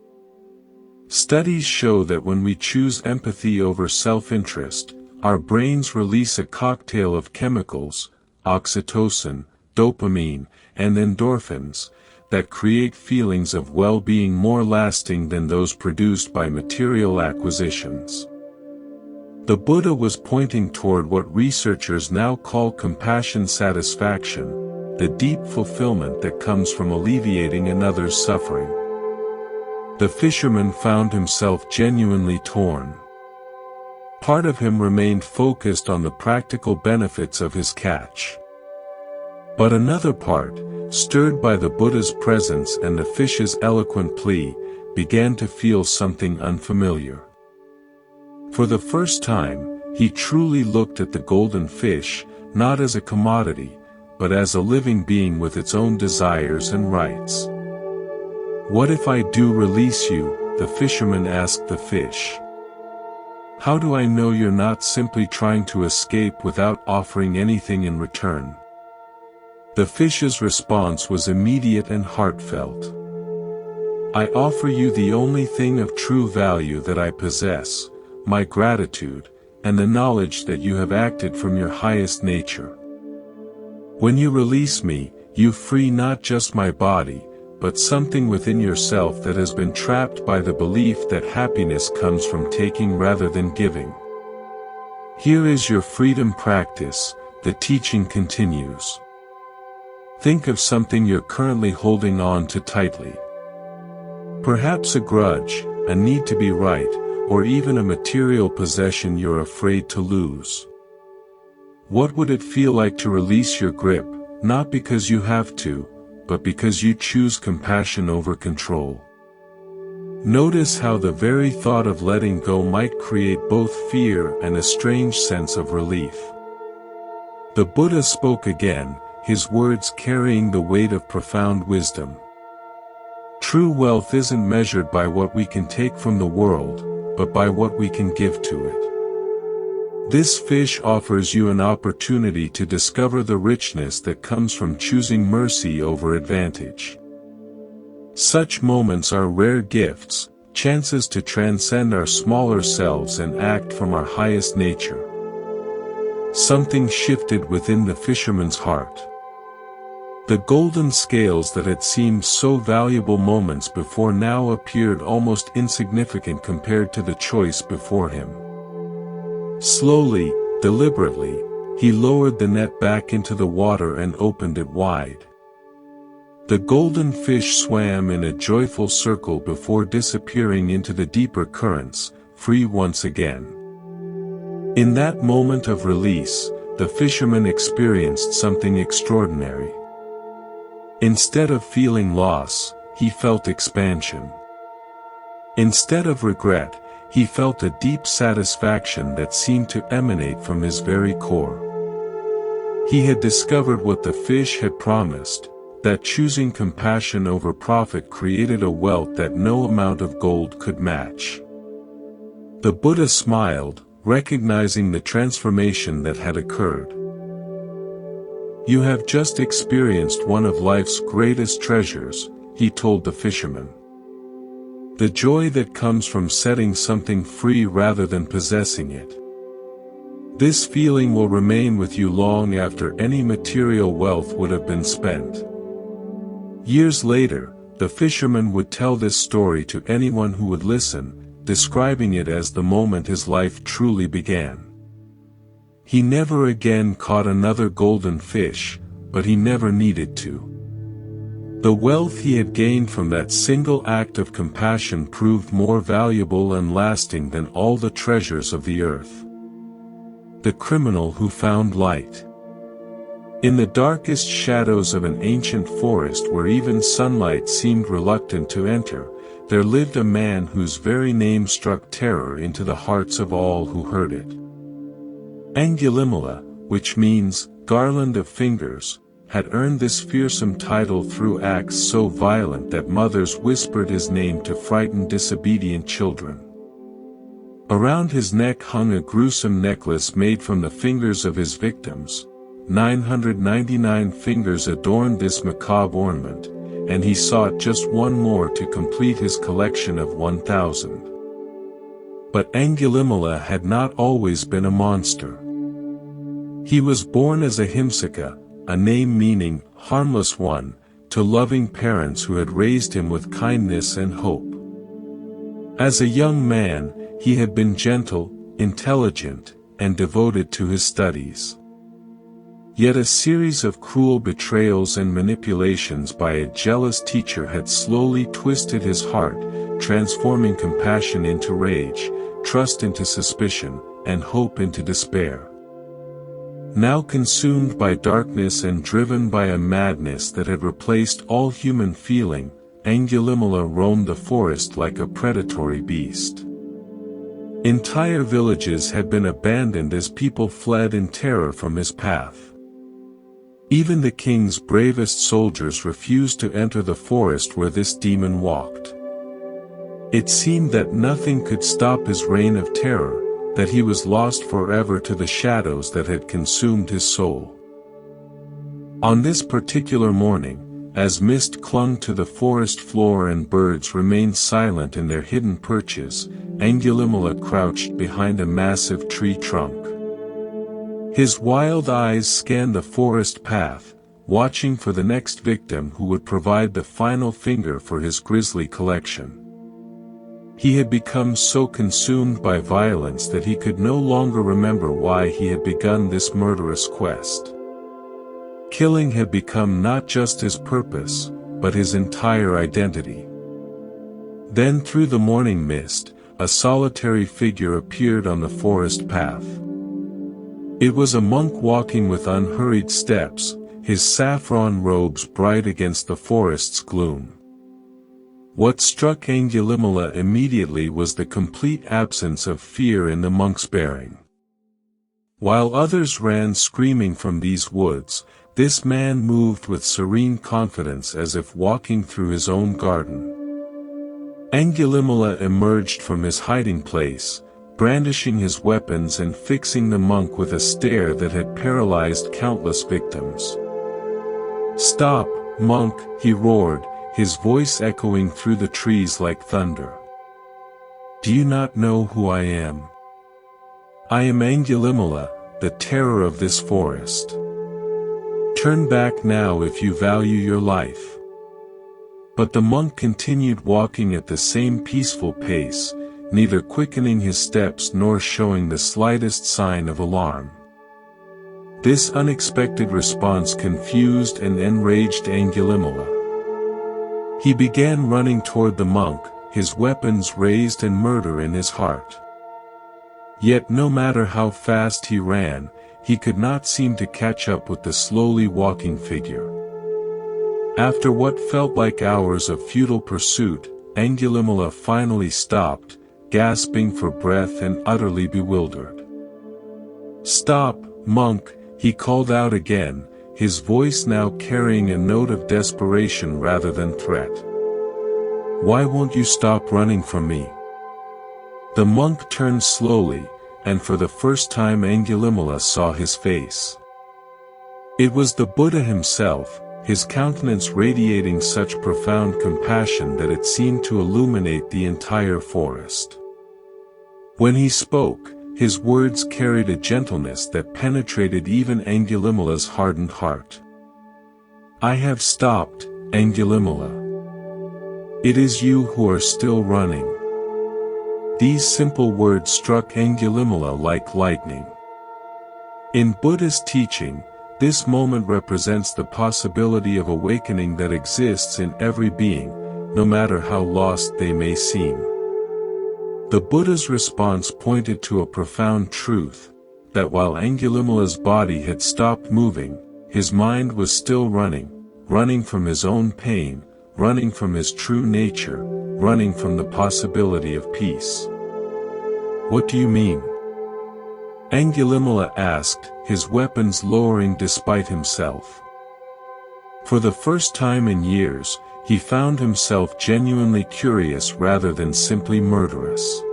Studies show that when we choose empathy over self-interest, our brains release a cocktail of chemicals, oxytocin, dopamine, and endorphins, that create feelings of well-being more lasting than those produced by material acquisitions. The Buddha was pointing toward what researchers now call compassion satisfaction, the deep fulfillment that comes from alleviating another's suffering. The fisherman found himself genuinely torn. Part of him remained focused on the practical benefits of his catch. But another part, stirred by the Buddha's presence and the fish's eloquent plea, began to feel something unfamiliar. For the first time, he truly looked at the golden fish, not as a commodity, but as a living being with its own desires and rights. "What if I do release you?" the fisherman asked the fish. "How do I know you're not simply trying to escape without offering anything in return?" The fish's response was immediate and heartfelt. "I offer you the only thing of true value that I possess, my gratitude, and the knowledge that you have acted from your highest nature. When you release me, you free not just my body, but something within yourself that has been trapped by the belief that happiness comes from taking rather than giving. Here is your freedom practice," the teaching continues. "Think of something you're currently holding on to tightly. Perhaps a grudge, a need to be right, or even a material possession you're afraid to lose. What would it feel like to release your grip, not because you have to, but because you choose compassion over control? Notice how the very thought of letting go might create both fear and a strange sense of relief." The Buddha spoke again, his words carrying the weight of profound wisdom. "True wealth isn't measured by what we can take from the world, but by what we can give to it. This fish offers you an opportunity to discover the richness that comes from choosing mercy over advantage. Such moments are rare gifts, chances to transcend our smaller selves and act from our highest nature." Something shifted within the fisherman's heart. The golden scales that had seemed so valuable moments before now appeared almost insignificant compared to the choice before him. Slowly, deliberately, he lowered the net back into the water and opened it wide. The golden fish swam in a joyful circle before disappearing into the deeper currents, free once again. In that moment of release, the fisherman experienced something extraordinary. Instead of feeling loss, he felt expansion. Instead of regret, he felt a deep satisfaction that seemed to emanate from his very core. He had discovered what the fish had promised, that choosing compassion over profit created a wealth that no amount of gold could match. The Buddha smiled, recognizing the transformation that had occurred. "You have just experienced one of life's greatest treasures," he told the fisherman. "The joy that comes from setting something free rather than possessing it. This feeling will remain with you long after any material wealth would have been spent." Years later, the fisherman would tell this story to anyone who would listen, describing it as the moment his life truly began. He never again caught another golden fish, but he never needed to. The wealth he had gained from that single act of compassion proved more valuable and lasting than all the treasures of the earth. The criminal who found light. In the darkest shadows of an ancient forest where even sunlight seemed reluctant to enter, there lived a man whose very name struck terror into the hearts of all who heard it. Angulimala, which means, garland of fingers, had earned this fearsome title through acts so violent that mothers whispered his name to frighten disobedient children. Around his neck hung a gruesome necklace made from the fingers of his victims. 999 fingers adorned this macabre ornament, and he sought just one more to complete his collection of 1,000. But Angulimala had not always been a monster. He was born as a himsaka, a name meaning harmless one, to loving parents who had raised him with kindness and hope. As a young man, he had been gentle, intelligent, and devoted to his studies. Yet a series of cruel betrayals and manipulations by a jealous teacher had slowly twisted his heart, transforming compassion into rage, trust into suspicion, and hope into despair. Now consumed by darkness and driven by a madness that had replaced all human feeling, Angulimala roamed the forest like a predatory beast. Entire villages had been abandoned as people fled in terror from his path. Even the king's bravest soldiers refused to enter the forest where this demon walked. It seemed that nothing could stop his reign of terror, that he was lost forever to the shadows that had consumed his soul. On this particular morning, as mist clung to the forest floor and birds remained silent in their hidden perches, Angulimala crouched behind a massive tree trunk. His wild eyes scanned the forest path, watching for the next victim who would provide the final finger for his grisly collection. He had become so consumed by violence that he could no longer remember why he had begun this murderous quest. Killing had become not just his purpose, but his entire identity. Then through the morning mist, a solitary figure appeared on the forest path. It was a monk walking with unhurried steps, his saffron robes bright against the forest's gloom. What struck Angulimala immediately was the complete absence of fear in the monk's bearing. While others ran screaming from these woods, this man moved with serene confidence as if walking through his own garden. Angulimala emerged from his hiding place, brandishing his weapons and fixing the monk with a stare that had paralyzed countless victims. "Stop, monk," he roared, his voice echoing through the trees like thunder. "Do you not know who I am? I am Angulimala, the terror of this forest. Turn back now if you value your life." But the monk continued walking at the same peaceful pace, neither quickening his steps nor showing the slightest sign of alarm. This unexpected response confused and enraged Angulimala. He began running toward the monk, his weapons raised and murder in his heart. Yet no matter how fast he ran, he could not seem to catch up with the slowly walking figure. After what felt like hours of futile pursuit, Angulimala finally stopped, gasping for breath and utterly bewildered. "Stop, monk," he called out again, his voice now carrying a note of desperation rather than threat. "Why won't you stop running from me?" The monk turned slowly, and for the first time Angulimala saw his face. It was the Buddha himself, his countenance radiating such profound compassion that it seemed to illuminate the entire forest. When he spoke, his words carried a gentleness that penetrated even Angulimala's hardened heart. "I have stopped, Angulimala. It is you who are still running." These simple words struck Angulimala like lightning. In Buddhist teaching, this moment represents the possibility of awakening that exists in every being, no matter how lost they may seem. The Buddha's response pointed to a profound truth, that while Angulimala's body had stopped moving, his mind was still running, running from his own pain, running from his true nature, running from the possibility of peace. "What do you mean?" Angulimala asked, his weapons lowering despite himself. For the first time in years, he found himself genuinely curious rather than simply murderous.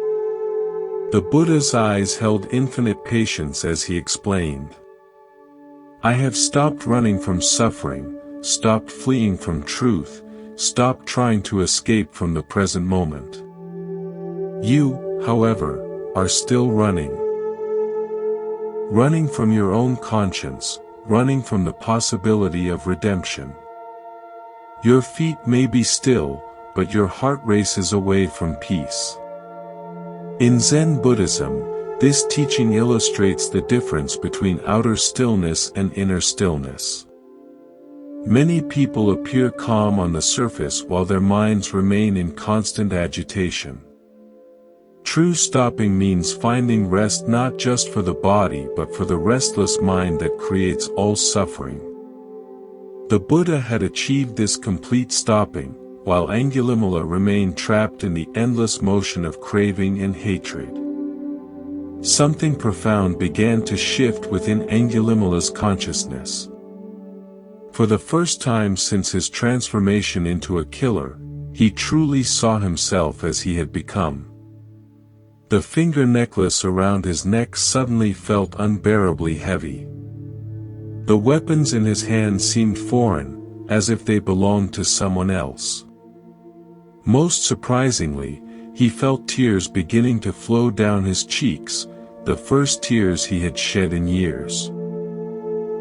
The Buddha's eyes held infinite patience as he explained. I have stopped running from suffering, stopped fleeing from truth, stopped trying to escape from the present moment. You, however, are still running. Running from your own conscience, running from the possibility of redemption. Your feet may be still, but your heart races away from peace. In Zen Buddhism, this teaching illustrates the difference between outer stillness and inner stillness. Many people appear calm on the surface while their minds remain in constant agitation. True stopping means finding rest not just for the body but for the restless mind that creates all suffering. The Buddha had achieved this complete stopping, while Angulimala remained trapped in the endless motion of craving and hatred. Something profound began to shift within Angulimala's consciousness. For the first time since his transformation into a killer, he truly saw himself as he had become. The finger necklace around his neck suddenly felt unbearably heavy. The weapons in his hand seemed foreign, as if they belonged to someone else. Most surprisingly, he felt tears beginning to flow down his cheeks, the first tears he had shed in years.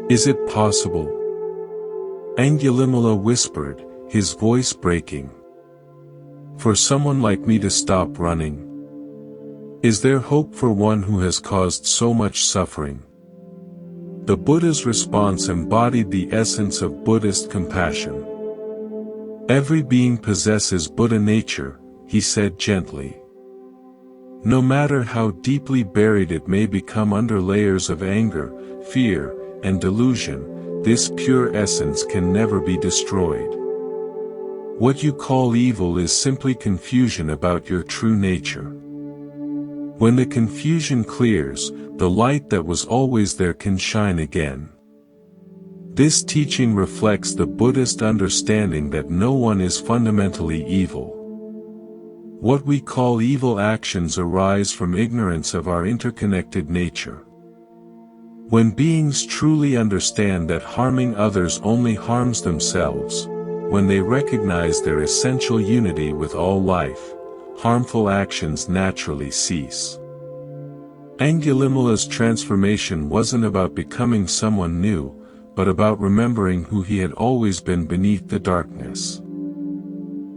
Is it possible? Angulimala whispered, his voice breaking. For someone like me to stop running? Is there hope for one who has caused so much suffering? The Buddha's response embodied the essence of Buddhist compassion. Every being possesses Buddha nature, he said gently. No matter how deeply buried it may become under layers of anger, fear, and delusion, this pure essence can never be destroyed. What you call evil is simply confusion about your true nature. When the confusion clears, the light that was always there can shine again. This teaching reflects the Buddhist understanding that no one is fundamentally evil. What we call evil actions arise from ignorance of our interconnected nature. When beings truly understand that harming others only harms themselves, when they recognize their essential unity with all life, harmful actions naturally cease. Angulimala's transformation wasn't about becoming someone new, but about remembering who he had always been beneath the darkness.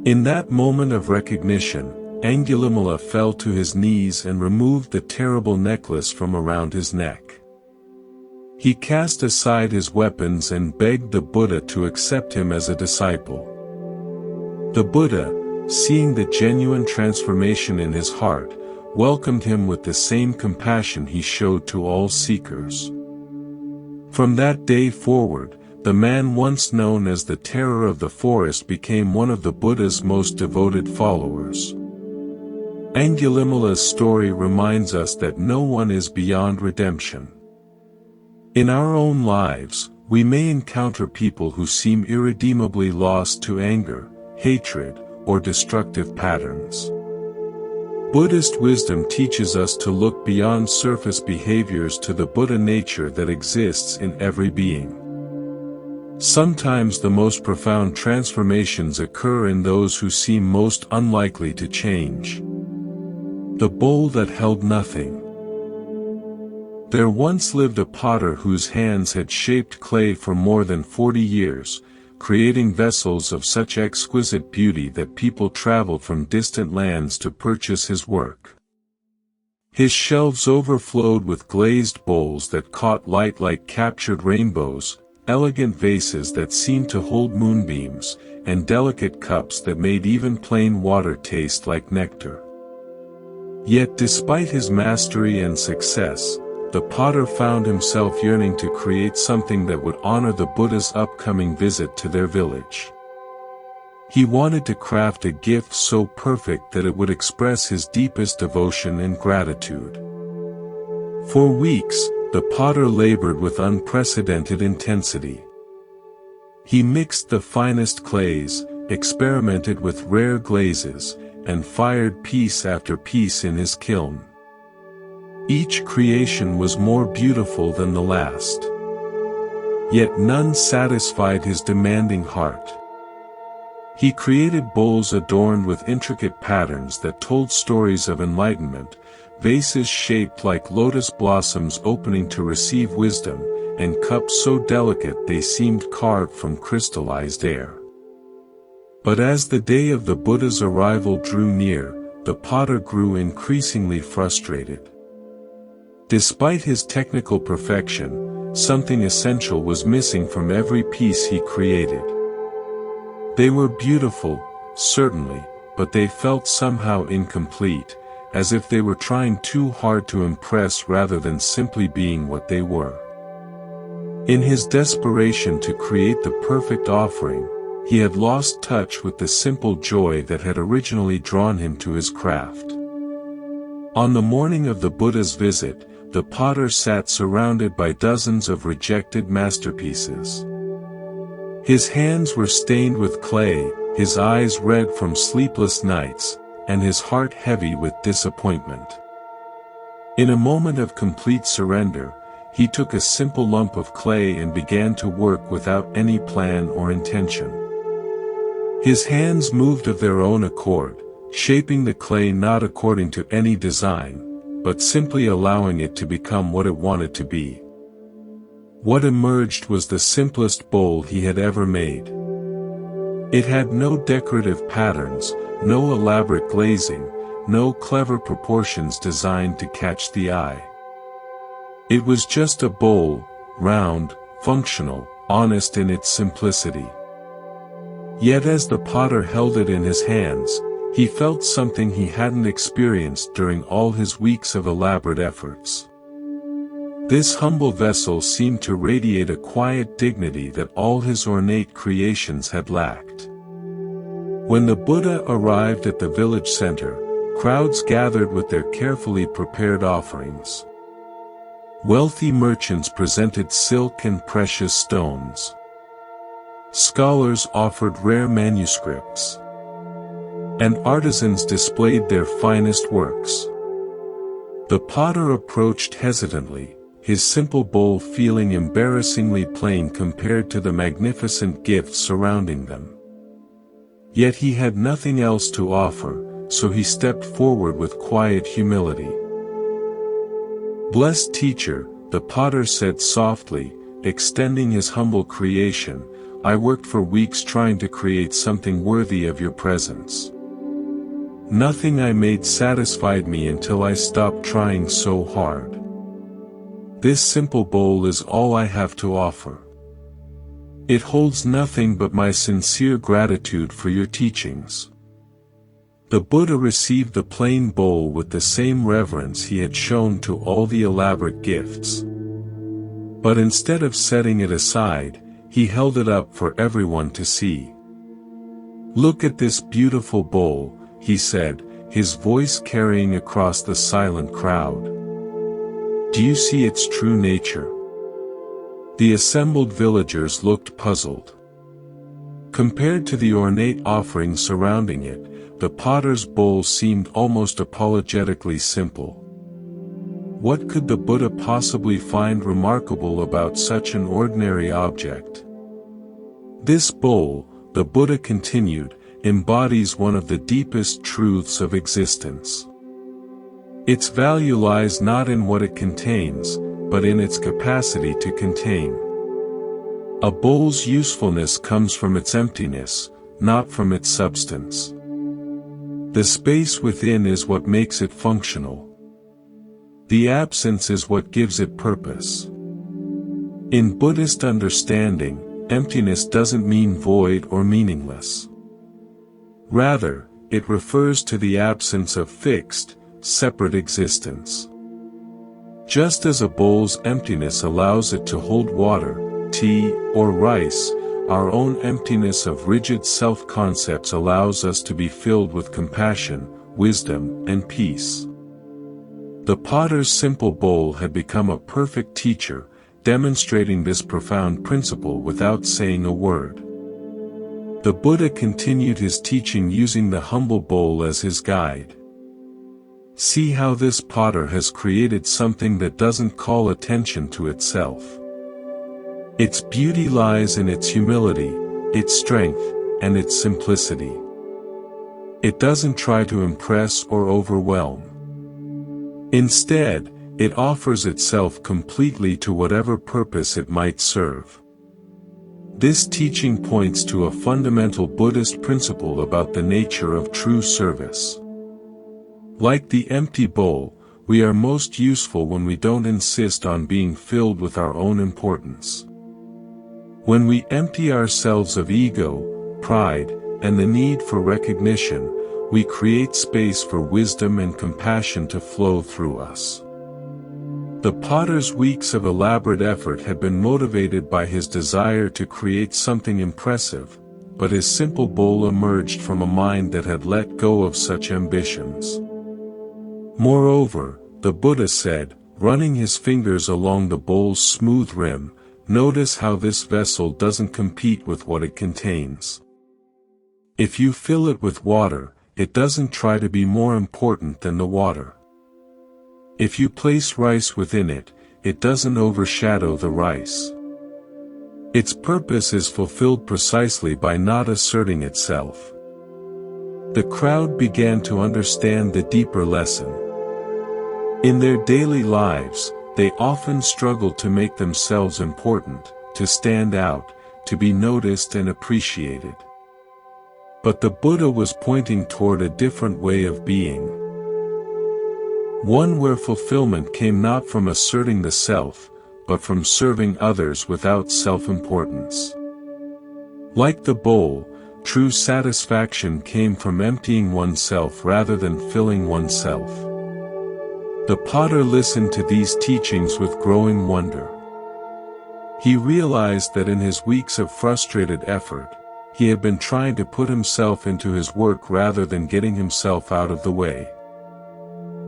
In that moment of recognition, Angulimala fell to his knees and removed the terrible necklace from around his neck. He cast aside his weapons and begged the Buddha to accept him as a disciple. The Buddha, seeing the genuine transformation in his heart, welcomed him with the same compassion he showed to all seekers. From that day forward, the man once known as the terror of the forest became one of the Buddha's most devoted followers. Angulimala's story reminds us that no one is beyond redemption. In our own lives, we may encounter people who seem irredeemably lost to anger, hatred, or destructive patterns. Buddhist wisdom teaches us to look beyond surface behaviors to the Buddha nature that exists in every being. Sometimes the most profound transformations occur in those who seem most unlikely to change. The bowl that held nothing. There once lived a potter whose hands had shaped clay for more than 40 years, creating vessels of such exquisite beauty that people traveled from distant lands to purchase his work. His shelves overflowed with glazed bowls that caught light like captured rainbows, elegant vases that seemed to hold moonbeams, and delicate cups that made even plain water taste like nectar. Yet despite his mastery and success, the potter found himself yearning to create something that would honor the Buddha's upcoming visit to their village. He wanted to craft a gift so perfect that it would express his deepest devotion and gratitude. For weeks, the potter labored with unprecedented intensity. He mixed the finest clays, experimented with rare glazes, and fired piece after piece in his kiln. Each creation was more beautiful than the last. Yet none satisfied his demanding heart. He created bowls adorned with intricate patterns that told stories of enlightenment, vases shaped like lotus blossoms opening to receive wisdom, and cups so delicate they seemed carved from crystallized air. But as the day of the Buddha's arrival drew near, the potter grew increasingly frustrated. Despite his technical perfection, something essential was missing from every piece he created. They were beautiful, certainly, but they felt somehow incomplete, as if they were trying too hard to impress rather than simply being what they were. In his desperation to create the perfect offering, he had lost touch with the simple joy that had originally drawn him to his craft. On the morning of the Buddha's visit, the potter sat surrounded by dozens of rejected masterpieces. His hands were stained with clay, his eyes red from sleepless nights, and his heart heavy with disappointment. In a moment of complete surrender, he took a simple lump of clay and began to work without any plan or intention. His hands moved of their own accord, shaping the clay not according to any design, but simply allowing it to become what it wanted to be. What emerged was the simplest bowl he had ever made. It had no decorative patterns, no elaborate glazing, no clever proportions designed to catch the eye. It was just a bowl, round, functional, honest in its simplicity. Yet as the potter held it in his hands, he felt something he hadn't experienced during all his weeks of elaborate efforts. This humble vessel seemed to radiate a quiet dignity that all his ornate creations had lacked. When the Buddha arrived at the village center, crowds gathered with their carefully prepared offerings. Wealthy merchants presented silk and precious stones. Scholars offered rare manuscripts. And artisans displayed their finest works. The potter approached hesitantly, his simple bowl feeling embarrassingly plain compared to the magnificent gifts surrounding them. Yet he had nothing else to offer, so he stepped forward with quiet humility. "Blessed teacher," the potter said softly, extending his humble creation, "I worked for weeks trying to create something worthy of your presence. Nothing I made satisfied me until I stopped trying so hard. This simple bowl is all I have to offer. It holds nothing but my sincere gratitude for your teachings." The Buddha received the plain bowl with the same reverence he had shown to all the elaborate gifts. But instead of setting it aside, he held it up for everyone to see. "Look at this beautiful bowl," he said, his voice carrying across the silent crowd. "Do you see its true nature?" The assembled villagers looked puzzled. Compared to the ornate offerings surrounding it, the potter's bowl seemed almost apologetically simple. What could the Buddha possibly find remarkable about such an ordinary object? "This bowl," the Buddha continued, "embodies one of the deepest truths of existence. Its value lies not in what it contains, but in its capacity to contain. A bowl's usefulness comes from its emptiness, not from its substance. The space within is what makes it functional. The absence is what gives it purpose." In Buddhist understanding, emptiness doesn't mean void or meaningless. Rather, it refers to the absence of fixed, separate existence. Just as a bowl's emptiness allows it to hold water, tea, or rice, our own emptiness of rigid self-concepts allows us to be filled with compassion, wisdom, and peace. The potter's simple bowl had become a perfect teacher, demonstrating this profound principle without saying a word. The Buddha continued his teaching using the humble bowl as his guide. See how this potter has created something that doesn't call attention to itself. Its beauty lies in its humility, its strength, and its simplicity. It doesn't try to impress or overwhelm. Instead, it offers itself completely to whatever purpose it might serve. This teaching points to a fundamental Buddhist principle about the nature of true service. Like the empty bowl, we are most useful when we don't insist on being filled with our own importance. When we empty ourselves of ego, pride, and the need for recognition, we create space for wisdom and compassion to flow through us. The potter's weeks of elaborate effort had been motivated by his desire to create something impressive, but his simple bowl emerged from a mind that had let go of such ambitions. Moreover, the Buddha said, running his fingers along the bowl's smooth rim, "Notice how this vessel doesn't compete with what it contains. If you fill it with water, it doesn't try to be more important than the water. If you place rice within it, it doesn't overshadow the rice. Its purpose is fulfilled precisely by not asserting itself." The crowd began to understand the deeper lesson. In their daily lives, they often struggle to make themselves important, to stand out, to be noticed and appreciated. But the Buddha was pointing toward a different way of being. One where fulfillment came not from asserting the self, but from serving others without self-importance. Like the bowl, true satisfaction came from emptying oneself rather than filling oneself. The potter listened to these teachings with growing wonder. He realized that in his weeks of frustrated effort, he had been trying to put himself into his work rather than getting himself out of the way.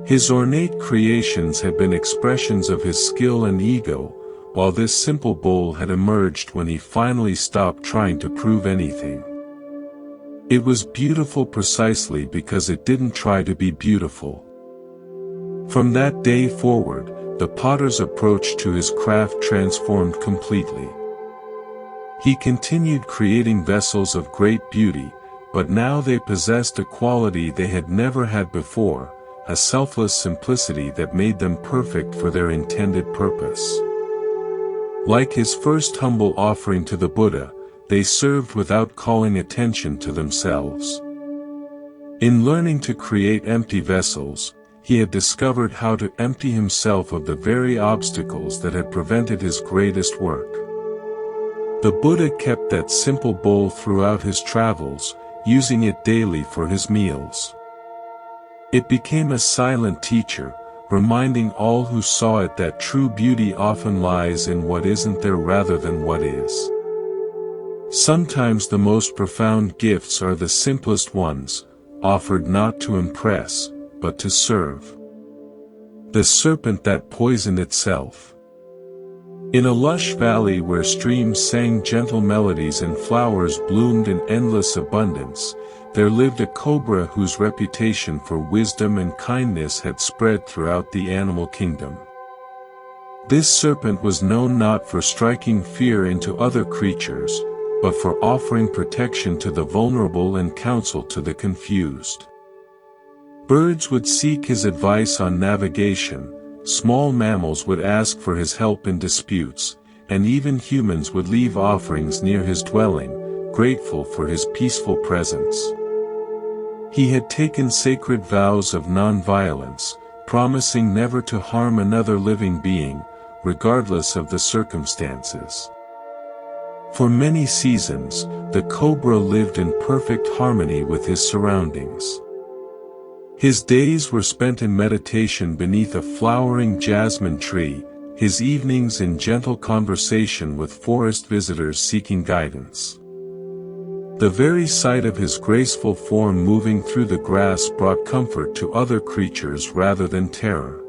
His ornate creations had been expressions of his skill and ego, while this simple bowl had emerged when he finally stopped trying to prove anything. It was beautiful precisely because it didn't try to be beautiful. From that day forward, the potter's approach to his craft transformed completely. He continued creating vessels of great beauty, but now they possessed a quality they had never had before, a selfless simplicity that made them perfect for their intended purpose. Like his first humble offering to the Buddha, they served without calling attention to themselves. In learning to create empty vessels, he had discovered how to empty himself of the very obstacles that had prevented his greatest work. The Buddha kept that simple bowl throughout his travels, using it daily for his meals. It became a silent teacher, reminding all who saw it that true beauty often lies in what isn't there rather than what is. Sometimes the most profound gifts are the simplest ones, offered not to impress, but to serve. The serpent that poisoned itself. In a lush valley where streams sang gentle melodies and flowers bloomed in endless abundance, there lived a cobra whose reputation for wisdom and kindness had spread throughout the animal kingdom. This serpent was known not for striking fear into other creatures, but for offering protection to the vulnerable and counsel to the confused. Birds would seek his advice on navigation, small mammals would ask for his help in disputes, and even humans would leave offerings near his dwelling, grateful for his peaceful presence. He had taken sacred vows of non-violence, promising never to harm another living being, regardless of the circumstances. For many seasons, the cobra lived in perfect harmony with his surroundings. His days were spent in meditation beneath a flowering jasmine tree, his evenings in gentle conversation with forest visitors seeking guidance. The very sight of his graceful form moving through the grass brought comfort to other creatures rather than terror.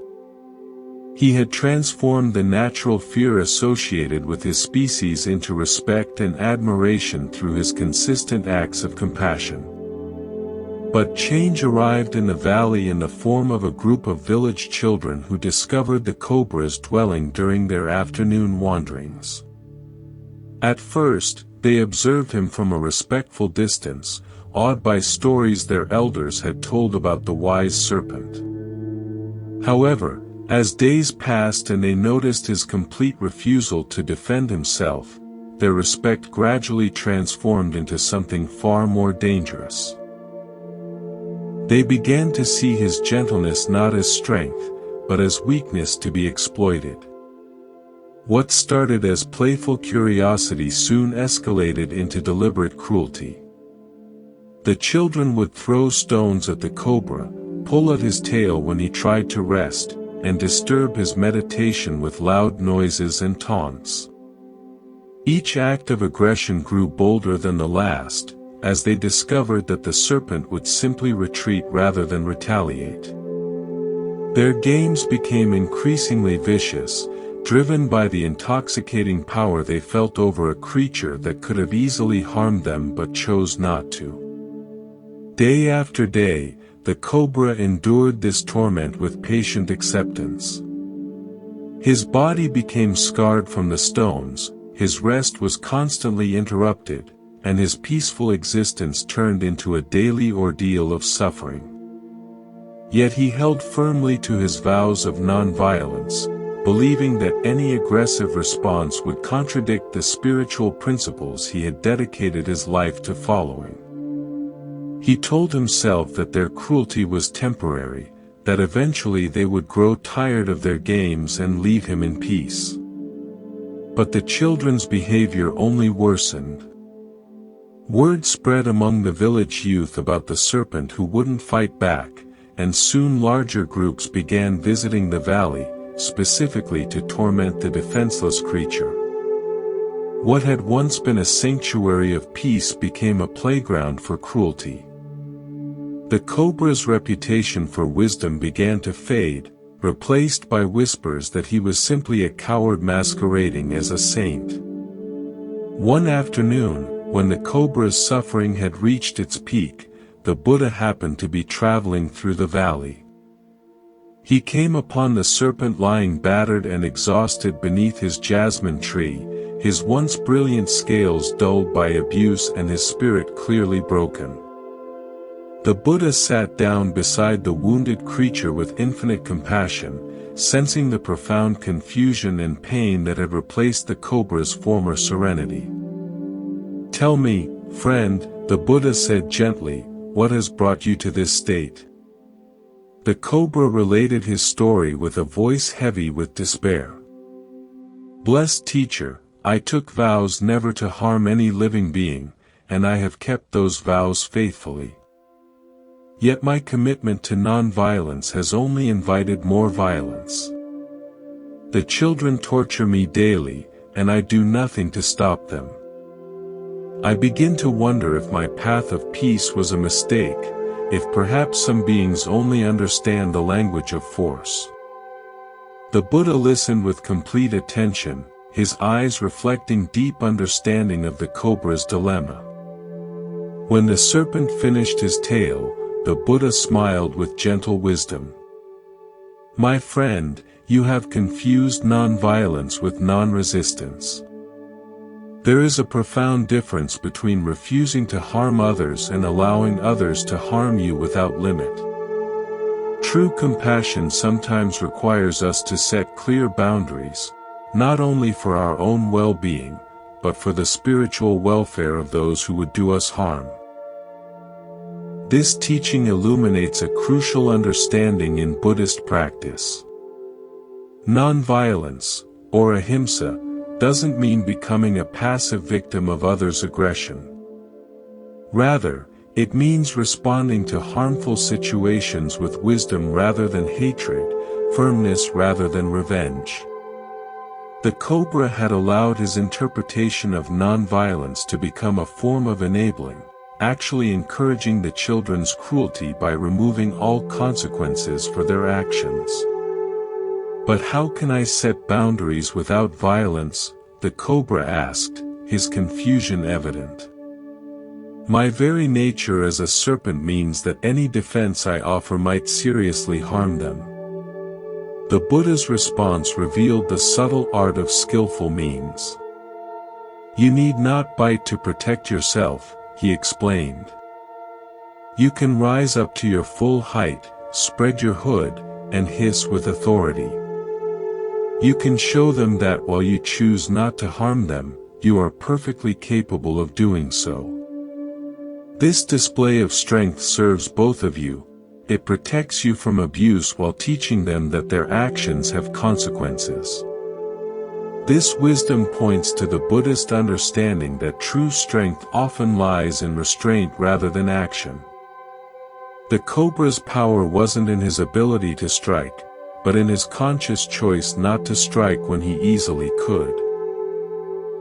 He had transformed the natural fear associated with his species into respect and admiration through his consistent acts of compassion. But change arrived in the valley in the form of a group of village children who discovered the cobra's dwelling during their afternoon wanderings. At first, they observed him from a respectful distance, awed by stories their elders had told about the wise serpent. However, as days passed and they noticed his complete refusal to defend himself, their respect gradually transformed into something far more dangerous. They began to see his gentleness not as strength, but as weakness to be exploited. What started as playful curiosity soon escalated into deliberate cruelty. The children would throw stones at the cobra, pull at his tail when he tried to rest, and disturb his meditation with loud noises and taunts. Each act of aggression grew bolder than the last, as they discovered that the serpent would simply retreat rather than retaliate. Their games became increasingly vicious, driven by the intoxicating power they felt over a creature that could have easily harmed them but chose not to. Day after day, the cobra endured this torment with patient acceptance. His body became scarred from the stones, his rest was constantly interrupted, and his peaceful existence turned into a daily ordeal of suffering. Yet he held firmly to his vows of non-violence, believing that any aggressive response would contradict the spiritual principles he had dedicated his life to following. He told himself that their cruelty was temporary, that eventually they would grow tired of their games and leave him in peace. But the children's behavior only worsened. Word spread among the village youth about the serpent who wouldn't fight back, and soon larger groups began visiting the valley, specifically to torment the defenseless creature. What had once been a sanctuary of peace became a playground for cruelty. The cobra's reputation for wisdom began to fade, replaced by whispers that he was simply a coward masquerading as a saint. One afternoon, when the cobra's suffering had reached its peak, the Buddha happened to be traveling through the valley. He came upon the serpent lying battered and exhausted beneath his jasmine tree, his once brilliant scales dulled by abuse and his spirit clearly broken. The Buddha sat down beside the wounded creature with infinite compassion, sensing the profound confusion and pain that had replaced the cobra's former serenity. "Tell me, friend," the Buddha said gently, "what has brought you to this state?" The cobra related his story with a voice heavy with despair. "Blessed teacher, I took vows never to harm any living being, and I have kept those vows faithfully. Yet my commitment to non-violence has only invited more violence. The children torture me daily, and I do nothing to stop them. I begin to wonder if my path of peace was a mistake, if perhaps some beings only understand the language of force." The Buddha listened with complete attention, his eyes reflecting deep understanding of the cobra's dilemma. When the serpent finished his tale, the Buddha smiled with gentle wisdom. "My friend, you have confused non-violence with non-resistance. There is a profound difference between refusing to harm others and allowing others to harm you without limit. True compassion sometimes requires us to set clear boundaries, not only for our own well-being, but for the spiritual welfare of those who would do us harm." This teaching illuminates a crucial understanding in Buddhist practice. Non-violence, or ahimsa, doesn't mean becoming a passive victim of others' aggression. Rather, it means responding to harmful situations with wisdom rather than hatred, firmness rather than revenge. The cobra had allowed his interpretation of non-violence to become a form of enabling, actually encouraging the children's cruelty by removing all consequences for their actions. "But how can I set boundaries without violence?" the cobra asked, his confusion evident. My very nature as a serpent means that any defense I offer might seriously harm them. The Buddha's response revealed the subtle art of skillful means. You need not bite to protect yourself, he explained. You can rise up to your full height, spread your hood, and hiss with authority. You can show them that while you choose not to harm them, you are perfectly capable of doing so. This display of strength serves both of you. It protects you from abuse while teaching them that their actions have consequences. This wisdom points to the Buddhist understanding that true strength often lies in restraint rather than action. The cobra's power wasn't in his ability to strike, but in his conscious choice not to strike when he easily could.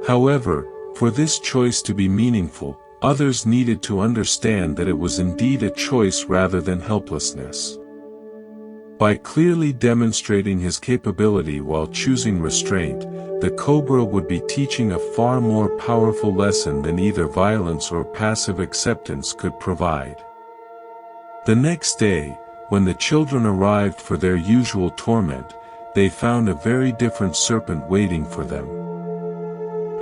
However, for this choice to be meaningful, others needed to understand that it was indeed a choice rather than helplessness. By clearly demonstrating his capability while choosing restraint, the cobra would be teaching a far more powerful lesson than either violence or passive acceptance could provide. The next day, when the children arrived for their usual torment, they found a very different serpent waiting for them.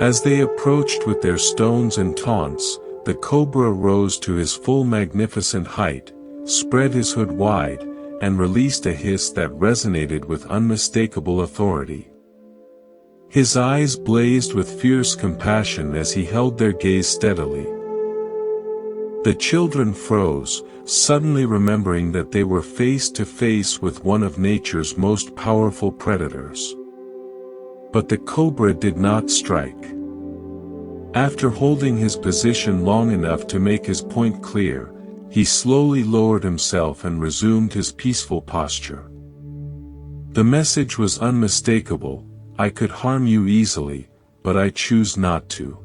As they approached with their stones and taunts, the cobra rose to his full magnificent height, spread his hood wide, and released a hiss that resonated with unmistakable authority. His eyes blazed with fierce compassion as he held their gaze steadily. The children froze, suddenly remembering that they were face to face with one of nature's most powerful predators. But the cobra did not strike. After holding his position long enough to make his point clear, he slowly lowered himself and resumed his peaceful posture. The message was unmistakable: I could harm you easily, but I choose not to.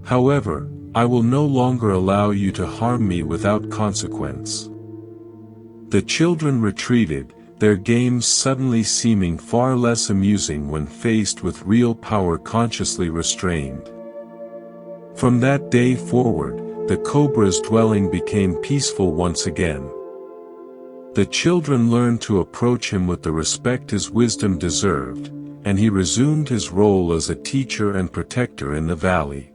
However, I will no longer allow you to harm me without consequence. The children retreated, their games suddenly seeming far less amusing when faced with real power consciously restrained. From that day forward, the cobra's dwelling became peaceful once again. The children learned to approach him with the respect his wisdom deserved, and he resumed his role as a teacher and protector in the valley.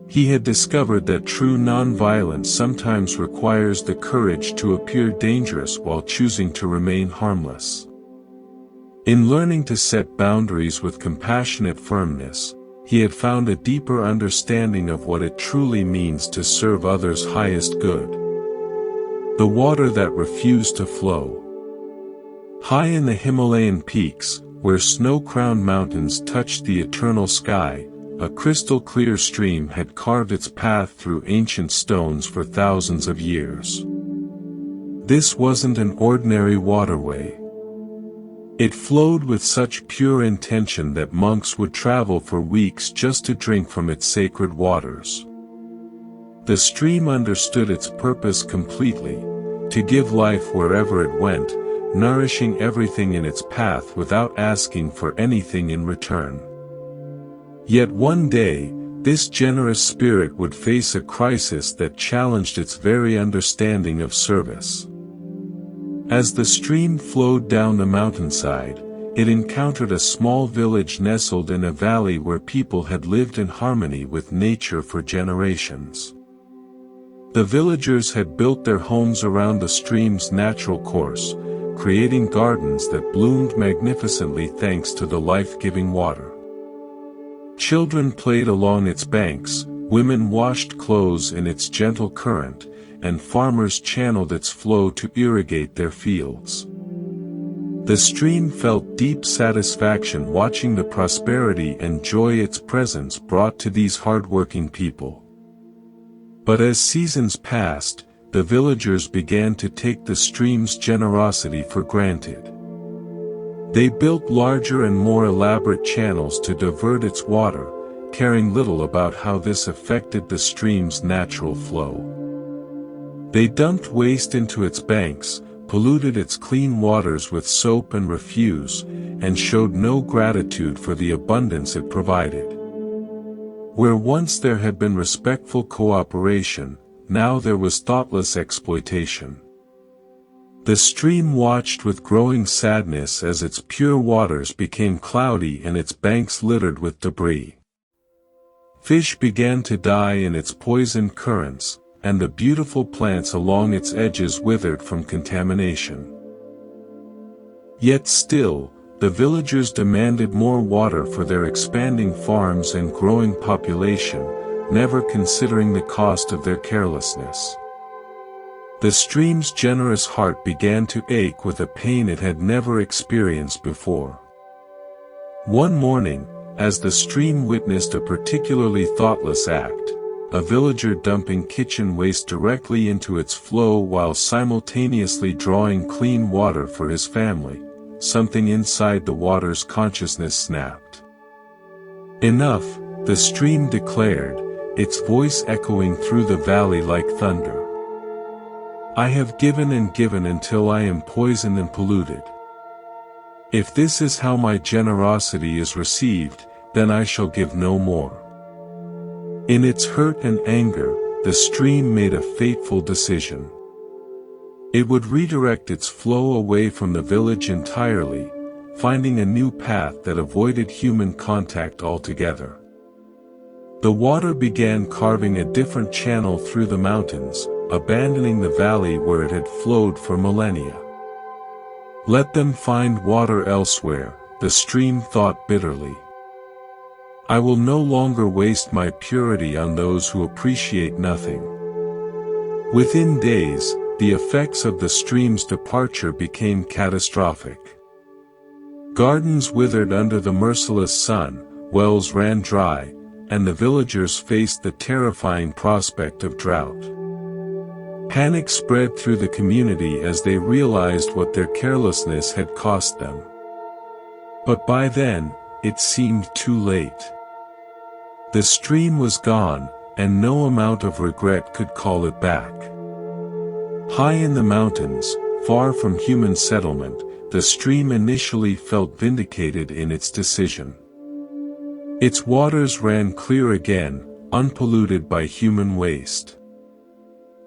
He had discovered that true non-violence sometimes requires the courage to appear dangerous while choosing to remain harmless. In learning to set boundaries with compassionate firmness, he had found a deeper understanding of what it truly means to serve others' highest good. The water that refused to flow. High in the Himalayan peaks, where snow-crowned mountains touched the eternal sky, a crystal-clear stream had carved its path through ancient stones for thousands of years. This wasn't an ordinary waterway. It flowed with such pure intention that monks would travel for weeks just to drink from its sacred waters. The stream understood its purpose completely: to give life wherever it went, nourishing everything in its path without asking for anything in return. Yet one day, this generous spirit would face a crisis that challenged its very understanding of service. As the stream flowed down the mountainside, it encountered a small village nestled in a valley where people had lived in harmony with nature for generations. The villagers had built their homes around the stream's natural course, creating gardens that bloomed magnificently thanks to the life-giving water. Children played along its banks, women washed clothes in its gentle current, and farmers channeled its flow to irrigate their fields. The stream felt deep satisfaction watching the prosperity and joy its presence brought to these hard-working people. But as seasons passed, the villagers began to take the stream's generosity for granted. They built larger and more elaborate channels to divert its water, caring little about how this affected the stream's natural flow. They dumped waste into its banks, polluted its clean waters with soap and refuse, and showed no gratitude for the abundance it provided. Where once there had been respectful cooperation, now there was thoughtless exploitation. The stream watched with growing sadness as its pure waters became cloudy and its banks littered with debris. Fish began to die in its poisoned currents, and the beautiful plants along its edges withered from contamination. Yet still, the villagers demanded more water for their expanding farms and growing population, never considering the cost of their carelessness. The stream's generous heart began to ache with a pain it had never experienced before. One morning, as the stream witnessed a particularly thoughtless act, a villager dumping kitchen waste directly into its flow while simultaneously drawing clean water for his family, something inside the water's consciousness snapped. Enough, the stream declared, its voice echoing through the valley like thunder. I have given and given until I am poisoned and polluted. If this is how my generosity is received, then I shall give no more. In its hurt and anger, the stream made a fateful decision. It would redirect its flow away from the village entirely, finding a new path that avoided human contact altogether. The water began carving a different channel through the mountains, abandoning the valley where it had flowed for millennia. Let them find water elsewhere, the stream thought bitterly. I will no longer waste my purity on those who appreciate nothing. Within days, the effects of the stream's departure became catastrophic. Gardens withered under the merciless sun, wells ran dry, and the villagers faced the terrifying prospect of drought. Panic spread through the community as they realized what their carelessness had cost them. But by then, it seemed too late. The stream was gone, and no amount of regret could call it back. High in the mountains, far from human settlement, the stream initially felt vindicated in its decision. Its waters ran clear again, unpolluted by human waste.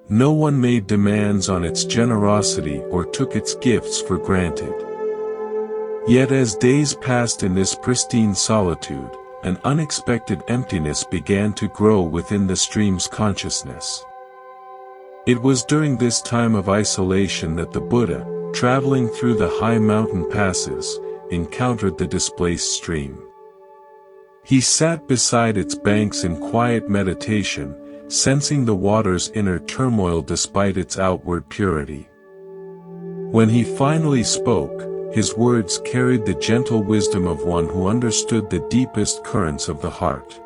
No one made demands on its generosity or took its gifts for granted. Yet as days passed in this pristine solitude, an unexpected emptiness began to grow within the stream's consciousness. It was during this time of isolation that the Buddha, traveling through the high mountain passes, encountered the displaced stream. He sat beside its banks in quiet meditation, sensing the water's inner turmoil despite its outward purity. When he finally spoke, his words carried the gentle wisdom of one who understood the deepest currents of the heart.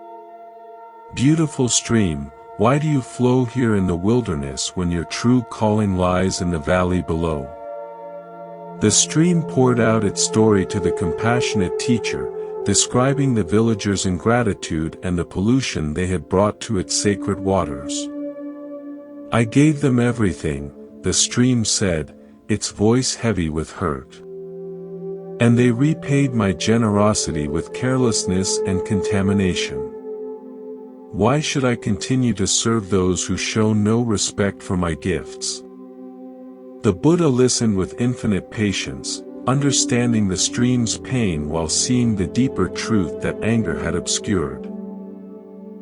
Beautiful stream, why do you flow here in the wilderness when your true calling lies in the valley below? The stream poured out its story to the compassionate teacher, describing the villagers' ingratitude and the pollution they had brought to its sacred waters. I gave them everything, the stream said, its voice heavy with hurt. And they repaid my generosity with carelessness and contamination. Why should I continue to serve those who show no respect for my gifts? The Buddha listened with infinite patience, understanding the stream's pain while seeing the deeper truth that anger had obscured.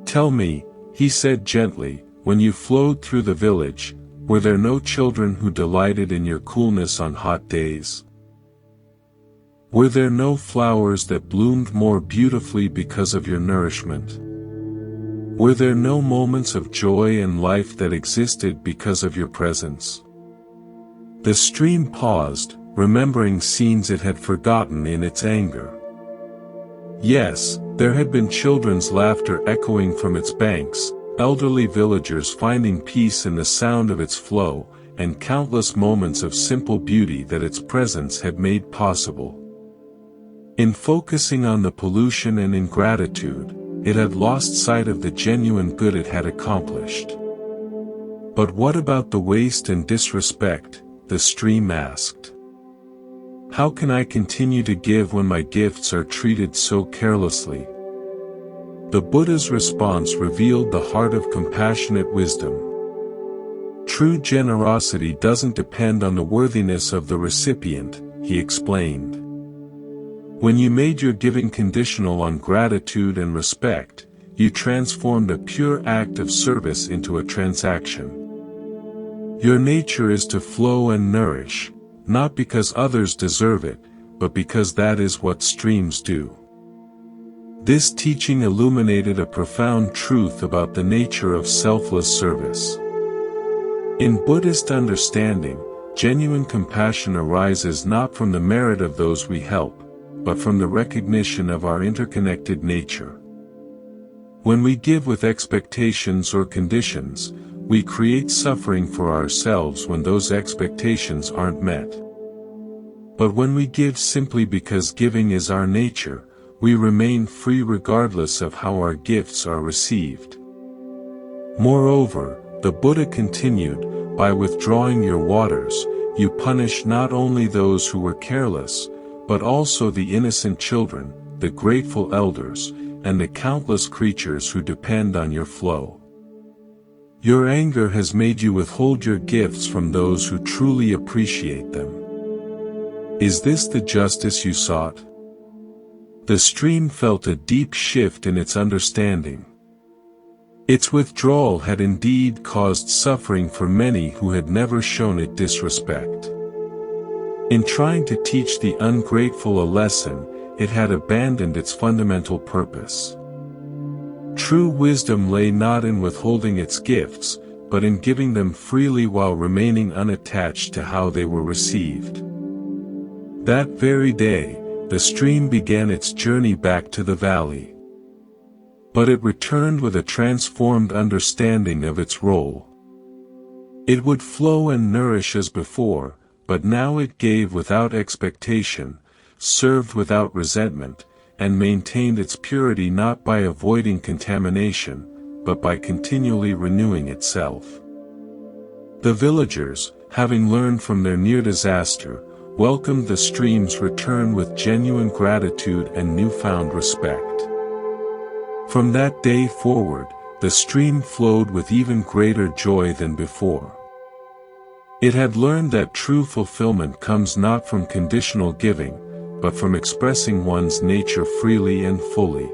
Tell me, he said gently, when you flowed through the village, were there no children who delighted in your coolness on hot days? Were there no flowers that bloomed more beautifully because of your nourishment? Were there no moments of joy and life that existed because of your presence? The stream paused, remembering scenes it had forgotten in its anger. Yes, there had been children's laughter echoing from its banks, elderly villagers finding peace in the sound of its flow, and countless moments of simple beauty that its presence had made possible. In focusing on the pollution and ingratitude, it had lost sight of the genuine good it had accomplished. But what about the waste and disrespect? The stream asked. How can I continue to give when my gifts are treated so carelessly? The Buddha's response revealed the heart of compassionate wisdom. True generosity doesn't depend on the worthiness of the recipient, he explained. When you made your giving conditional on gratitude and respect, you transformed a pure act of service into a transaction. Your nature is to flow and nourish, not because others deserve it, but because that is what streams do. This teaching illuminated a profound truth about the nature of selfless service. In Buddhist understanding, genuine compassion arises not from the merit of those we help, but from the recognition of our interconnected nature. When we give with expectations or conditions, we create suffering for ourselves when those expectations aren't met. But when we give simply because giving is our nature, we remain free regardless of how our gifts are received. Moreover, the Buddha continued, by withdrawing your waters, you punish not only those who were careless, but also the innocent children, the grateful elders, and the countless creatures who depend on your flow. Your anger has made you withhold your gifts from those who truly appreciate them. Is this the justice you sought? The stream felt a deep shift in its understanding. Its withdrawal had indeed caused suffering for many who had never shown it disrespect. In trying to teach the ungrateful a lesson, it had abandoned its fundamental purpose. True wisdom lay not in withholding its gifts, but in giving them freely while remaining unattached to how they were received. That very day, the stream began its journey back to the valley. But it returned with a transformed understanding of its role. It would flow and nourish as before, but now it gave without expectation, served without resentment, and maintained its purity not by avoiding contamination, but by continually renewing itself. The villagers, having learned from their near disaster, welcomed the stream's return with genuine gratitude and newfound respect. From that day forward, the stream flowed with even greater joy than before. It had learned that true fulfillment comes not from conditional giving, but from expressing one's nature freely and fully.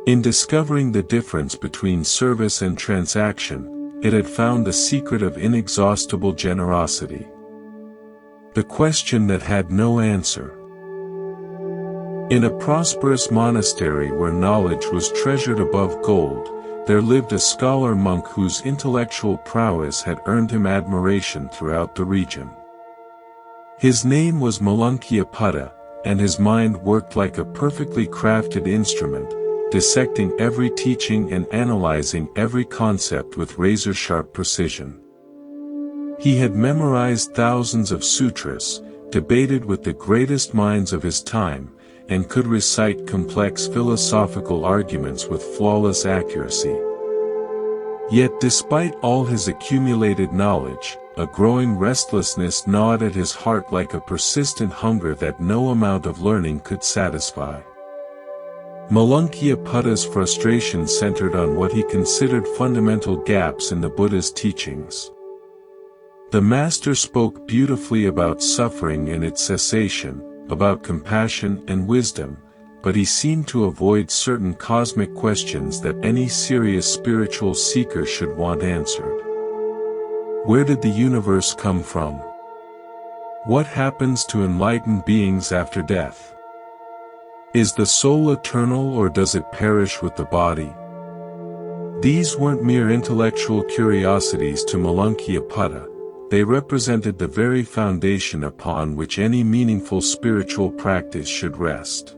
In discovering the difference between service and transaction, it had found the secret of inexhaustible generosity. The question that had no answer. In a prosperous monastery where knowledge was treasured above gold, there lived a scholar monk whose intellectual prowess had earned him admiration throughout the region. His name was Malunkyaputta, and his mind worked like a perfectly crafted instrument, dissecting every teaching and analyzing every concept with razor-sharp precision. He had memorized thousands of sutras, debated with the greatest minds of his time, and could recite complex philosophical arguments with flawless accuracy. Yet despite all his accumulated knowledge, a growing restlessness gnawed at his heart like a persistent hunger that no amount of learning could satisfy. Malunkyapputta's frustration centered on what he considered fundamental gaps in the Buddha's teachings. The master spoke beautifully about suffering and its cessation, about compassion and wisdom, but he seemed to avoid certain cosmic questions that any serious spiritual seeker should want answered. Where did the universe come from? What happens to enlightened beings after death? Is the soul eternal or does it perish with the body? These weren't mere intellectual curiosities to Malunkyaputta. They represented the very foundation upon which any meaningful spiritual practice should rest.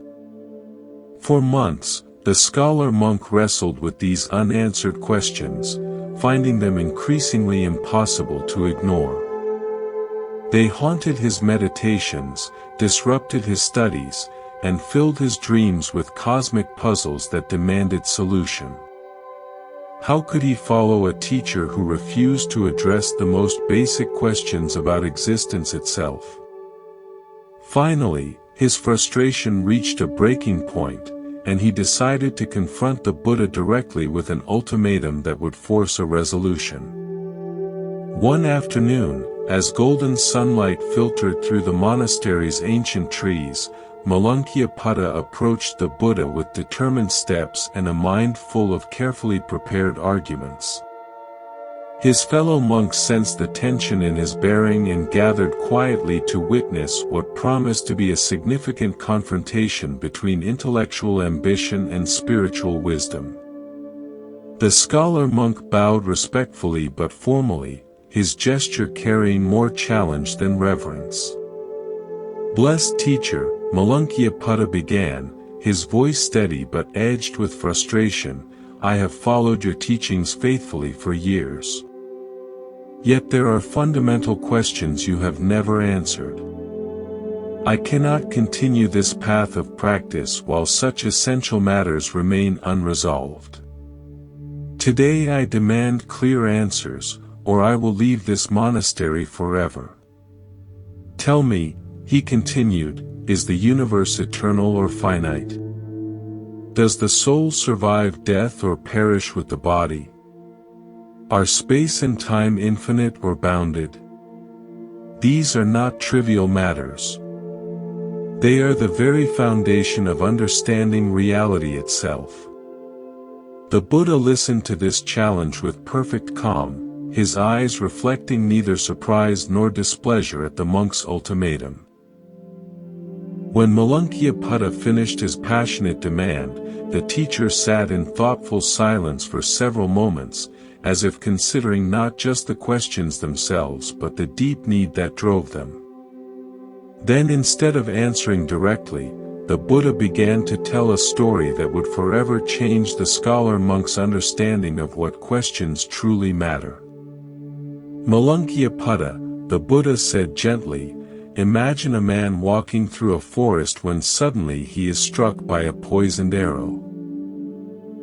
For months, the scholar monk wrestled with these unanswered questions, finding them increasingly impossible to ignore. They haunted his meditations, disrupted his studies, and filled his dreams with cosmic puzzles that demanded solution. How could he follow a teacher who refused to address the most basic questions about existence itself? Finally, his frustration reached a breaking point, and he decided to confront the Buddha directly with an ultimatum that would force a resolution. One afternoon, as golden sunlight filtered through the monastery's ancient trees, Malunkyaputta approached the Buddha with determined steps and a mind full of carefully prepared arguments. His fellow monks sensed the tension in his bearing and gathered quietly to witness what promised to be a significant confrontation between intellectual ambition and spiritual wisdom. The scholar monk bowed respectfully but formally, his gesture carrying more challenge than reverence. "Blessed teacher," Malunkyaputta began, his voice steady but edged with frustration, "I have followed your teachings faithfully for years. Yet there are fundamental questions you have never answered. I cannot continue this path of practice while such essential matters remain unresolved. Today I demand clear answers, or I will leave this monastery forever. Tell me," he continued, "is the universe eternal or finite? Does the soul survive death or perish with the body? Are space and time infinite or bounded? These are not trivial matters. They are the very foundation of understanding reality itself." The Buddha listened to this challenge with perfect calm, his eyes reflecting neither surprise nor displeasure at the monk's ultimatum. When Malunkyaputta finished his passionate demand, the teacher sat in thoughtful silence for several moments, as if considering not just the questions themselves but the deep need that drove them. Then, instead of answering directly, the Buddha began to tell a story that would forever change the scholar monk's understanding of what questions truly matter. "Malunkyaputta," the Buddha said gently, "imagine a man walking through a forest when suddenly he is struck by a poisoned arrow.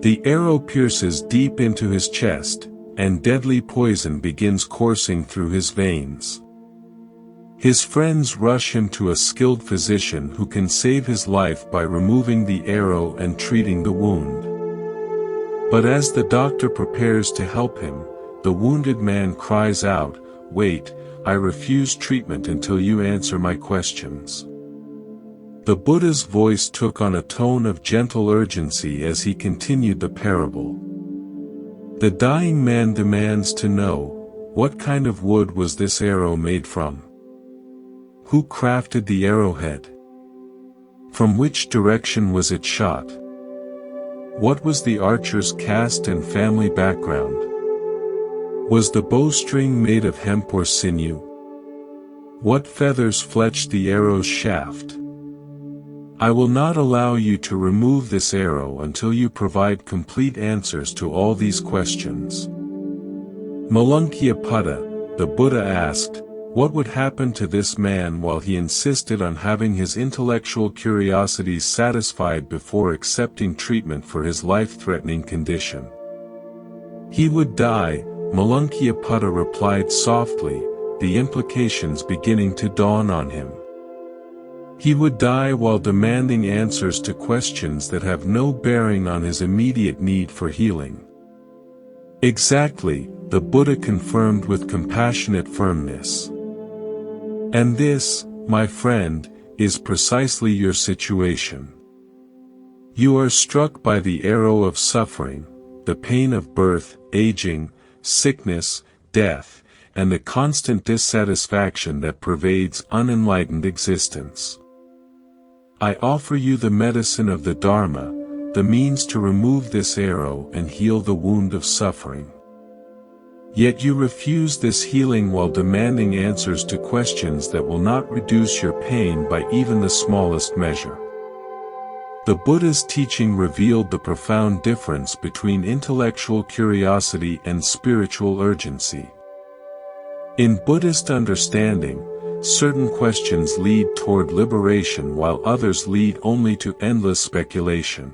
The arrow pierces deep into his chest, and deadly poison begins coursing through his veins. His friends rush him to a skilled physician who can save his life by removing the arrow and treating the wound. But as the doctor prepares to help him, the wounded man cries out, 'Wait, I refuse treatment until you answer my questions.'" The Buddha's voice took on a tone of gentle urgency as he continued the parable. "The dying man demands to know, what kind of wood was this arrow made from? Who crafted the arrowhead? From which direction was it shot? What was the archer's caste and family background? Was the bowstring made of hemp or sinew? What feathers fletched the arrow's shaft? I will not allow you to remove this arrow until you provide complete answers to all these questions." "Malunkyaputta," the Buddha asked, "what would happen to this man while he insisted on having his intellectual curiosities satisfied before accepting treatment for his life-threatening condition?" "He would die," Malunkyaputta replied softly, the implications beginning to dawn on him. "He would die while demanding answers to questions that have no bearing on his immediate need for healing." "Exactly," the Buddha confirmed with compassionate firmness. "And this, my friend, is precisely your situation. You are struck by the arrow of suffering, the pain of birth, aging, sickness, death, and the constant dissatisfaction that pervades unenlightened existence. I offer you the medicine of the Dharma, the means to remove this arrow and heal the wound of suffering. Yet you refuse this healing while demanding answers to questions that will not reduce your pain by even the smallest measure." The Buddha's teaching revealed the profound difference between intellectual curiosity and spiritual urgency. In Buddhist understanding, certain questions lead toward liberation while others lead only to endless speculation.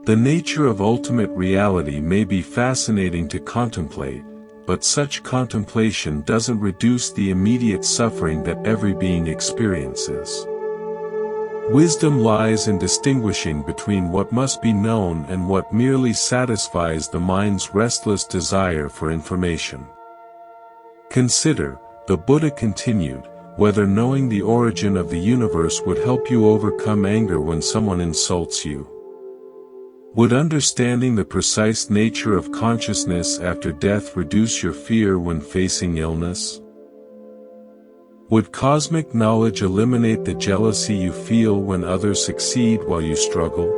The nature of ultimate reality may be fascinating to contemplate, but such contemplation doesn't reduce the immediate suffering that every being experiences. Wisdom lies in distinguishing between what must be known and what merely satisfies the mind's restless desire for information. Consider, the Buddha continued, whether knowing the origin of the universe would help you overcome anger when someone insults you. Would understanding the precise nature of consciousness after death reduce your fear when facing illness? Would cosmic knowledge eliminate the jealousy you feel when others succeed while you struggle?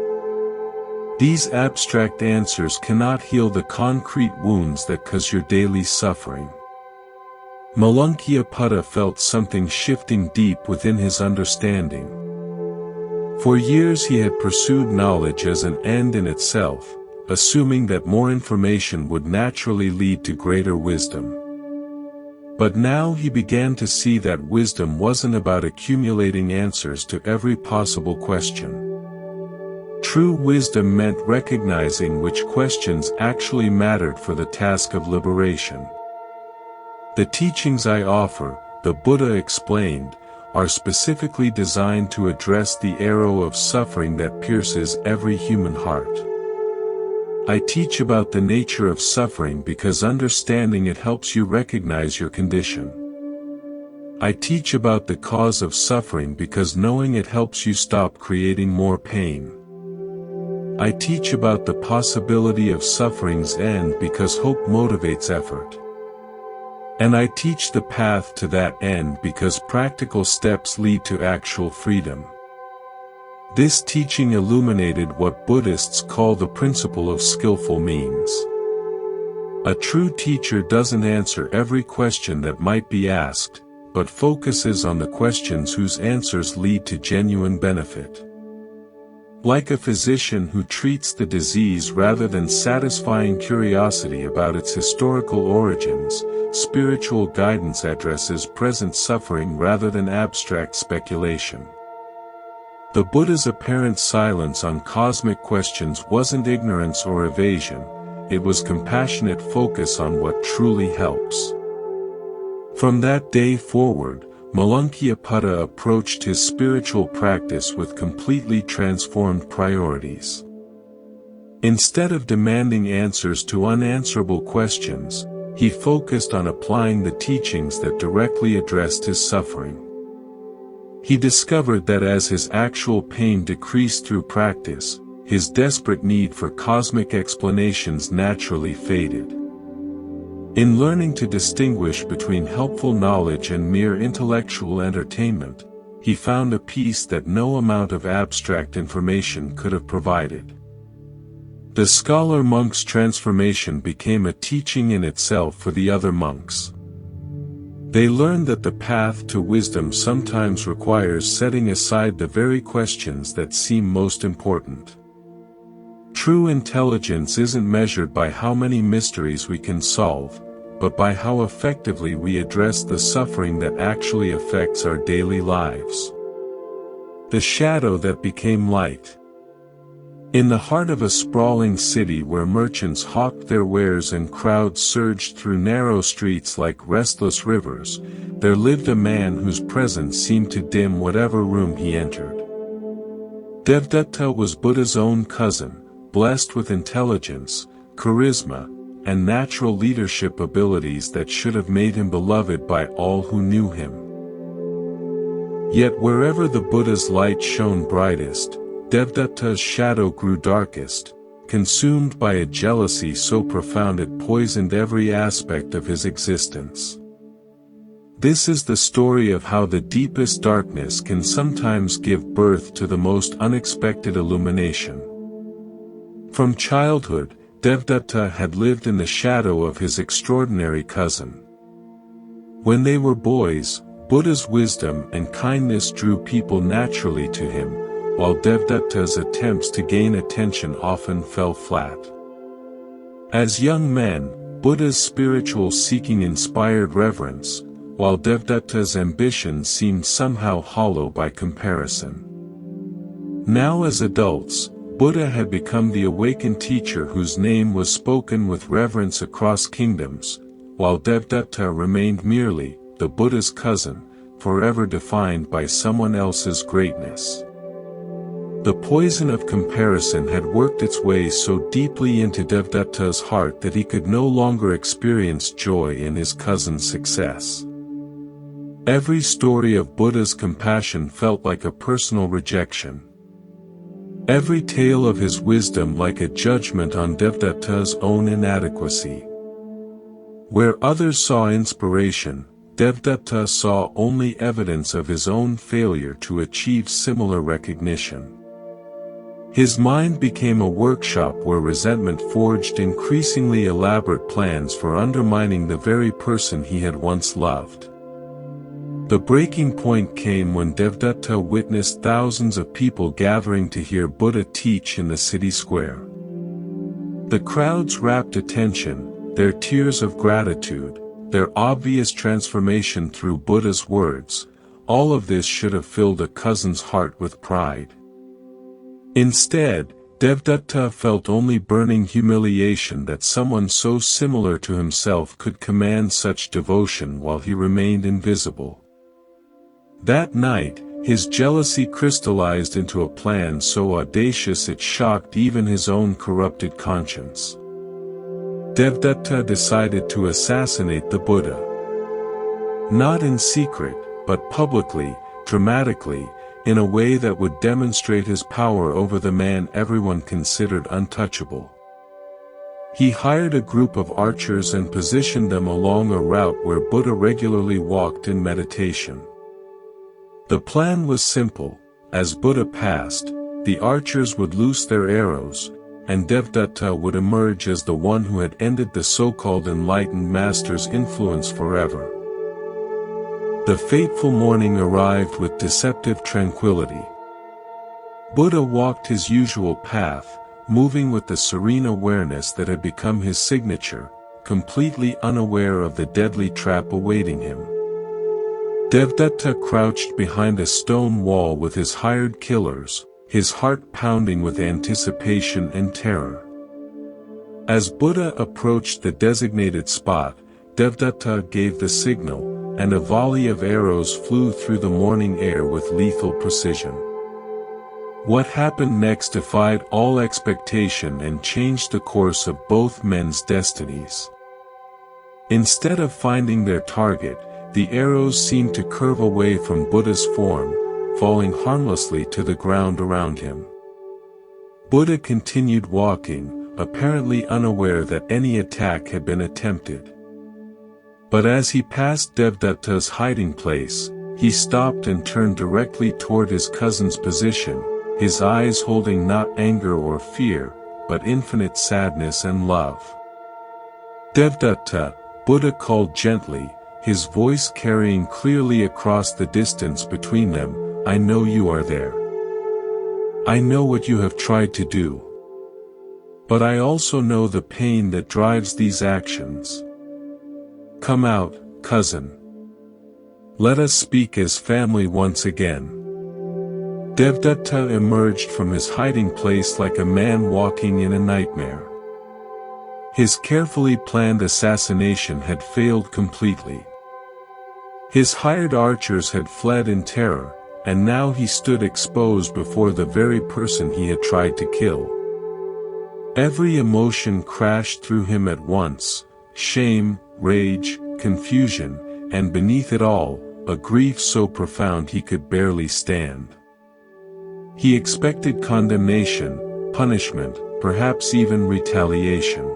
These abstract answers cannot heal the concrete wounds that cause your daily suffering. Malunkyaputta felt something shifting deep within his understanding. For years he had pursued knowledge as an end in itself, assuming that more information would naturally lead to greater wisdom. But now he began to see that wisdom wasn't about accumulating answers to every possible question. True wisdom meant recognizing which questions actually mattered for the task of liberation. The teachings I offer, the Buddha explained, are specifically designed to address the arrow of suffering that pierces every human heart. I teach about the nature of suffering because understanding it helps you recognize your condition. I teach about the cause of suffering because knowing it helps you stop creating more pain. I teach about the possibility of suffering's end because hope motivates effort. And I teach the path to that end because practical steps lead to actual freedom. This teaching illuminated what Buddhists call the principle of skillful means. A true teacher doesn't answer every question that might be asked, but focuses on the questions whose answers lead to genuine benefit. Like a physician who treats the disease rather than satisfying curiosity about its historical origins, spiritual guidance addresses present suffering rather than abstract speculation. The Buddha's apparent silence on cosmic questions wasn't ignorance or evasion, it was compassionate focus on what truly helps. From that day forward, Malunkyaputta approached his spiritual practice with completely transformed priorities. Instead of demanding answers to unanswerable questions, he focused on applying the teachings that directly addressed his suffering. He discovered that as his actual pain decreased through practice, his desperate need for cosmic explanations naturally faded. In learning to distinguish between helpful knowledge and mere intellectual entertainment, he found a peace that no amount of abstract information could have provided. The scholar monk's transformation became a teaching in itself for the other monks. They learned that the path to wisdom sometimes requires setting aside the very questions that seem most important. True intelligence isn't measured by how many mysteries we can solve, but by how effectively we address the suffering that actually affects our daily lives. The shadow that became light. In the heart of a sprawling city where merchants hawked their wares and crowds surged through narrow streets like restless rivers, there lived a man whose presence seemed to dim whatever room he entered. Devdatta was Buddha's own cousin, blessed with intelligence, charisma, and natural leadership abilities that should have made him beloved by all who knew him. Yet wherever the Buddha's light shone brightest, Devdatta's shadow grew darkest, consumed by a jealousy so profound it poisoned every aspect of his existence. This is the story of how the deepest darkness can sometimes give birth to the most unexpected illumination. From childhood, Devdatta had lived in the shadow of his extraordinary cousin. When they were boys, Buddha's wisdom and kindness drew people naturally to him, while Devdatta's attempts to gain attention often fell flat. As young men, Buddha's spiritual seeking inspired reverence, while Devdatta's ambition seemed somehow hollow by comparison. Now as adults, Buddha had become the awakened teacher whose name was spoken with reverence across kingdoms, while Devdatta remained merely the Buddha's cousin, forever defined by someone else's greatness. The poison of comparison had worked its way so deeply into Devdatta's heart that he could no longer experience joy in his cousin's success. Every story of Buddha's compassion felt like a personal rejection. Every tale of his wisdom like a judgment on Devdatta's own inadequacy. Where others saw inspiration, Devdatta saw only evidence of his own failure to achieve similar recognition. His mind became a workshop where resentment forged increasingly elaborate plans for undermining the very person he had once loved. The breaking point came when Devdatta witnessed thousands of people gathering to hear Buddha teach in the city square. The crowd's rapt attention, their tears of gratitude, their obvious transformation through Buddha's words, all of this should have filled a cousin's heart with pride. Instead, Devdatta felt only burning humiliation that someone so similar to himself could command such devotion while he remained invisible. That night, his jealousy crystallized into a plan so audacious it shocked even his own corrupted conscience. Devdatta decided to assassinate the Buddha. Not in secret, but publicly, dramatically, in a way that would demonstrate his power over the man everyone considered untouchable. He hired a group of archers and positioned them along a route where Buddha regularly walked in meditation. The plan was simple: as Buddha passed, the archers would loose their arrows, and Devdatta would emerge as the one who had ended the so-called enlightened master's influence forever. The fateful morning arrived with deceptive tranquility. Buddha walked his usual path, moving with the serene awareness that had become his signature, completely unaware of the deadly trap awaiting him. Devdatta crouched behind a stone wall with his hired killers, his heart pounding with anticipation and terror. As Buddha approached the designated spot, Devdatta gave the signal, and a volley of arrows flew through the morning air with lethal precision. What happened next defied all expectation and changed the course of both men's destinies. Instead of finding their target, the arrows seemed to curve away from Buddha's form, falling harmlessly to the ground around him. Buddha continued walking, apparently unaware that any attack had been attempted. But as he passed Devdatta's hiding place, he stopped and turned directly toward his cousin's position, his eyes holding not anger or fear, but infinite sadness and love. "Devdatta," Buddha called gently, his voice carrying clearly across the distance between them, "I know you are there. I know what you have tried to do. But I also know the pain that drives these actions. Come out, cousin. Let us speak as family once again." Devdatta emerged from his hiding place like a man walking in a nightmare. His carefully planned assassination had failed completely. His hired archers had fled in terror, and now he stood exposed before the very person he had tried to kill. Every emotion crashed through him at once: shame, rage, confusion, and beneath it all, a grief so profound he could barely stand. He expected condemnation, punishment, perhaps even retaliation.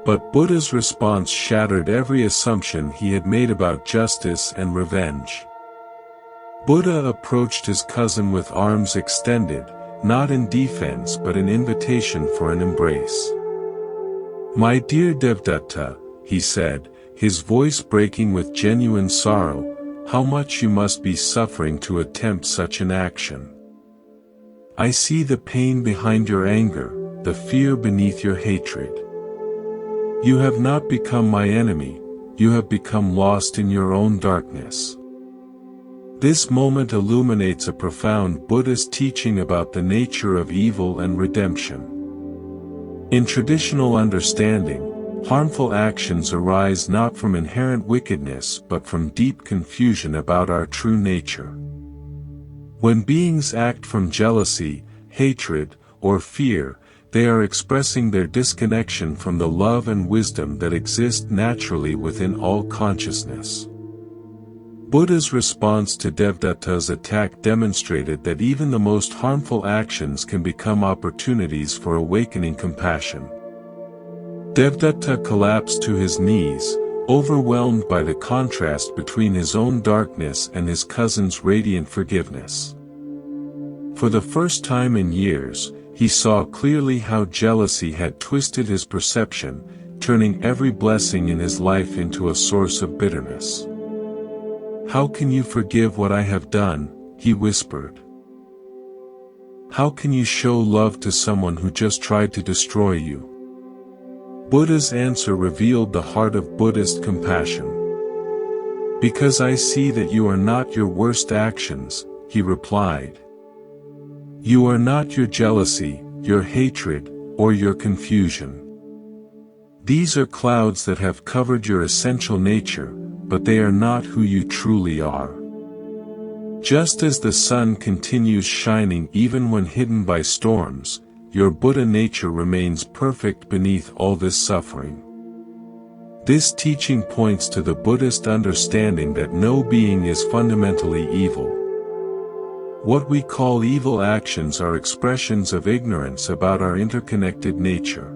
But Buddha's response shattered every assumption he had made about justice and revenge. Buddha approached his cousin with arms extended, not in defense but in invitation for an embrace. "My dear Devdatta," he said, his voice breaking with genuine sorrow, "how much you must be suffering to attempt such an action. I see the pain behind your anger, the fear beneath your hatred. You have not become my enemy, you have become lost in your own darkness." This moment illuminates a profound Buddhist teaching about the nature of evil and redemption. In traditional understanding, harmful actions arise not from inherent wickedness but from deep confusion about our true nature. When beings act from jealousy, hatred, or fear, they are expressing their disconnection from the love and wisdom that exist naturally within all consciousness. Buddha's response to Devadatta's attack demonstrated that even the most harmful actions can become opportunities for awakening compassion. Devadatta collapsed to his knees, overwhelmed by the contrast between his own darkness and his cousin's radiant forgiveness. For the first time in years, he saw clearly how jealousy had twisted his perception, turning every blessing in his life into a source of bitterness. "How can you forgive what I have done?" he whispered. "How can you show love to someone who just tried to destroy you?" Buddha's answer revealed the heart of Buddhist compassion. "Because I see that you are not your worst actions," he replied. "You are not your jealousy, your hatred, or your confusion. These are clouds that have covered your essential nature, but they are not who you truly are. Just as the sun continues shining even when hidden by storms, your Buddha nature remains perfect beneath all this suffering." This teaching points to the Buddhist understanding that no being is fundamentally evil. What we call evil actions are expressions of ignorance about our interconnected nature.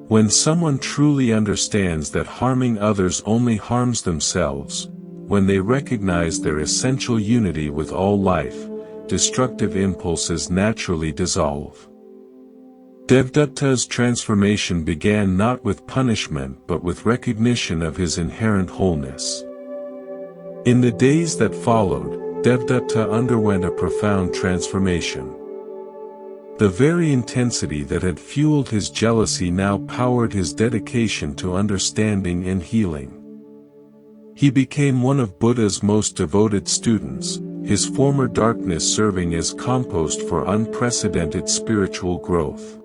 When someone truly understands that harming others only harms themselves, when they recognize their essential unity with all life, destructive impulses naturally dissolve. Devadatta's transformation began not with punishment but with recognition of his inherent wholeness. In the days that followed, Devadatta underwent a profound transformation. The very intensity that had fueled his jealousy now powered his dedication to understanding and healing. He became one of Buddha's most devoted students, his former darkness serving as compost for unprecedented spiritual growth.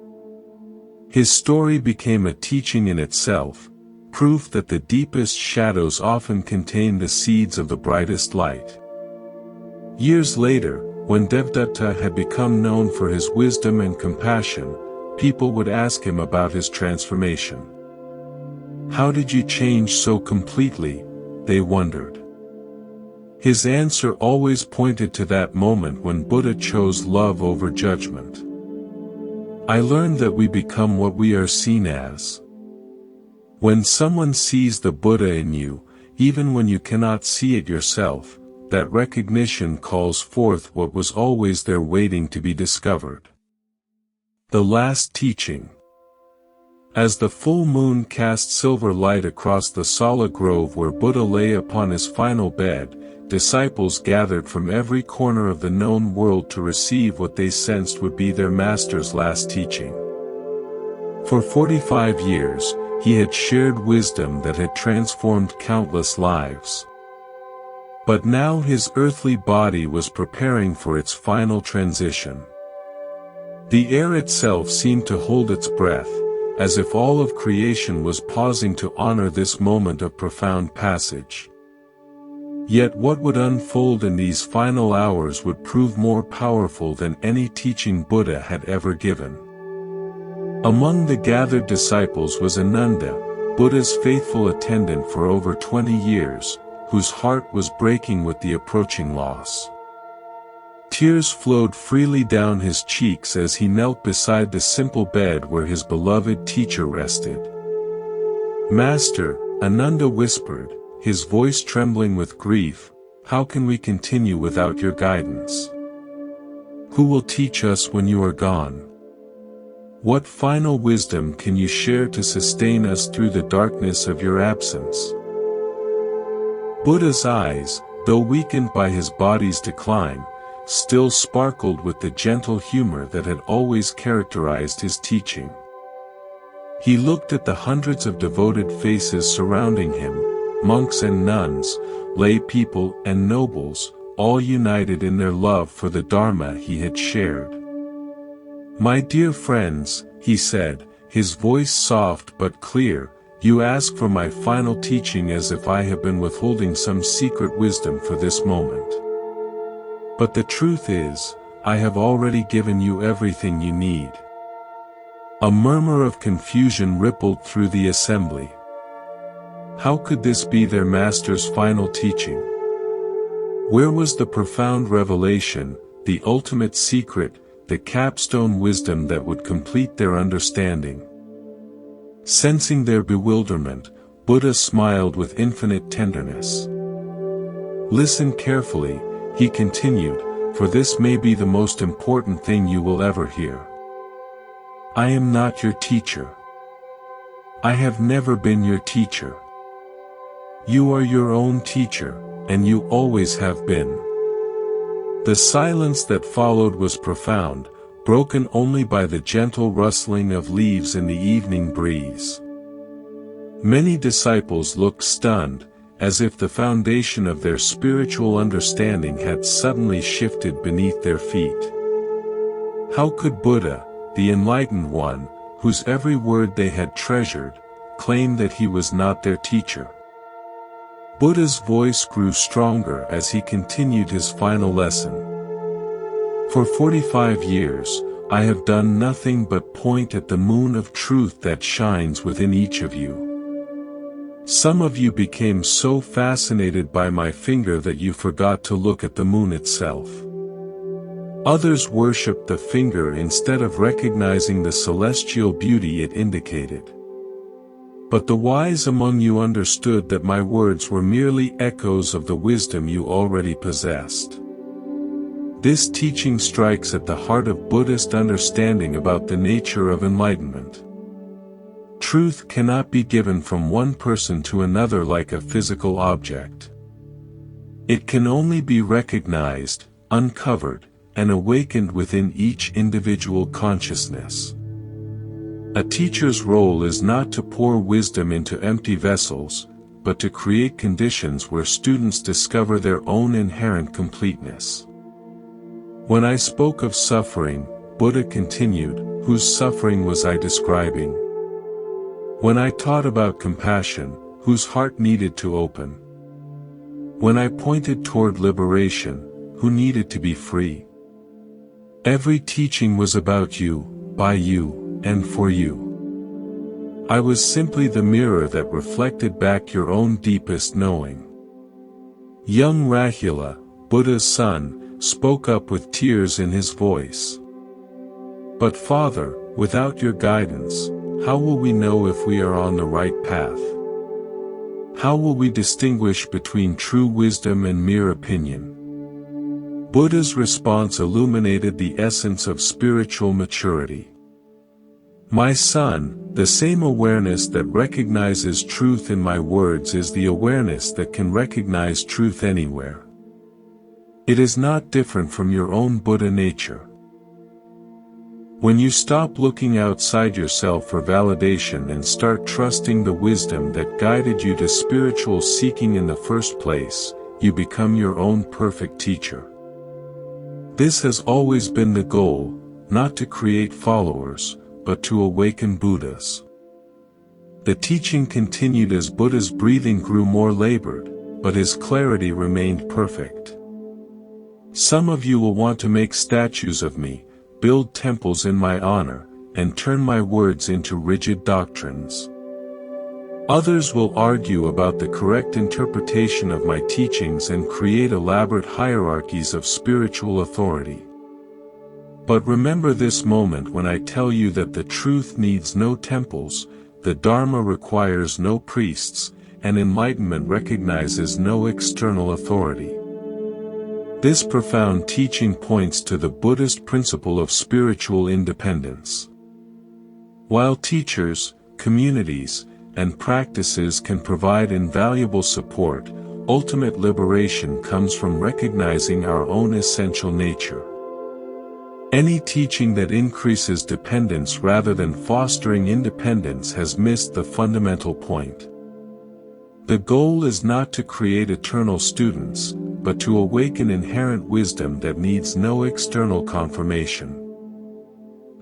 His story became a teaching in itself, proof that the deepest shadows often contain the seeds of the brightest light. Years later, when Devadatta had become known for his wisdom and compassion, people would ask him about his transformation. "How did you change so completely?" they wondered. His answer always pointed to that moment when Buddha chose love over judgment. "I learned that we become what we are seen as." When someone sees the Buddha in you, even when you cannot see it yourself, that recognition calls forth what was always there waiting to be discovered. The last teaching. As the full moon cast silver light across the Sala grove where Buddha lay upon his final bed, disciples gathered from every corner of the known world to receive what they sensed would be their master's last teaching. For 45 years, he had shared wisdom that had transformed countless lives. But now his earthly body was preparing for its final transition. The air itself seemed to hold its breath, as if all of creation was pausing to honor this moment of profound passage. Yet what would unfold in these final hours would prove more powerful than any teaching Buddha had ever given. Among the gathered disciples was Ananda, Buddha's faithful attendant for over 20 years, whose heart was breaking with the approaching loss. Tears flowed freely down his cheeks as he knelt beside the simple bed where his beloved teacher rested. "Master," Ananda whispered, his voice trembling with grief, "how can we continue without your guidance? Who will teach us when you are gone? What final wisdom can you share to sustain us through the darkness of your absence?" Buddha's eyes, though weakened by his body's decline, still sparkled with the gentle humor that had always characterized his teaching. He looked at the hundreds of devoted faces surrounding him, monks and nuns, lay people and nobles, all united in their love for the Dharma he had shared. "My dear friends," he said, his voice soft but clear, "you ask for my final teaching as if I have been withholding some secret wisdom for this moment. But the truth is, I have already given you everything you need. A murmur of confusion rippled through the assembly. How could this be their master's final teaching? Where was the profound revelation, the ultimate secret, the capstone wisdom that would complete their understanding? Sensing their bewilderment, Buddha smiled with infinite tenderness. Listen carefully, he continued, for this may be the most important thing you will ever hear. I am not your teacher. I have never been your teacher. You are your own teacher, and you always have been. The silence that followed was profound, broken only by the gentle rustling of leaves in the evening breeze. Many disciples looked stunned, as if the foundation of their spiritual understanding had suddenly shifted beneath their feet. How could Buddha, the enlightened one, whose every word they had treasured, claim that he was not their teacher? Buddha's voice grew stronger as he continued his final lesson. For 45 years, I have done nothing but point at the moon of truth that shines within each of you. Some of you became so fascinated by my finger that you forgot to look at the moon itself. Others worshipped the finger instead of recognizing the celestial beauty it indicated. But the wise among you understood that my words were merely echoes of the wisdom you already possessed. This teaching strikes at the heart of Buddhist understanding about the nature of enlightenment. Truth cannot be given from one person to another like a physical object. It can only be recognized, uncovered, and awakened within each individual consciousness. A teacher's role is not to pour wisdom into empty vessels, but to create conditions where students discover their own inherent completeness. When I spoke of suffering, Buddha continued, whose suffering was I describing? When I taught about compassion, whose heart needed to open? When I pointed toward liberation, who needed to be free? Every teaching was about you, by you, and for you. I was simply the mirror that reflected back your own deepest knowing. Young Rahula, Buddha's son, spoke up with tears in his voice. But Father, without your guidance, how will we know if we are on the right path? How will we distinguish between true wisdom and mere opinion? Buddha's response illuminated the essence of spiritual maturity. My son, the same awareness that recognizes truth in my words is the awareness that can recognize truth anywhere. It is not different from your own Buddha nature. When you stop looking outside yourself for validation and start trusting the wisdom that guided you to spiritual seeking in the first place, you become your own perfect teacher. This has always been the goal, not to create followers, but to awaken Buddhas. The teaching continued as Buddha's breathing grew more labored, but his clarity remained perfect. Some of you will want to make statues of me, build temples in my honor, and turn my words into rigid doctrines. Others will argue about the correct interpretation of my teachings and create elaborate hierarchies of spiritual authority. But remember this moment when I tell you that the truth needs no temples, the Dharma requires no priests, and enlightenment recognizes no external authority. This profound teaching points to the Buddhist principle of spiritual independence. While teachers, communities, and practices can provide invaluable support, ultimate liberation comes from recognizing our own essential nature. Any teaching that increases dependence rather than fostering independence has missed the fundamental point. The goal is not to create eternal students, but to awaken inherent wisdom that needs no external confirmation.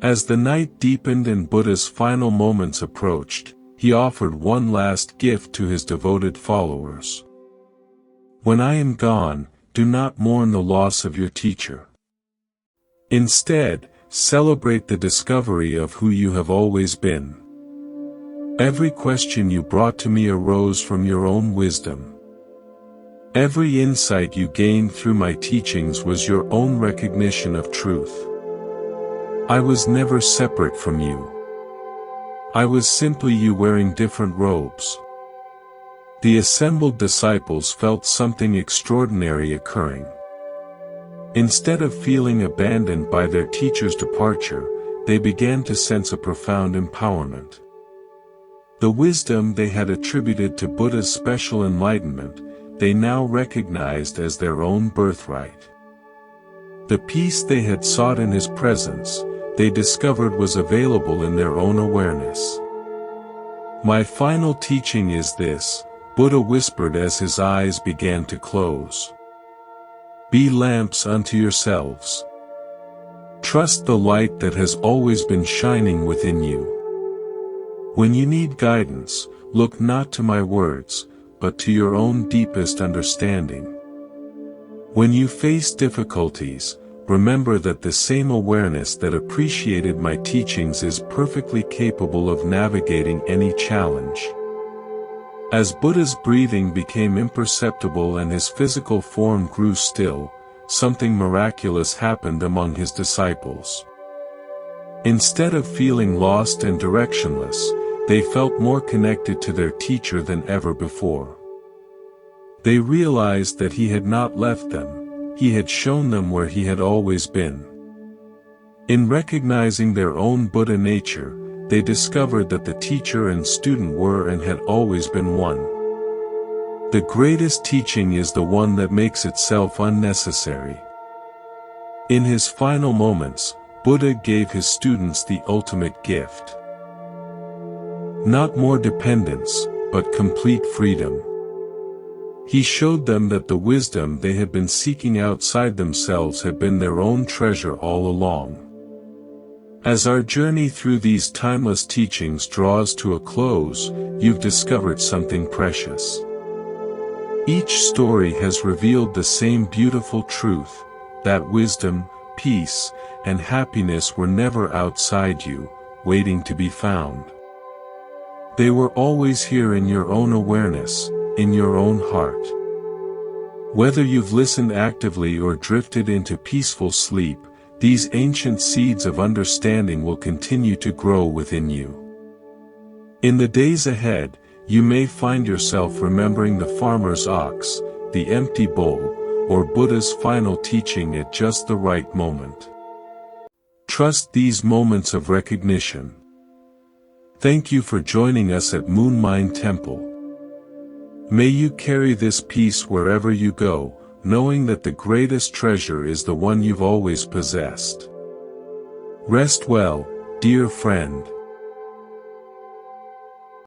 As the night deepened and Buddha's final moments approached, he offered one last gift to his devoted followers. When I am gone, do not mourn the loss of your teacher. Instead, celebrate the discovery of who you have always been. Every question you brought to me arose from your own wisdom. Every insight you gained through my teachings was your own recognition of truth. I was never separate from you. I was simply you wearing different robes. The assembled disciples felt something extraordinary occurring. Instead of feeling abandoned by their teacher's departure, they began to sense a profound empowerment. The wisdom they had attributed to Buddha's special enlightenment, they now recognized as their own birthright. The peace they had sought in his presence, they discovered was available in their own awareness. My final teaching is this, Buddha whispered as his eyes began to close. Be lamps unto yourselves. Trust the light that has always been shining within you. When you need guidance, look not to my words, but to your own deepest understanding. When you face difficulties, remember that the same awareness that appreciated my teachings is perfectly capable of navigating any challenge. As Buddha's breathing became imperceptible and his physical form grew still, something miraculous happened among his disciples. Instead of feeling lost and directionless, they felt more connected to their teacher than ever before. They realized that he had not left them, he had shown them where he had always been. In recognizing their own Buddha nature, they discovered that the teacher and student were and had always been one. The greatest teaching is the one that makes itself unnecessary. In his final moments, Buddha gave his students the ultimate gift. Not more dependence, but complete freedom. He showed them that the wisdom they had been seeking outside themselves had been their own treasure all along. As our journey through these timeless teachings draws to a close, you've discovered something precious. Each story has revealed the same beautiful truth, that wisdom, peace, and happiness were never outside you, waiting to be found. They were always here in your own awareness, in your own heart. Whether you've listened actively or drifted into peaceful sleep, these ancient seeds of understanding will continue to grow within you. In the days ahead, you may find yourself remembering the farmer's ox, the empty bowl, or Buddha's final teaching at just the right moment. Trust these moments of recognition. Thank you for joining us at Moonlight Temple. May you carry this peace wherever you go, knowing that the greatest treasure is the one you've always possessed. Rest well, dear friend.